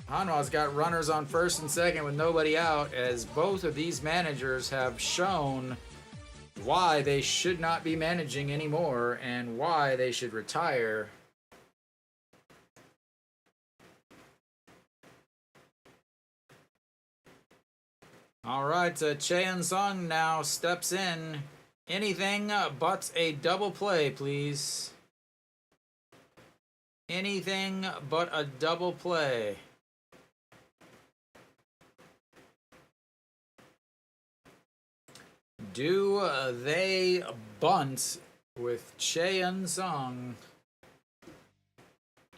Hanwha's got runners on first and second with nobody out, as both of these managers have shown why they should not be managing anymore and why they should retire. All right, Chaeun Sung now steps in. Anything but a double play, please. Anything but a double play. Do they bunt with Cheon Sung?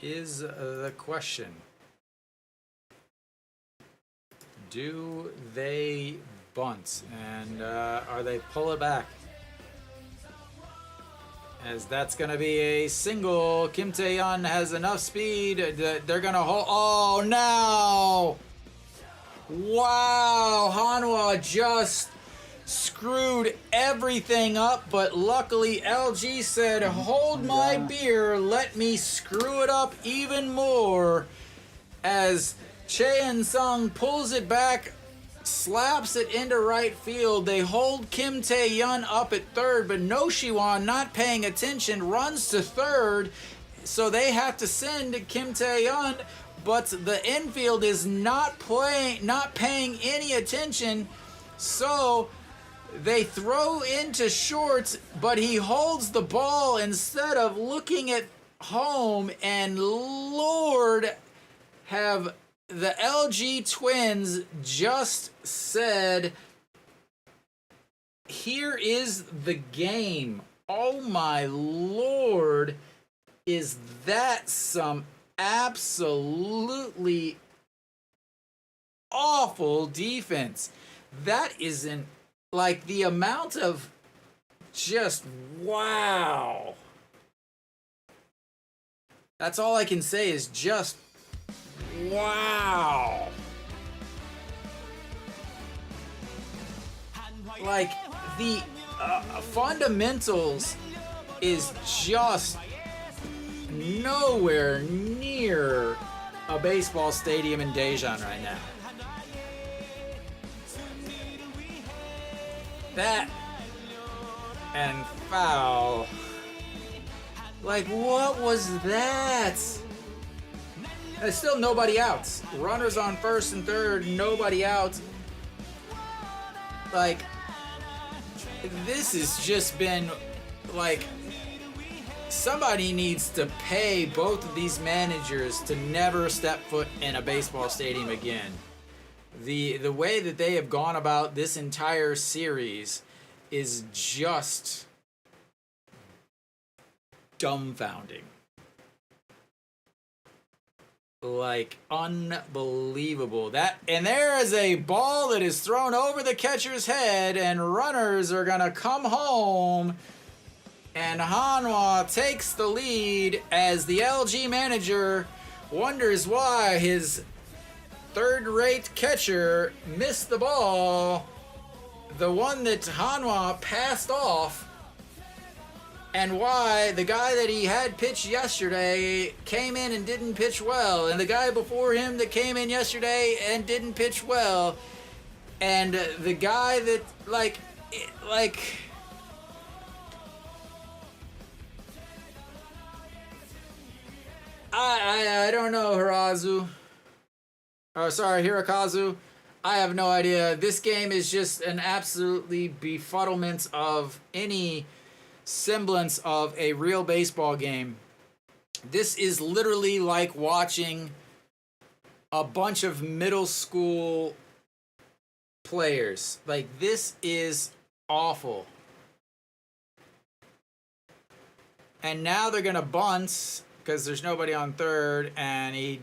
Is the question. Do they bunt? And are they pull it back? As that's going to be a single. Kim Tae-yeon has enough speed that they're going to hold. Oh, no! Wow! Hanwha just screwed everything up, but luckily LG said, hold my beer, let me screw it up even more. As Cheon Sung pulls it back, slaps it into right field. They hold Kim Tae-yeon up at third, but No Siwon, not paying attention, runs to third. So they have to send Kim Tae-yeon, but the infield is not paying any attention. So they throw into shorts, but he holds the ball instead of looking at home. And Lord, have the LG Twins just said, here is the game. Oh my Lord, is that some absolutely awful defense? That isn't, like, the amount of just wow. That's all I can say is just wow. Like, the fundamentals is just nowhere near a baseball stadium in Daejeon right now. That and foul. Like, what was that? There's still nobody out. Runners on first and third, nobody out. Like, this has just been, like, somebody needs to pay both of these managers to never step foot in a baseball stadium again. The way that they have gone about this entire series is just dumbfounding. Like, unbelievable. And there is a ball that is thrown over the catcher's head, and runners are gonna come home, and Hanwha takes the lead as the LG manager wonders why his third-rate catcher missed the ball, the one that Hanwha passed off, and why the guy that he had pitched yesterday came in and didn't pitch well, and the guy before him that came in yesterday and didn't pitch well, and the guy that, like I don't know, Hirakazu. I have no idea. This game is just an absolutely befuddlement of any semblance of a real baseball game. This is literally like watching a bunch of middle school players. Like, this is awful. And now they're going to bunt because there's nobody on third, and he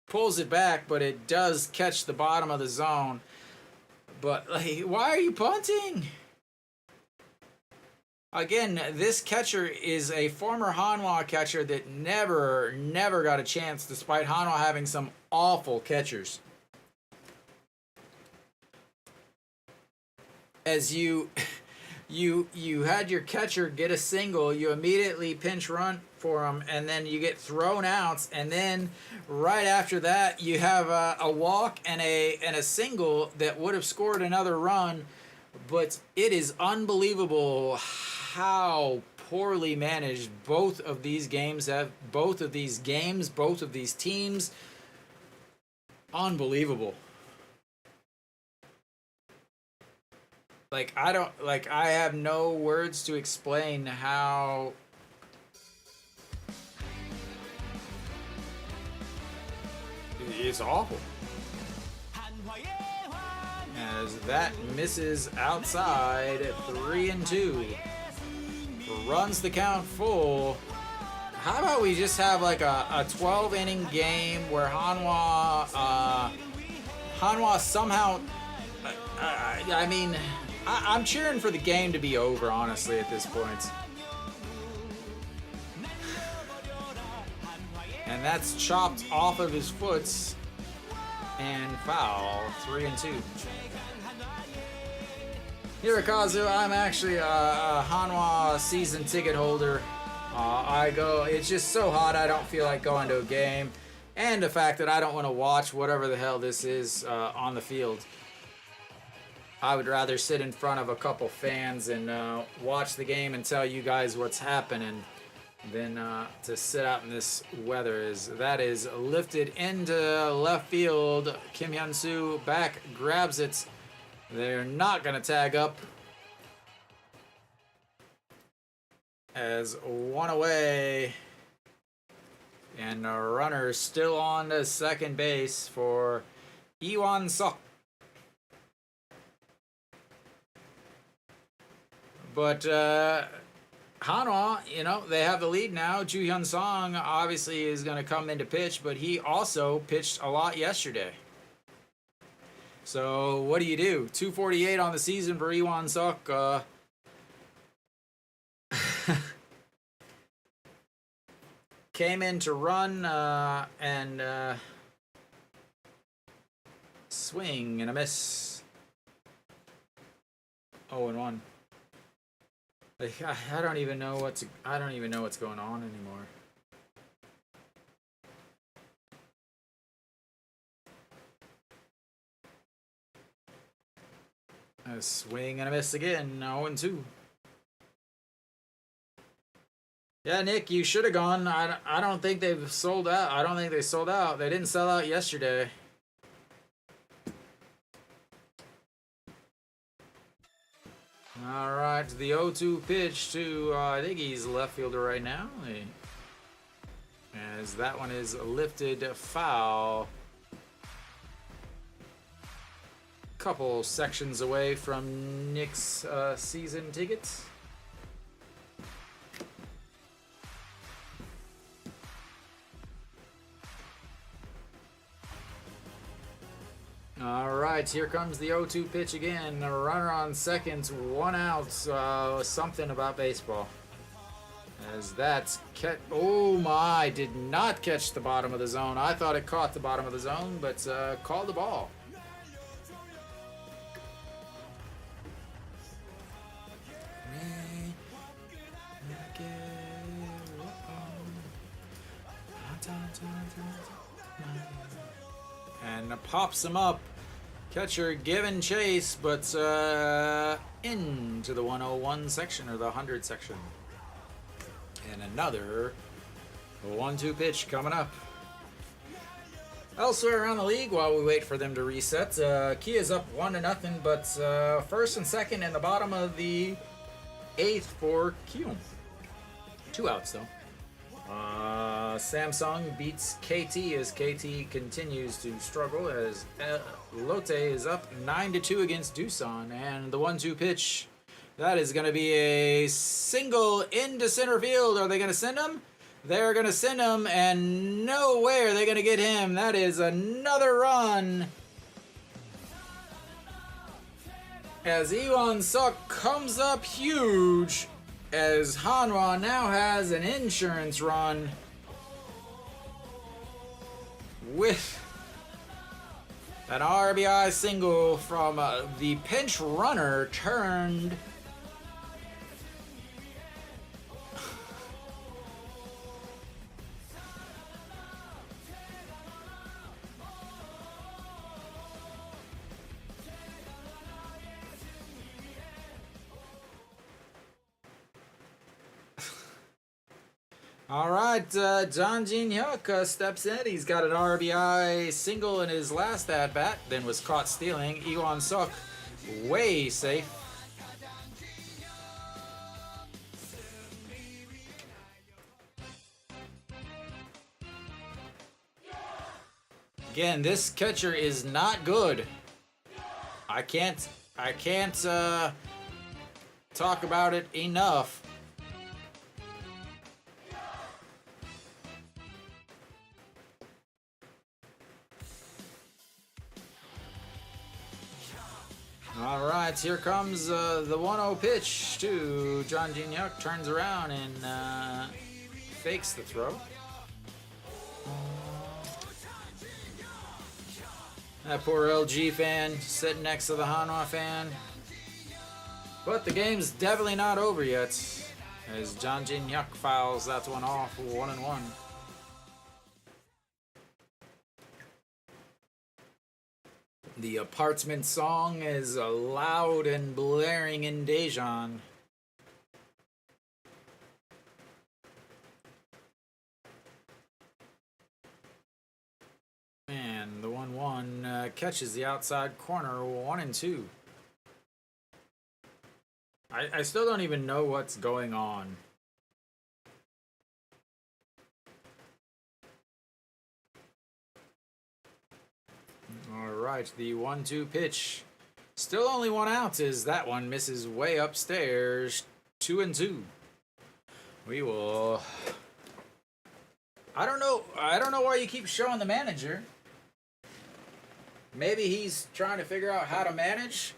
pulls it back, but it does catch the bottom of the zone. But, like, why are you punting? Again, this catcher is a former Hanwha catcher that never got a chance, despite Hanwha having some awful catchers. As you had your catcher get a single, you immediately pinch run for him, and then you get thrown out, and then right after that you have a walk and a single that would have scored another run. But it is unbelievable how poorly managed both of these teams. Unbelievable. like I don't like I have no words to explain how it's awful. As that misses outside, 3-2. Runs the count full. How about we just have like a 12 inning game where Hanwha somehow. I mean, I'm cheering for the game to be over, honestly, at this point. And that's chopped off of his foot and foul. 3-2. Hirokazu, I'm actually a Hanwha season ticket holder. It's just so hot I don't feel like going to a game. And the fact that I don't want to watch whatever the hell this is on the field. I would rather sit in front of a couple fans and watch the game and tell you guys what's happening than to sit out in this weather. That is lifted into left field. Kim Hyun-soo back, grabs it. They're not going to tag up. As one away. And the runner still on to second base for Iwan Sok. But Hanwha, they have the lead now. Ju Hyun Song obviously is going to come into pitch, but he also pitched a lot yesterday. So what do you do? 248 on the season for Iwan Sok. Came in to run and swing and a miss. 0-1. I don't even know what's going on anymore. A swing and a miss again. 0-2. Yeah, Nick, you should have gone. I don't think they've sold out. I don't think they sold out. They didn't sell out yesterday. All right, the 0-2 pitch to, I think he's left fielder right now. As that one is lifted foul. Couple sections away from Nick's season tickets. All right, here comes the 0-2 pitch again. A runner on second, 1 out. Something about baseball. As that's oh my, did not catch the bottom of the zone. I thought it caught the bottom of the zone, but called the ball. And pops him up. Catcher giving chase, but into the 101 section, or the 100 section. And another 1-2 pitch coming up. Elsewhere around the league, while we wait for them to reset, Kia's up 1-0, but first and second in the bottom of the 8th for Kyung. 2 outs, though. Samsung beats KT as KT continues to struggle as Lotte is up 9-2 against Doosan, and the 1-2 pitch, that is going to be a single into center field. Are they going to send him? They're going to send him, and no way are they going to get him. That is another run as Iwan Sok comes up huge, as Hanwha now has an insurance run with an RBI single from the pinch runner turned All right, John Jin-hyuk steps in. He's got an RBI single in his last at-bat, then was caught stealing. Iwan Sok way safe. Again, this catcher is not good. I can't talk about it enough. All right, here comes the 1-0 pitch to John Jin Hyuk. Turns around and fakes the throw. That poor LG fan sitting next to the Hanwha fan. But the game's definitely not over yet, as John Jin Hyuk fouls that one off 1-1. The apartment song is loud and blaring in Daejeon. And the 1-1 catches the outside corner, 1-2. I still don't even know what's going on. Alright, the 1-2 pitch. Still only 1 out as that one misses way upstairs. 2-2. We will... I don't know why you keep showing the manager. Maybe he's trying to figure out how to manage.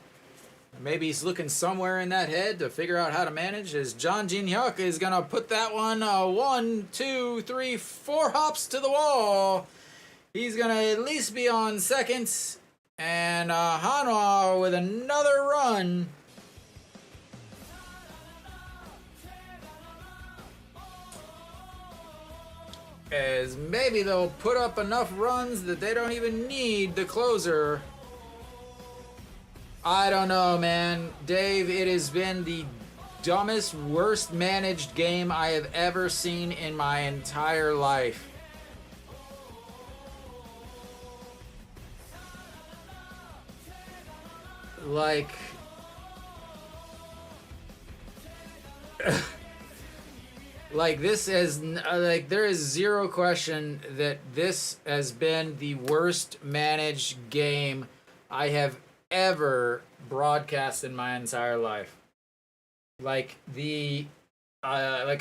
Maybe he's looking somewhere in that head to figure out how to manage. As John Jin Hyuk is going to put that one 1, 2, 3, 4 hops to the wall. He's going to at least be on second. And Hanwha with another run. As maybe they'll put up enough runs that they don't even need the closer. I don't know, man. Dave, it has been the dumbest, worst managed game I have ever seen in my entire life. Like... Like, this is, like, there is zero question that this has been the worst managed game I have ever broadcast in my entire life. Like, I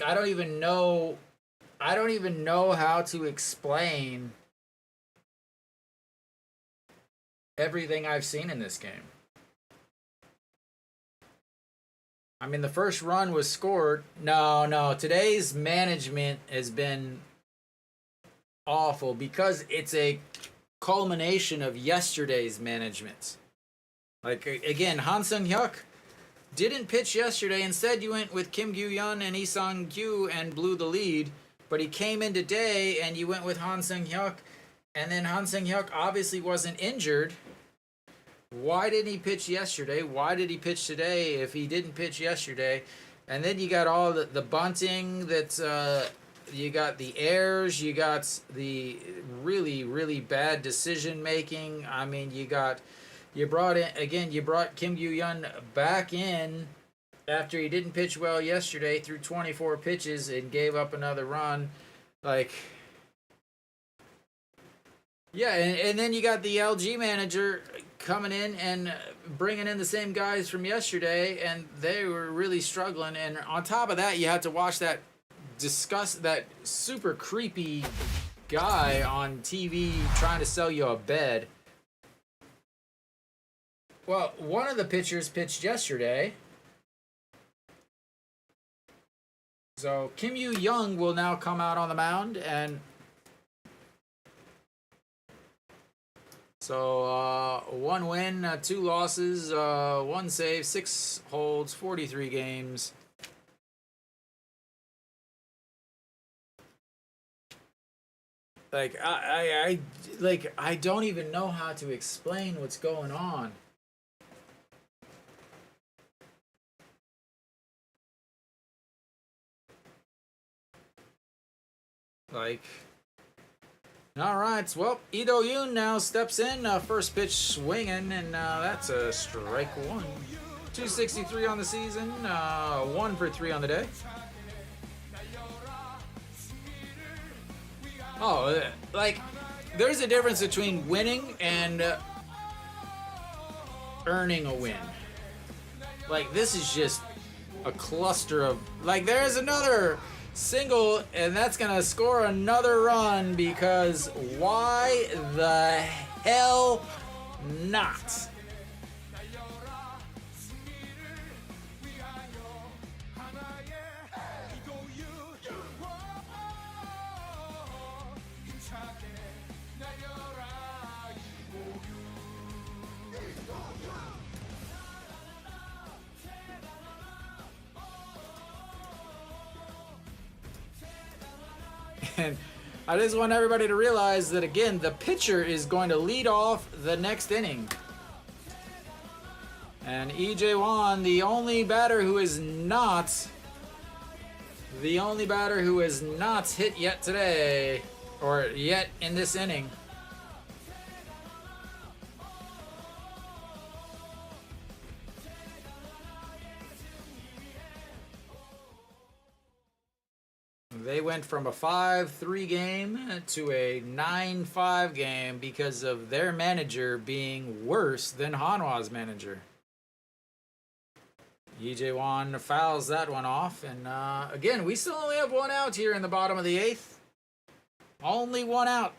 don't even know how to explain everything I've seen in this game. I mean, the first run was scored. No, today's management has been awful because it's a culmination of yesterday's management. Like, again, Han Sung-hyuk didn't pitch yesterday. Instead, you went with Kim Gyu-yeon and Lee Sang-kyu and blew the lead. But he came in today and you went with Han Sung-hyuk. And then Han Sung-hyuk obviously wasn't injured. Why didn't he pitch yesterday? Why did he pitch today if he didn't pitch yesterday? And then you got all the bunting that you got the errors, you got the really, really bad decision making. I mean, you brought Kim Gyu-yeon back in after he didn't pitch well yesterday through 24 pitches and gave up another run. Like, yeah, and then you got the LG manager coming in and bringing in the same guys from yesterday, and they were really struggling. And on top of that, you had to watch that super creepy guy on TV trying to sell you a bed. Well, one of the pitchers pitched yesterday. So Kim Yu-young will now come out on the mound, and so 1 win, 2 losses, 1 save, 6 holds, 43 games. Like I don't even know how to explain what's going on. Like, all right, well, Lee Do-yoon now steps in, first pitch swinging, and that's a strike 1. 263 on the season, 1 for 3 on the day. Oh, like, there's a difference between winning and earning a win. Like, this is just a cluster of, like, there's another single, and that's gonna score another run, because why the hell not? And I just want everybody to realize that, again, the pitcher is going to lead off the next inning. And EJ Wan, the only batter who is not hit yet today, or yet in this inning. They went from a 5-3 game to a 9-5 game because of their manager being worse than Hanwha's manager. EJ Wan fouls that one off, and again, we still only have one out here in the bottom of the 8th. Only one out.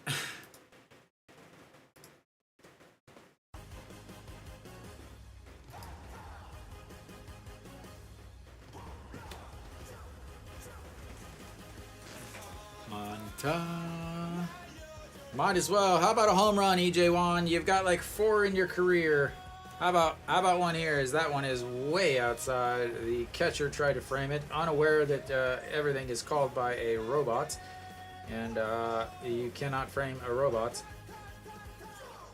Might as well. How about a home run, EJ Wan? You've got like 4 in your career. How about one here? As that one is way outside. The catcher tried to frame it, unaware that everything is called by a robot, and you cannot frame a robot.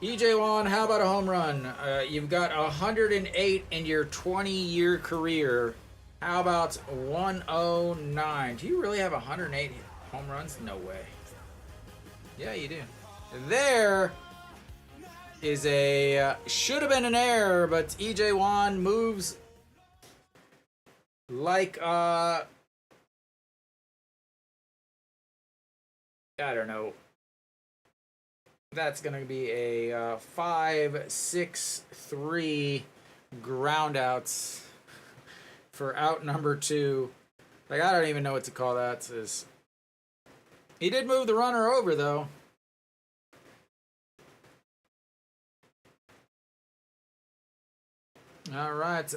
EJ Wan, how about a home run? You've got 108 in your 20-year career. How about 109? Do you really have 108 home runs? No way. Yeah, you do. There is a should have been an error, but EJ Wan moves like I don't know. That's gonna be a 5-6-3 ground outs for out number 2. Like, I don't even know what to call that. He did move the runner over, though. All right,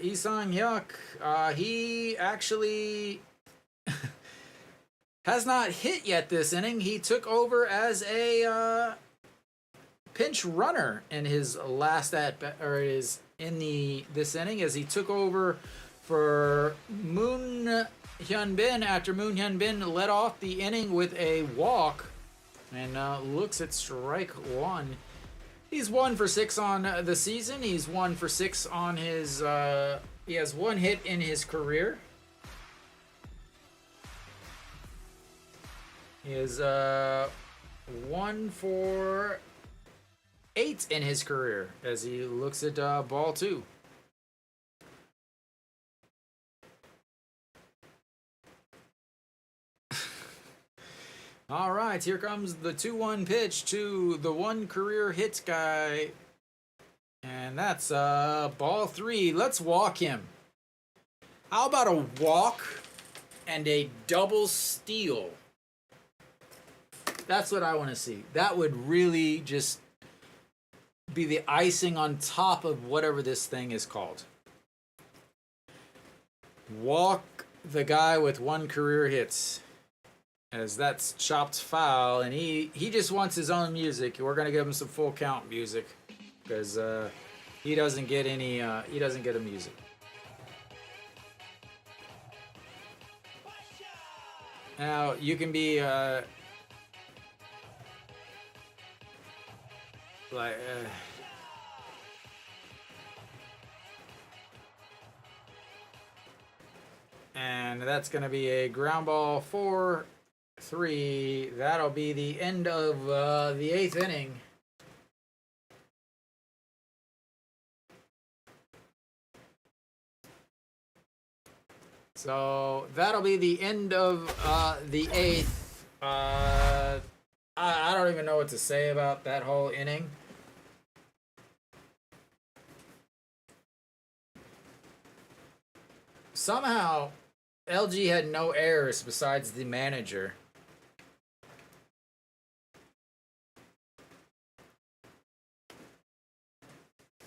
Lee Sang-hyuk, he actually has not hit yet this inning. He took over as a pinch runner in his last this inning, as he took over for Moon Hyun-bin after Moon Hyun-bin led off the inning with a walk, and looks at strike 1. He's 1 for 6 on the season. He's 1 for 6 on his. He has 1 hit in his career. He is 1 for 8 in his career as he looks at ball 2. All right, here comes the 2-1 pitch to the 1 career hit guy. And that's ball 3. Let's walk him. How about a walk and a double steal? That's what I want to see. That would really just be the icing on top of whatever this thing is called. Walk the guy with 1 career hit. As that's chopped foul, and he just wants his own music. We're gonna give him some full count music because he doesn't get any. He doesn't get a music. Now you can be like. And that's gonna be a ground ball 4-3. That'll be the end of the 8th inning. So that'll be the end of the 8th. I don't even know what to say about that whole inning. Somehow, LG had no errors besides the manager.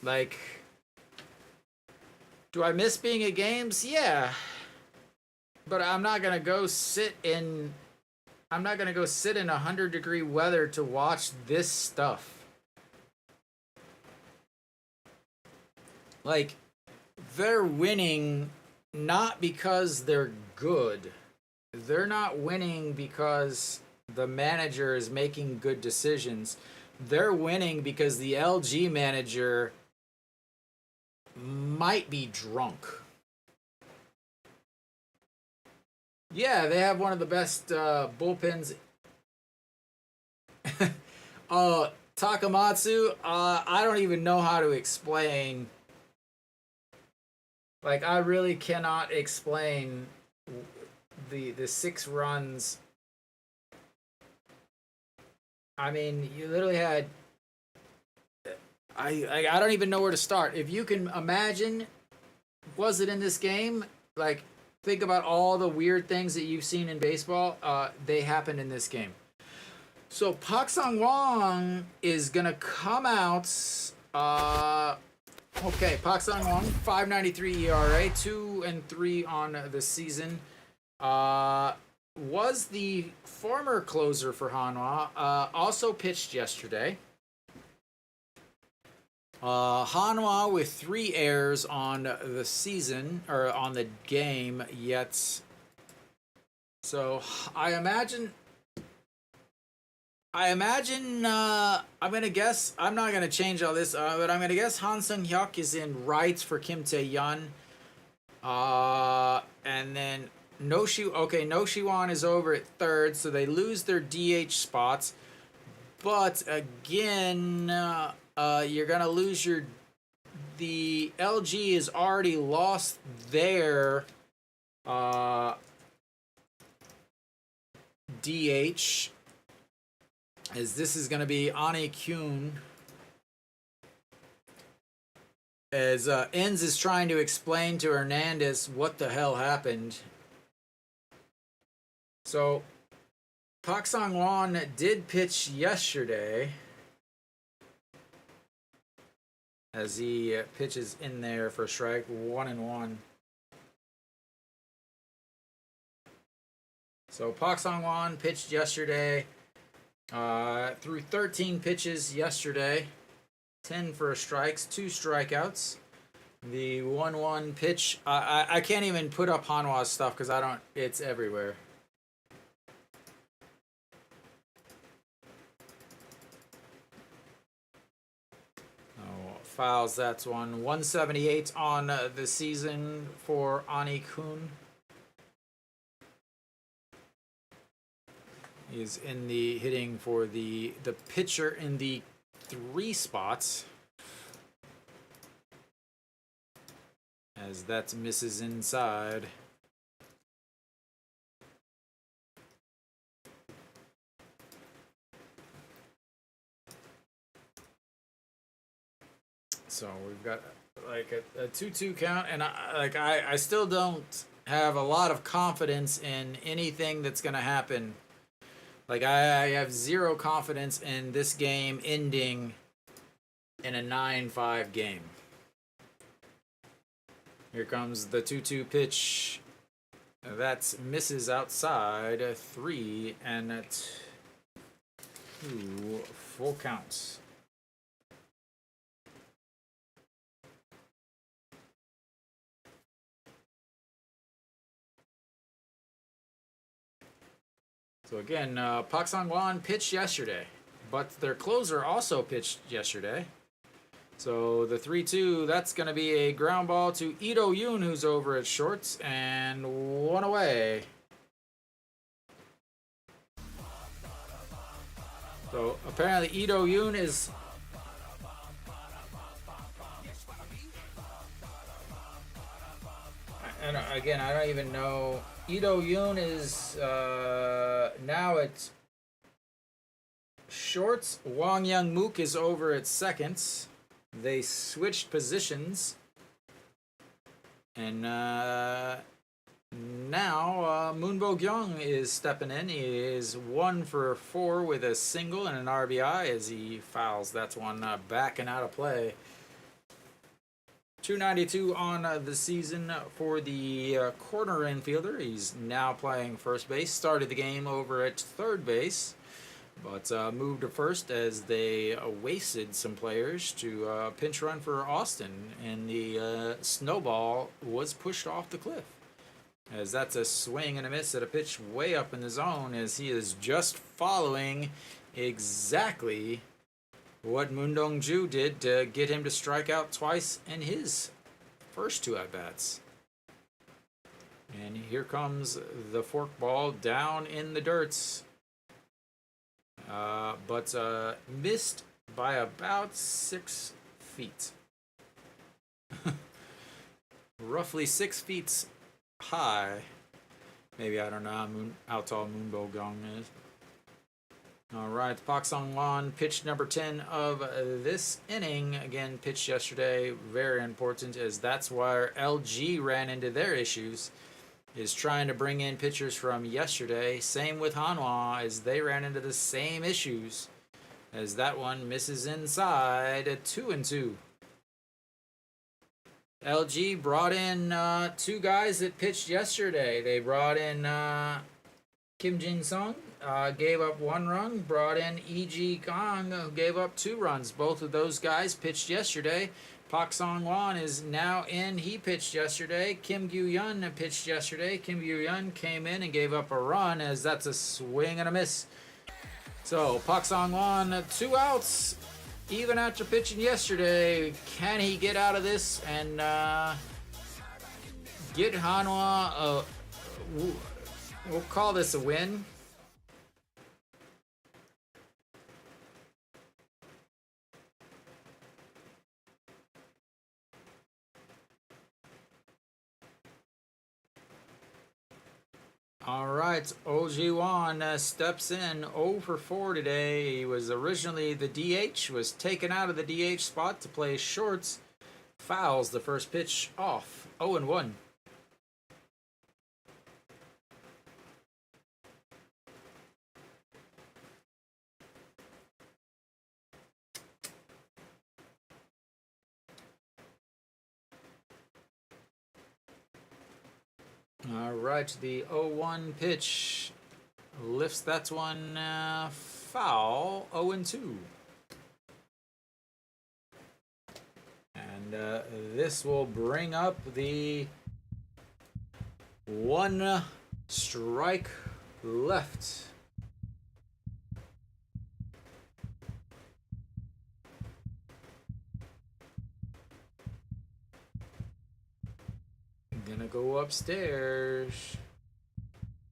Like, do I miss being at games? Yeah. But I'm not gonna go sit in 100-degree weather to watch this stuff. Like, they're winning not because they're good. They're not winning because the manager is making good decisions. They're winning because the LG manager might be drunk. Yeah, they have one of the best bullpens. Takamatsu, I don't even know how to explain. Like, I really cannot explain the 6 runs. I mean, you literally had. I don't even know where to start. If you can imagine, was it in this game? Like, think about all the weird things that you've seen in baseball. They happened in this game. So Pak Sang-won is gonna come out. Okay, Pak Sang-won, 5.93 ERA, 2-3 on the season. Was the former closer for Hanwha. Also pitched yesterday. Hanwha with 3 errors on the season, or on the game, yet. So I imagine. I'm gonna guess. I'm not gonna change all this, but I'm gonna guess Han Sung-hyuk is in right for Kim Tae-yeon. And then No Shi-won is over at third, so they lose their DH spots. But again, you're gonna lose the LG has already lost their DH, as this is gonna be Ani Kyun. As Enz is trying to explain to Hernandez what the hell happened. So Pak Sang-won did pitch yesterday, as he pitches in there for strike 1-1. So Pak Sang-won pitched yesterday, threw 13 pitches yesterday, 10 for strikes, 2 strikeouts. The 1-1 pitch, I can't even put up Hanwha's stuff because it's everywhere. Fouls, that's 178 on the season for Ani Kun. He's in the hitting for the pitcher in the 3 spots, as that misses inside. So we've got like a 2-2 count, and I still don't have a lot of confidence in anything that's gonna happen. Like, I have 0 confidence in this game ending in a 9-5 game. Here comes the 2-2 pitch. That misses outside. 3-2, full counts. So again, Pak Sang-won pitched yesterday, but their closer also pitched yesterday. So the 3-2, that's going to be a ground ball to Lee Do-yoon, who's over at shorts, and 1 away. So apparently Lee Do-yoon is... And again, I don't even know. Lee Do-yoon is now it's shorts. Wang Young Mook is over at second. They switched positions. And now Moonbo Gyung is stepping in. He is 1 for 4 with a single and an RBI as he fouls. That's one back and out of play. 292 on the season for the corner infielder. He's now playing first base. Started the game over at third base, but moved to first as they wasted some players to pinch run for Austin, and the snowball was pushed off the cliff. As that's a swing and a miss at a pitch way up in the zone, as he is just following exactly what Moon Dong-ju did to get him to strike out twice in his first 2 at-bats. And here comes the forkball down in the dirts. But missed by about 6 feet. Roughly 6 feet high. Maybe, I don't know how tall Moonbo Gong is. All right, Pak Song-won pitched number 10 of this inning. Again, pitched yesterday. Very important, as that's where LG ran into their issues, is trying to bring in pitchers from yesterday. Same with Hanwha, as they ran into the same issues, as that one misses inside at 2-2. LG brought in 2 guys that pitched yesterday. They brought in Kim Jin-sung, gave up 1 run, brought in E.G. Kang, who gave up 2 runs. Both of those guys pitched yesterday. Pak Song-won is now in. He pitched yesterday. Kim Gyu-yeon pitched yesterday. Kim Gyu-yeon came in and gave up a run, as that's a swing and a miss. So, Pak Song-won, 2 outs, even after pitching yesterday. Can he get out of this and get Hanwha we'll call this a win. All right, Oh Ji-won steps in 0 for 4 today. He was originally the DH, was taken out of the DH spot to play shorts. Fouls the first pitch off, 0-1. All right, the 0-1 pitch lifts that one foul, 0-2. And this will bring up the 1 strike left. Gonna go upstairs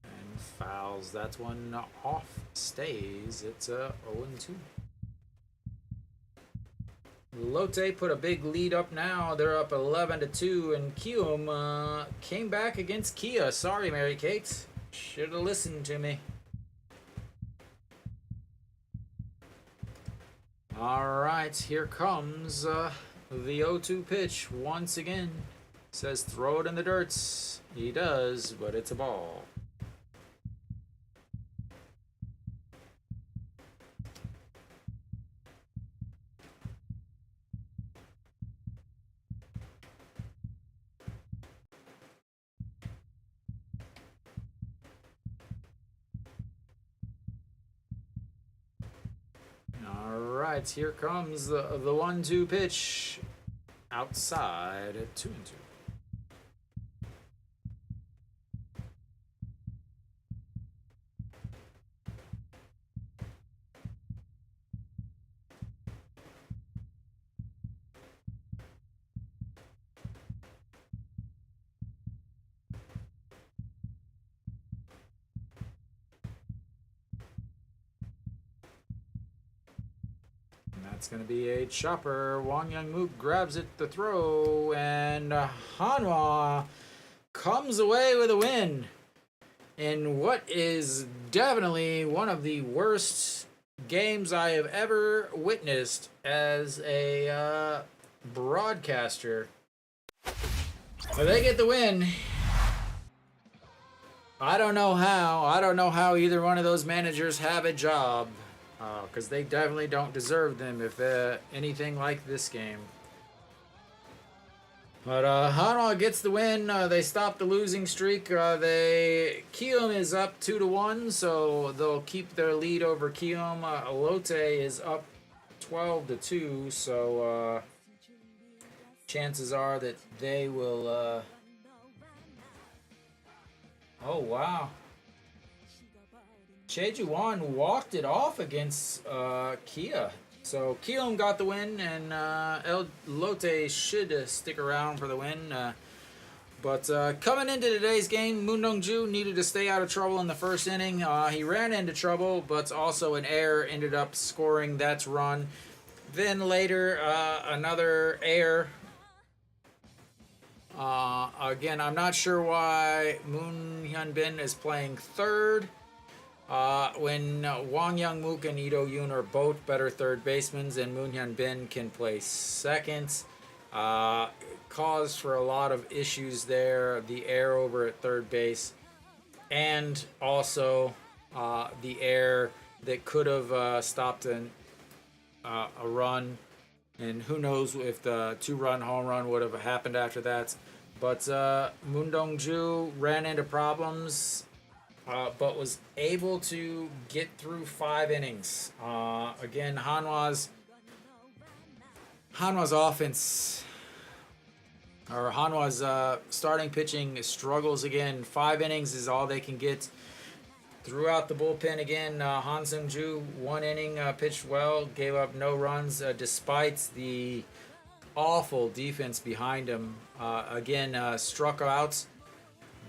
and fouls that one off. Stays. It's a 0-2. Lotte put a big lead up now. They're up 11-2, and Kium came back against Kia. Sorry, Mary Kate. Should have listened to me. All right, here comes the 0-2 pitch once again. Says throw it in the dirts. He does, but it's a ball. All right, here comes the 1-2 pitch. Outside at 2-2. That's going to be a chopper. Wang Young-mook grabs it to throw, and Hanwha comes away with a win in what is definitely one of the worst games I have ever witnessed as a broadcaster. But they get the win. I don't know how. I don't know how either one of those managers have a job. Because they definitely don't deserve them if anything like this game. But Hanwha gets the win. They stop the losing streak. Kium is up 2-1, so they'll keep their lead over Kium. Lotte is up 12-2, so chances are that they will. Oh wow! Chejuan walked it off against Kia. So Kium got the win, and Lotte should stick around for the win. But coming into today's game, Moon Dong-ju needed to stay out of trouble in the first inning. He ran into trouble, but also an error ended up scoring that run. Then later, another error. Again, I'm not sure why Moon Hyun-bin is playing third. When Wang Young-mook and Lee Do-yoon are both better third basemen, and Moon Hyun-bin can play second. Caused for a lot of issues there. The error over at third base, and also the error that could have stopped a run. And who knows if the 2-run home run would have happened after that. But Moon Dong-ju ran into problems. But was able to get through 5 innings. Again, Hanwha's offense, or Hanwha's starting pitching struggles again. 5 innings is all they can get. Throughout the bullpen again, Han Seung-ju, 1 inning, pitched well, gave up no runs despite the awful defense behind him. Again, struck out.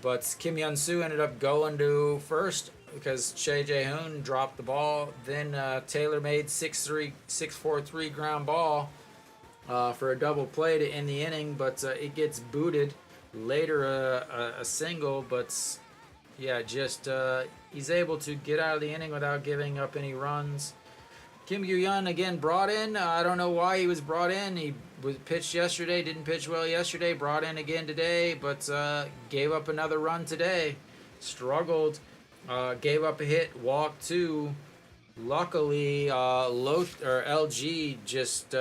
But Kim Hyun-soo ended up going to first because Choi Jae-hoon dropped the ball. Then Taylor made 6-4-3 ground ball for a double play to end the inning, but it gets booted. Later a single, but yeah, just he's able to get out of the inning without giving up any runs. Kim Gyu-yeon again brought in. I don't know why he was brought in. He was pitched yesterday, didn't pitch well yesterday, brought in again today, but gave up another run today. Struggled, gave up a hit, walked 2. Luckily, LG just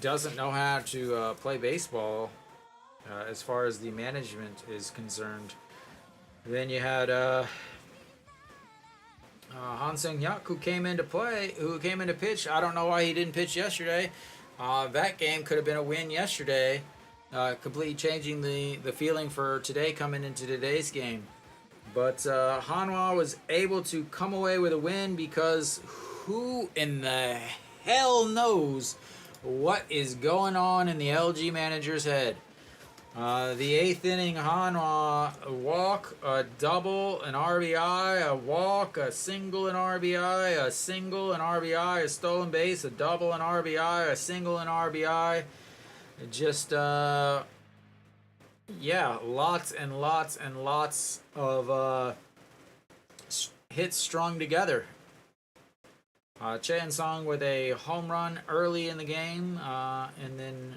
doesn't know how to play baseball as far as the management is concerned. Then you had Han Seung-hyuk, who came into pitch. I don't know why he didn't pitch yesterday. That game could have been a win yesterday, completely changing the feeling for today coming into today's game. But Hanwha was able to come away with a win because who in the hell knows what is going on in the LG manager's head. The 8th inning, Hanwha, a walk, a double, an RBI, a walk, a single, an RBI, a single, an RBI, a stolen base, a double, an RBI, a single, an RBI. Just, yeah, lots and lots and lots of hits strung together. Choi In-sung with a home run early in the game, and then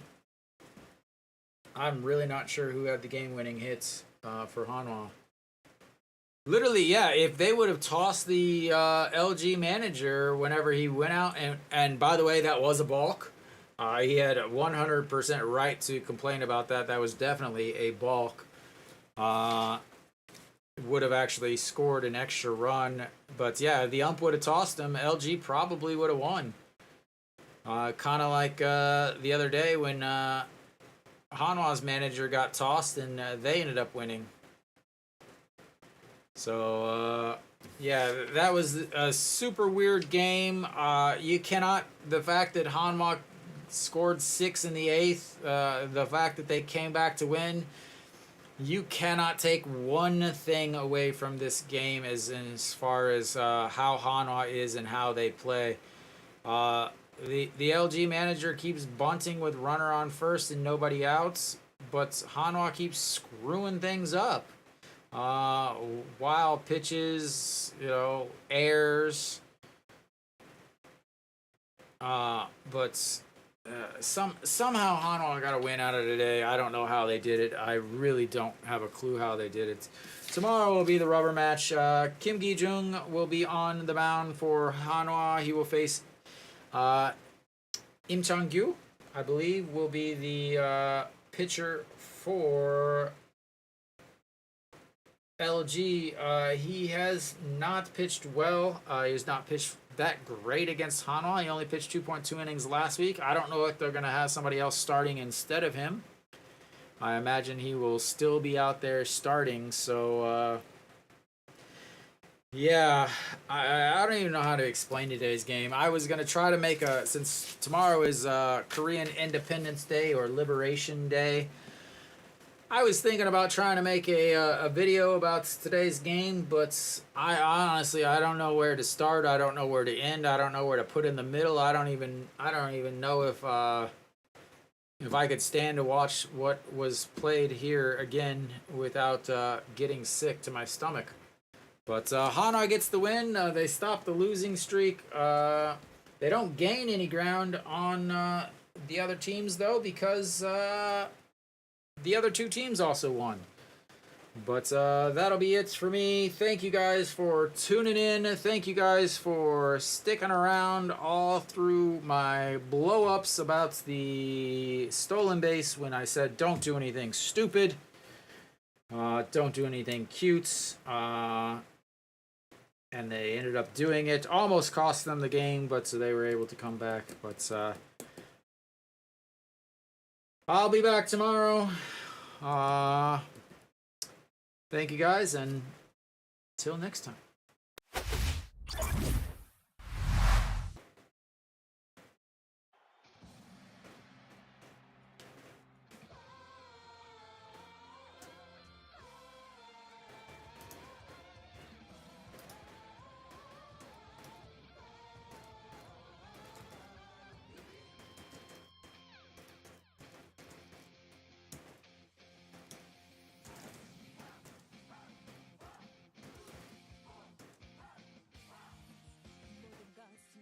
I'm really not sure who had the game-winning hits for Hanwha. Literally, yeah, if they would have tossed the LG manager whenever he went out, and by the way, that was a balk. He had 100% right to complain about that. That was definitely a balk. Would have actually scored an extra run. But yeah, the ump would have tossed him. LG probably would have won. Kind of like the other day when Hanwha's manager got tossed and they ended up winning. So, yeah, that was a super weird game. You cannot, the fact that Hanwha scored 6 in the 8th, the fact that they came back to win, you cannot take one thing away from this game as far as how Hanwha is and how they play. The LG manager keeps bunting with runner on first and nobody outs, but Hanwha keeps screwing things up. Uh, Wild pitches, errors. But somehow Hanwha got a win out of today. I don't know how they did it. I really don't have a clue how they did it. Tomorrow will be the rubber match. Kim Gi-jung will be on the mound for Hanwha. He will face Im Chang-gyu, I believe, will be the pitcher for LG. He has not pitched well. He has not pitched that great against Hanwha. He only pitched 2.2 innings last week. I don't know if they're going to have somebody else starting instead of him. I imagine he will still be out there starting. So, yeah, I don't even know how to explain today's game. I was going to try to make since tomorrow is Korean Independence Day or Liberation Day, I was thinking about trying to make a video about today's game, but I honestly don't know where to start. I don't know where to end. I don't know where to put in the middle. I don't even know if I could stand to watch what was played here again without getting sick to my stomach. But Hanwha gets the win. They stop the losing streak. They don't gain any ground on the other teams though, because the other two teams also won. But that'll be it for me. Thank you guys for tuning in. Thank you guys for sticking around all through my blow-ups about the stolen base when I said don't do anything stupid. Don't do anything cute. And they ended up doing it. Almost cost them the game, but so they were able to come back. But I'll be back tomorrow. Thank you guys, and till next time.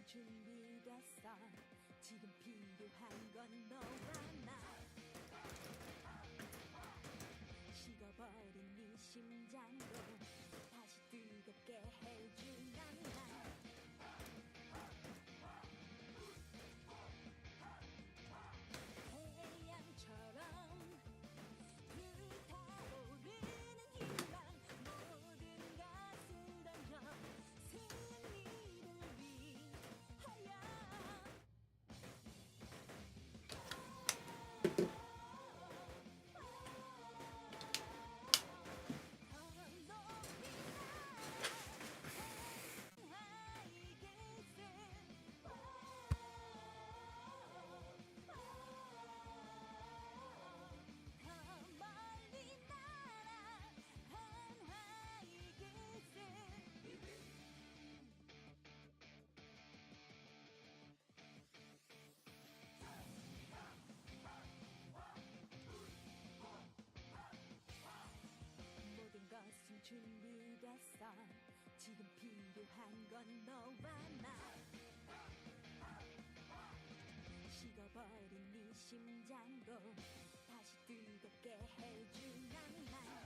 준비됐어. 지금 필요한 건 너와 나. 식어버린 네 심장도 다시 뜨겁게 해주면 난 태양처럼 불타오르는 희망 모든 것을 던져 승리를 위하여 모든 것은 준비됐어. 지금 필요한 건 너와 나. 식어버린 네 심장도 다시 뜨겁게 해주면 난